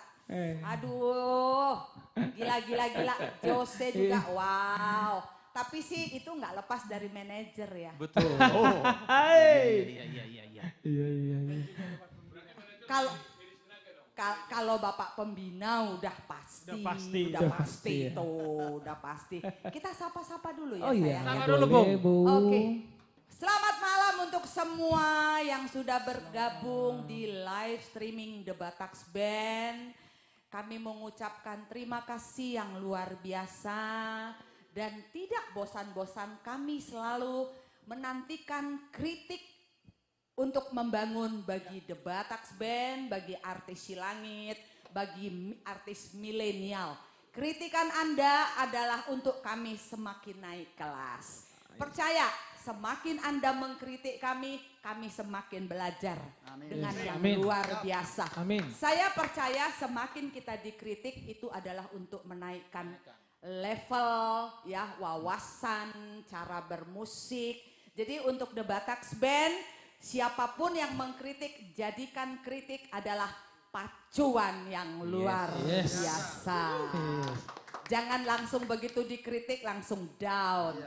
Aduh, gila. Jose juga, wow. Tapi sih itu nggak lepas dari manajer ya. Betul. Oh. Iya. Kalau Bapak Pembina udah pasti. Udah pasti. Kita sapa-sapa dulu ya. Oh iya, sayang, ya. sapa dulu, Bu. Oke. Selamat malam untuk semua yang sudah bergabung di live streaming The Bataks Band. Kami mengucapkan terima kasih yang luar biasa. Dan tidak bosan-bosan kami selalu menantikan kritik untuk membangun bagi The Bataks Band, bagi artis Silangit, bagi artis milenial. Kritikan Anda adalah untuk kami semakin naik kelas. Percaya, semakin Anda mengkritik kami semakin belajar dengan yang luar biasa. Saya percaya semakin kita dikritik itu adalah untuk menaikkan level ya, wawasan, cara bermusik, Jadi untuk The Bataks Band, siapapun yang mengkritik, jadikan kritik adalah pacuan yang luar biasa. Jangan langsung begitu dikritik langsung down.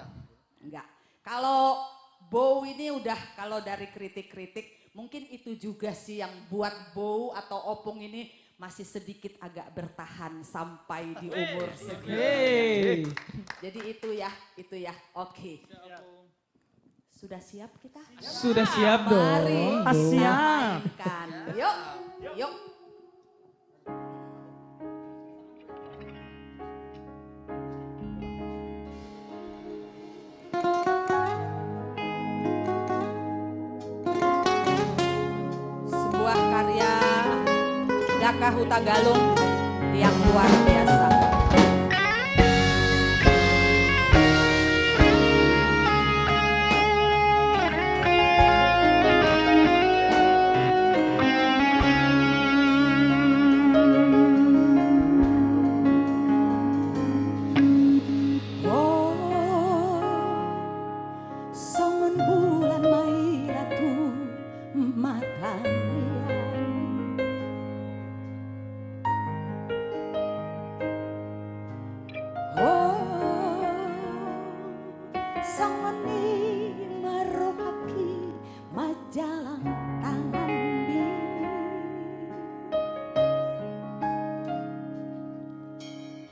Enggak. Kalau Bow ini udah, kalau dari kritik-kritik mungkin itu juga sih yang buat Bow atau Opung ini masih sedikit agak bertahan sampai di umur segini. Jadi itu ya. Oke. Sudah siap kita? Sudah siap dong. Mari kita mainkan. Yuk. Sebuah karya Daka Hutagalung yang luar biasa.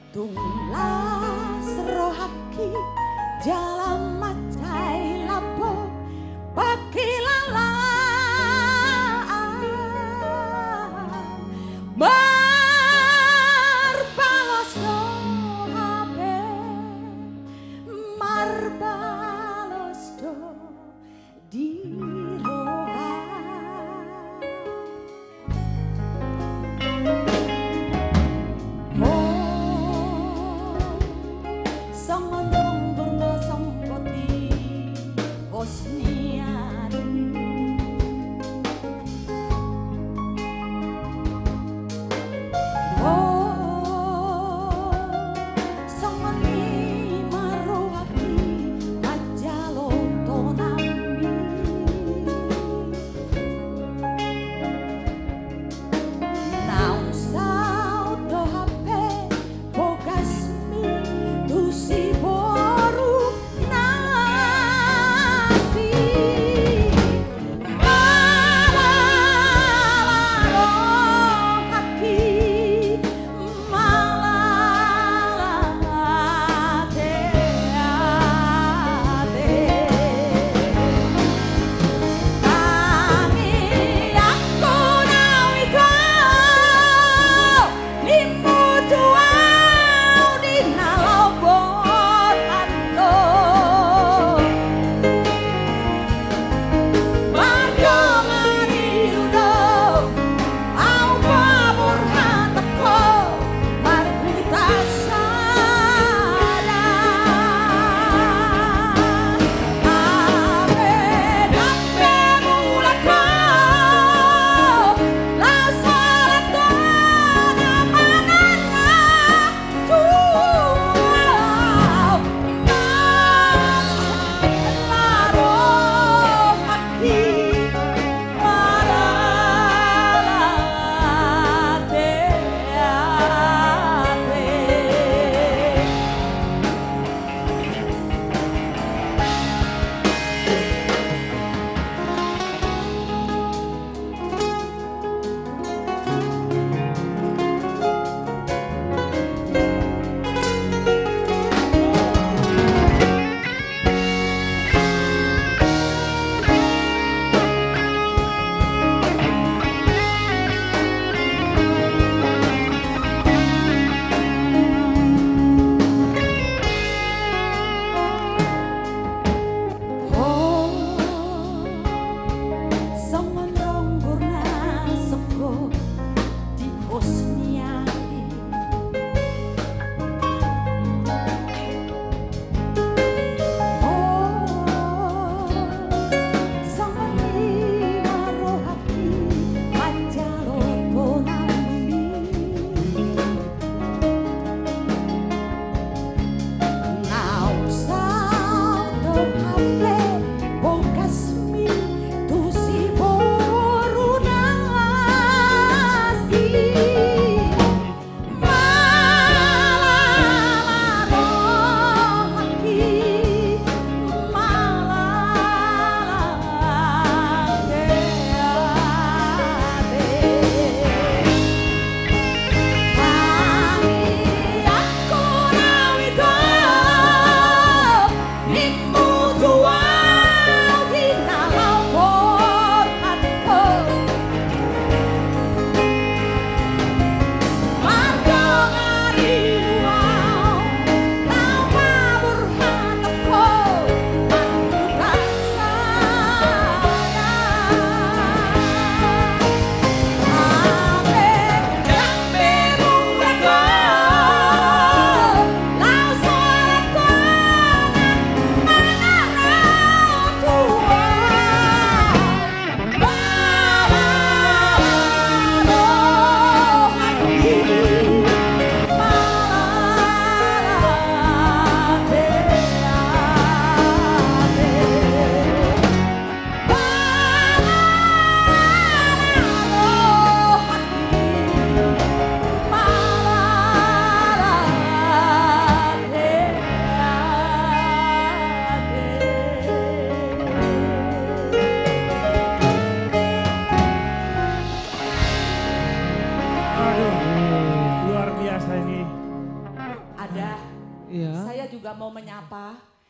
Tunglas rohaki jalan macai lapo pakilala marbalos no habe marbalos do di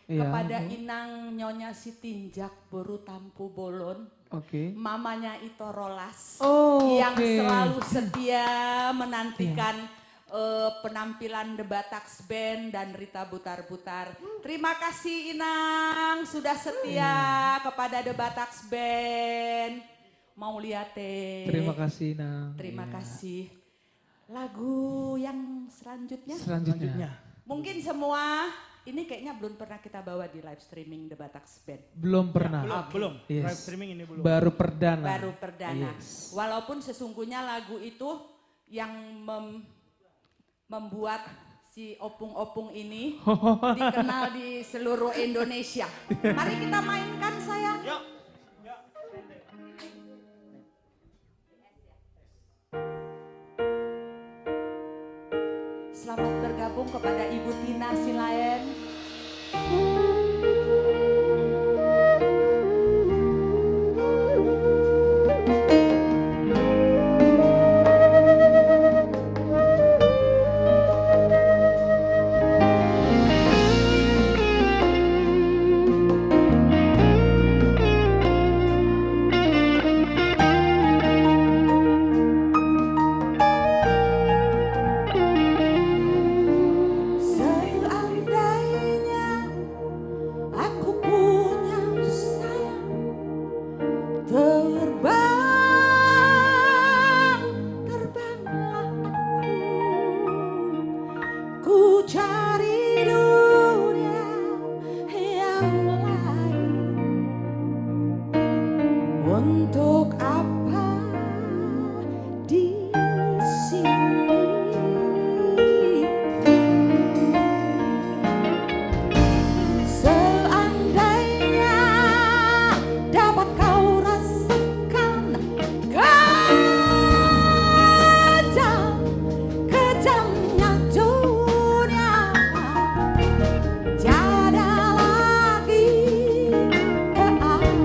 Iya. kepada Inang Nyonya Sitinjak Boru Tampu Bolon. Oke. Mamanya Ito Rolas. Yang Oke. selalu setia menantikan penampilan The Bataks Band dan Rita Butar-Butar. Terima kasih Inang sudah setia kepada The Bataks Band. Mau lihat Terima kasih Nang. Terima kasih. Lagu yang selanjutnya? Selanjutnya. Mungkin semua ini kayaknya belum pernah kita bawa di live streaming The Bataks Band. Belum pernah. Belum. Yes. Live streaming ini belum. Baru perdana. Baru perdana. Yes. Walaupun sesungguhnya lagu itu yang membuat si opung-opung ini dikenal di seluruh Indonesia. Mari kita mainkan sayang. Yuk. Selamat bergabung kepada Ibu Tina Silayan. Untuk apa di sini? Seandainya dapat kau rasakan kejamnya dunia, tiada lagi keadilan.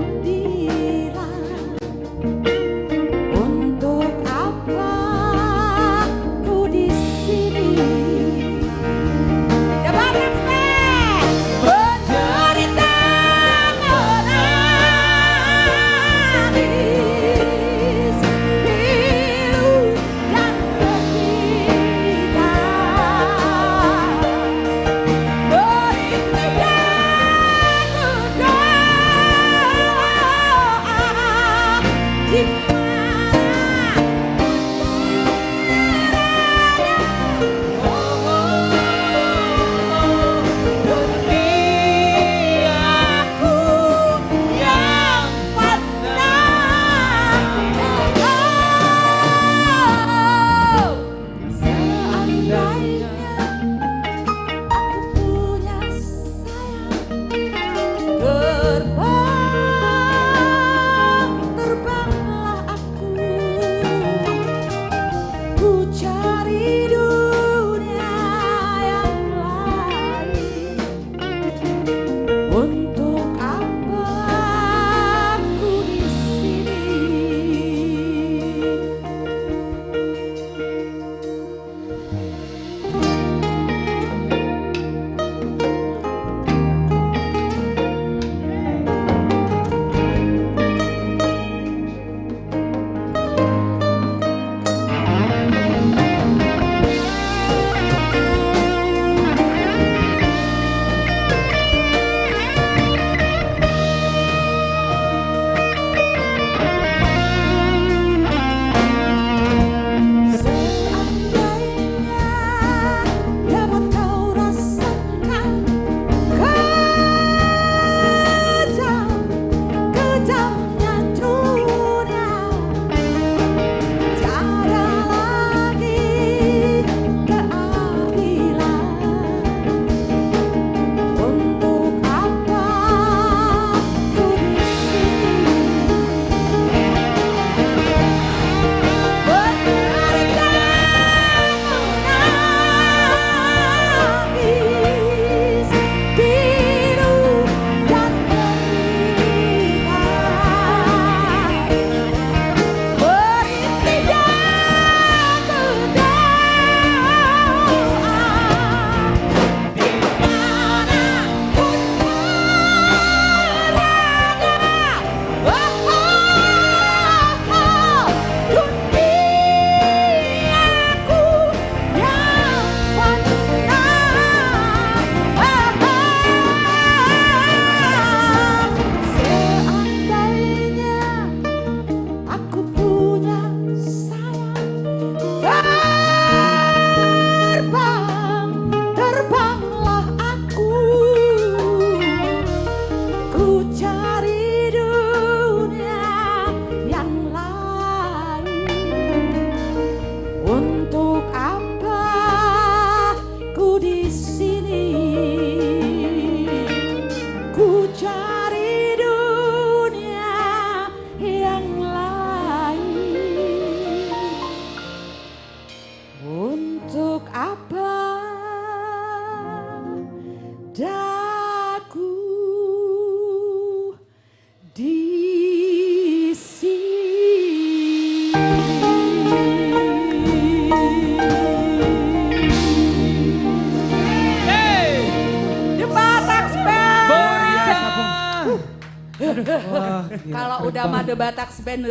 Kalau udah mah The Bataks Band,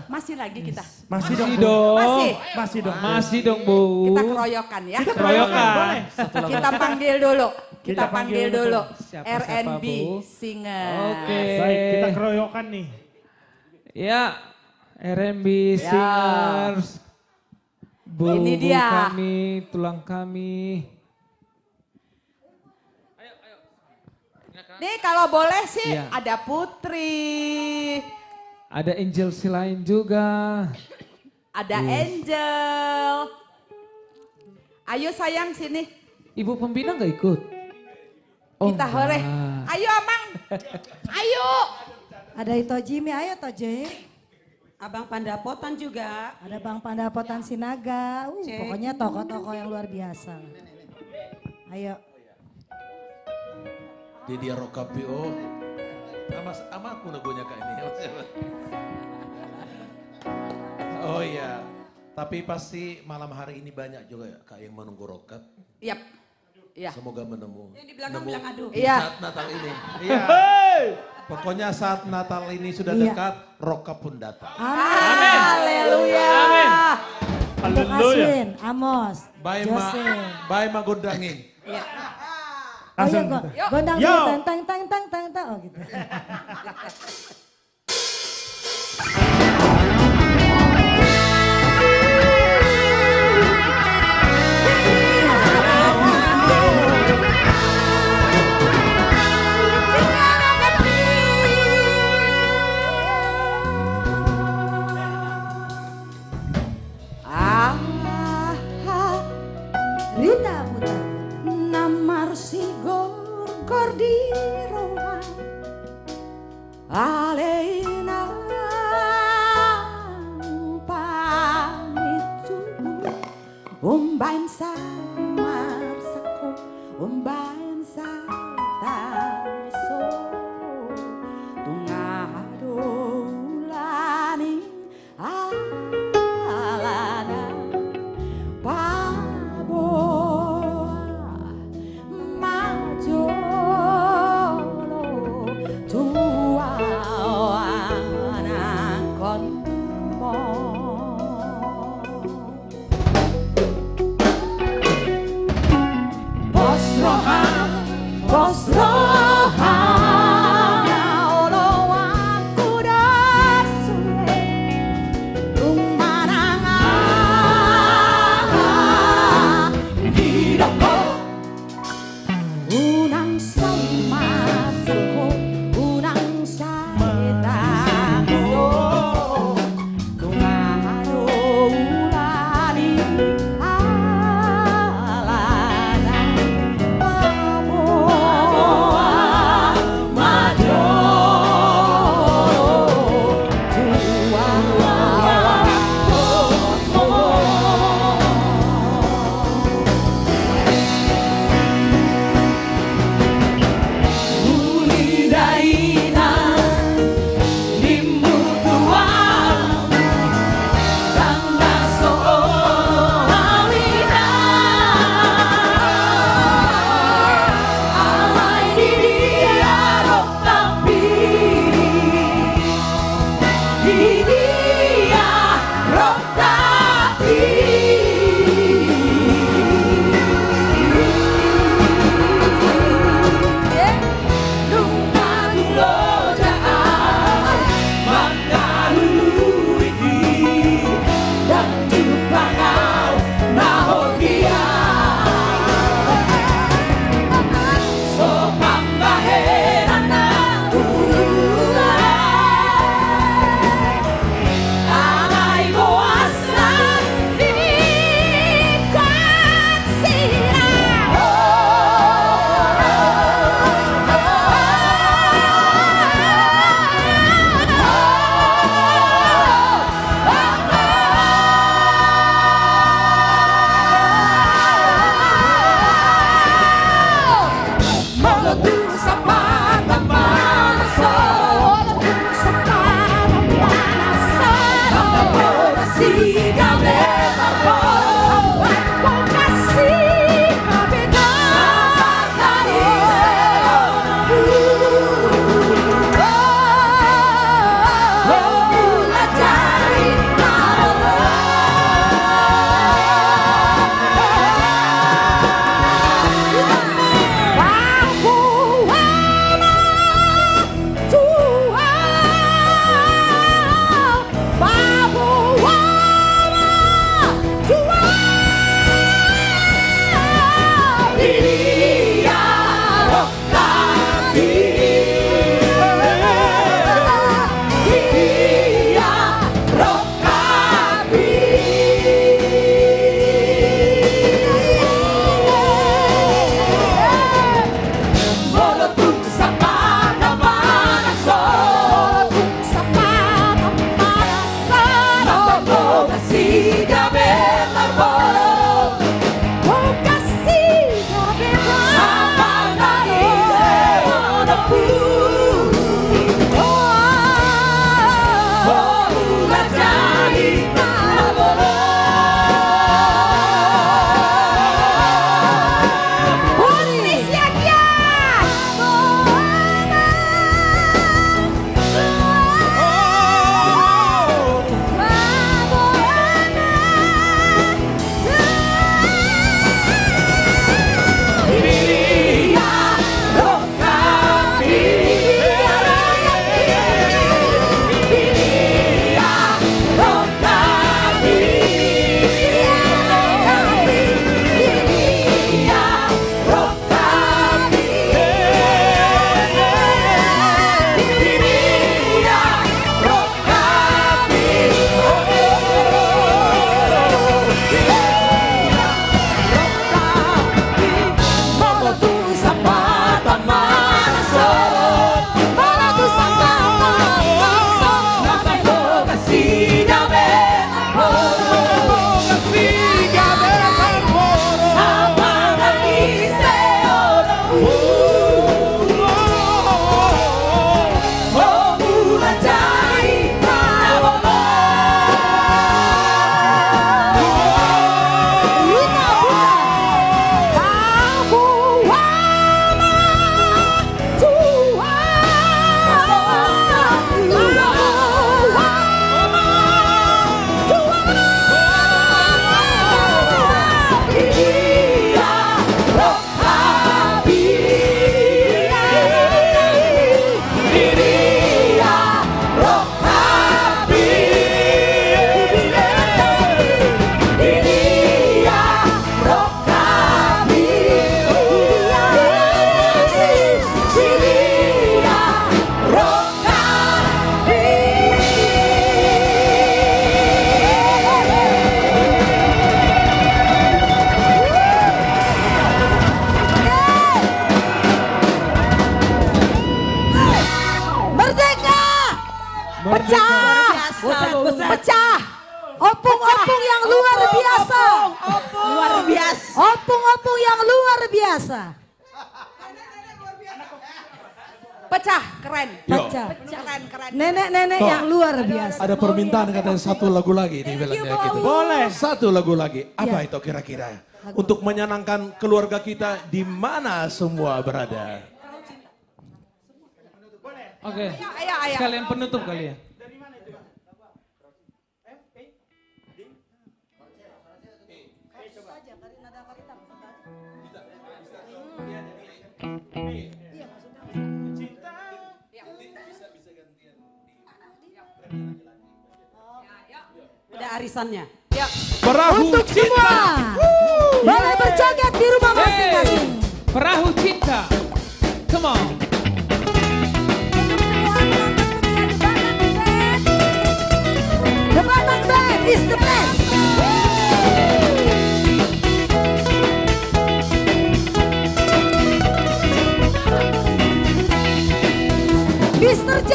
masih lagi kita. Masih dong. Masih dong Bu. Kita keroyokan ya. Kita keroyokan. Kita panggil dulu. Kita panggil dulu. Siapa, R&B Bu? singer. Oke. Baik, kita keroyokan nih. Ya, R&B singers. Ini dia. Kami, tulang kami. Nih kalau boleh sih Iya. ada Putri. Ada Angel si lain juga. Ada Angel. Ayo sayang sini. Ibu pembina nggak ikut? Kita hore. Ayo Amang. Ayo. Ada Ito Jimmy, ayo Toje. Abang Pandapotan juga. Ada Bang Pandapotan Sinaga. Cek. Pokoknya tokoh-tokoh yang luar biasa. Ayo. Di dia Rokapio. Ama aku nagonya kak ini. Oh iya. Tapi pasti malam hari ini banyak juga ya kak yang menunggu rokat. Yap. Iya. Semoga menemu. Yang di belakang bilang aduh. Iya. Saat Natal ini. Iya. Pokoknya saat Natal ini sudah Iya. dekat, rokat pun datang. Amin. Haleluya. Untuk Aswin, Amos, Jose. Bye ma gondangin. Iya. Oh iya, Langsung. gondang Yo. dulu, tang. Oh gitu. Rita Putra. Namar si gor di ruang Alena pamitu umbain samar sako umbain sataso tungadulani alana paboa majolo tuana konmo Bosro Pecah. Pecah. Opung-opung yang luar biasa. Luar biasa. Opung-opung yang luar biasa. Pecah, keren. Pecah. Keren. Nenek-nenek Toh, yang luar biasa. Ada permintaan katanya satu lagu lagi nih bilangnya gitu. Boleh. Satu lagu lagi. Apa Ya. itu kira-kira? Untuk menyenangkan keluarga kita di mana semua berada. Oke. Ayo. Sekalian penutup kali ya. Udah arisannya. Ya. Perahu Untuk semua. Boleh berjoget di rumah masing-masing. Perahu cinta. Come on. The Batak Band is the best. Mr. J.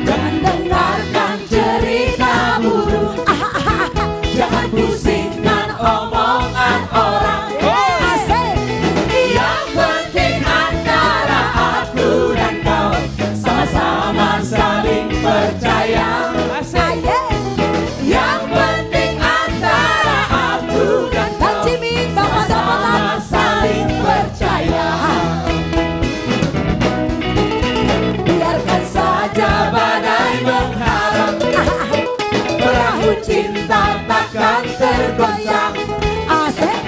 Jangan dengarkan cerita burung. Jangan pusingkan omongan orang. Asik. Yang penting antara aku dan kau sama-sama saling percaya. Asik. Yang penting antara aku dan kau sama-sama saling percaya. Biarkan saja badai mengharap, perahu cinta takkan tergoyang. Asik.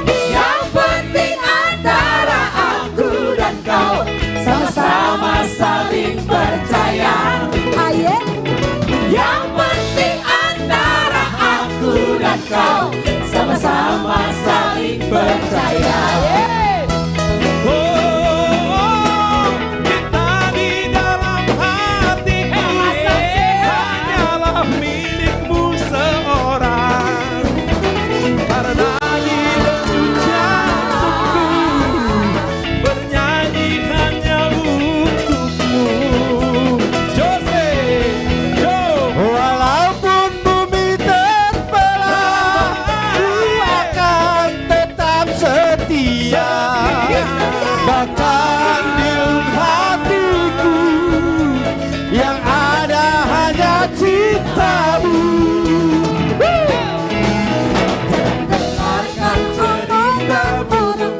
Yang penting antara aku dan kau sama-sama saling percaya. Aye. Yang penting antara aku dan kau sama-sama saling percaya. Kita di dalam hati hanyalah milikmu seorang. Karena di detik jantungku bernyanyi hanya untukmu. Jose, Jo. Walaupun bumi terbelah, ku akan tetap setia. Bahkan di hatiku yang ada hanya cintamu. Dengarkan omongan orang,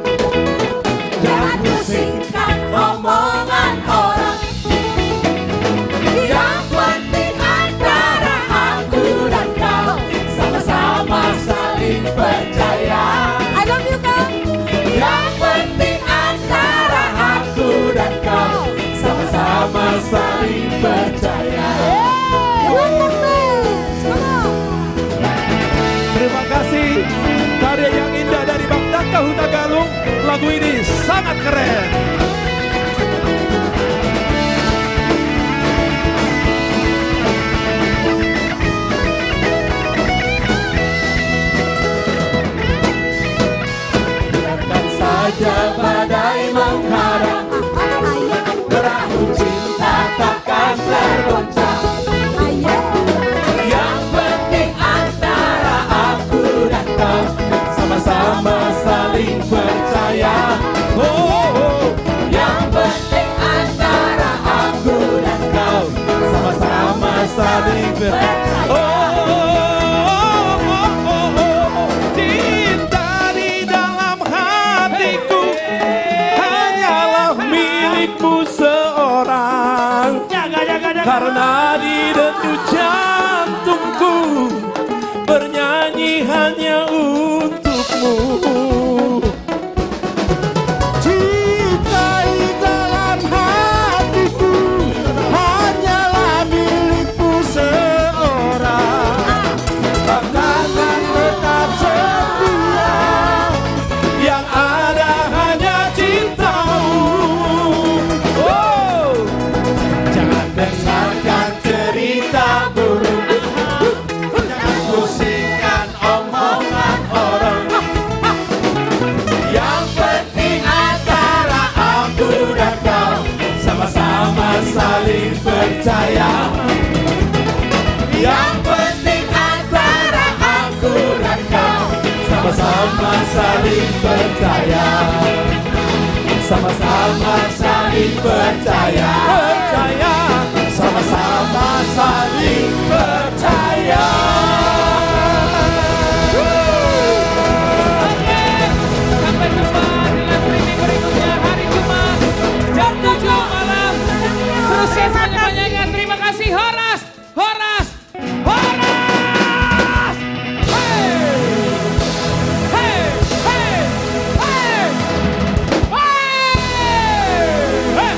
jangan pusingkan omongan orang. Yang penting antara aku dan kau sama-sama saling percaya. I love you kau. Yang penting antara aku dan kau sama-sama saling percaya. Terima kasih karya yang indah dari Bang Daka Huta Galung. Lagu ini sangat keren. Biarkan saja badai mengharang, perahu cinta takkan tergoncang. Yang penting antara aku dan kau sama-sama saling percaya. Yang penting antara aku dan kau sama-sama saling percaya. Cinta di dalam hatiku hanyalah milikmu seorang. Karena di denyut jantungku bernyanyi hanya untukmu. Cinta di dalam hatiku hanyalah milikmu seorang. Bahkan tetap setia, Yang ada hanya cintamu. jangan dengarkan cerita burung. Jangan pusingkan omongan orang. saling percaya. Yang penting antara aku dan kau sama-sama saling percaya. Sama-sama saling percaya.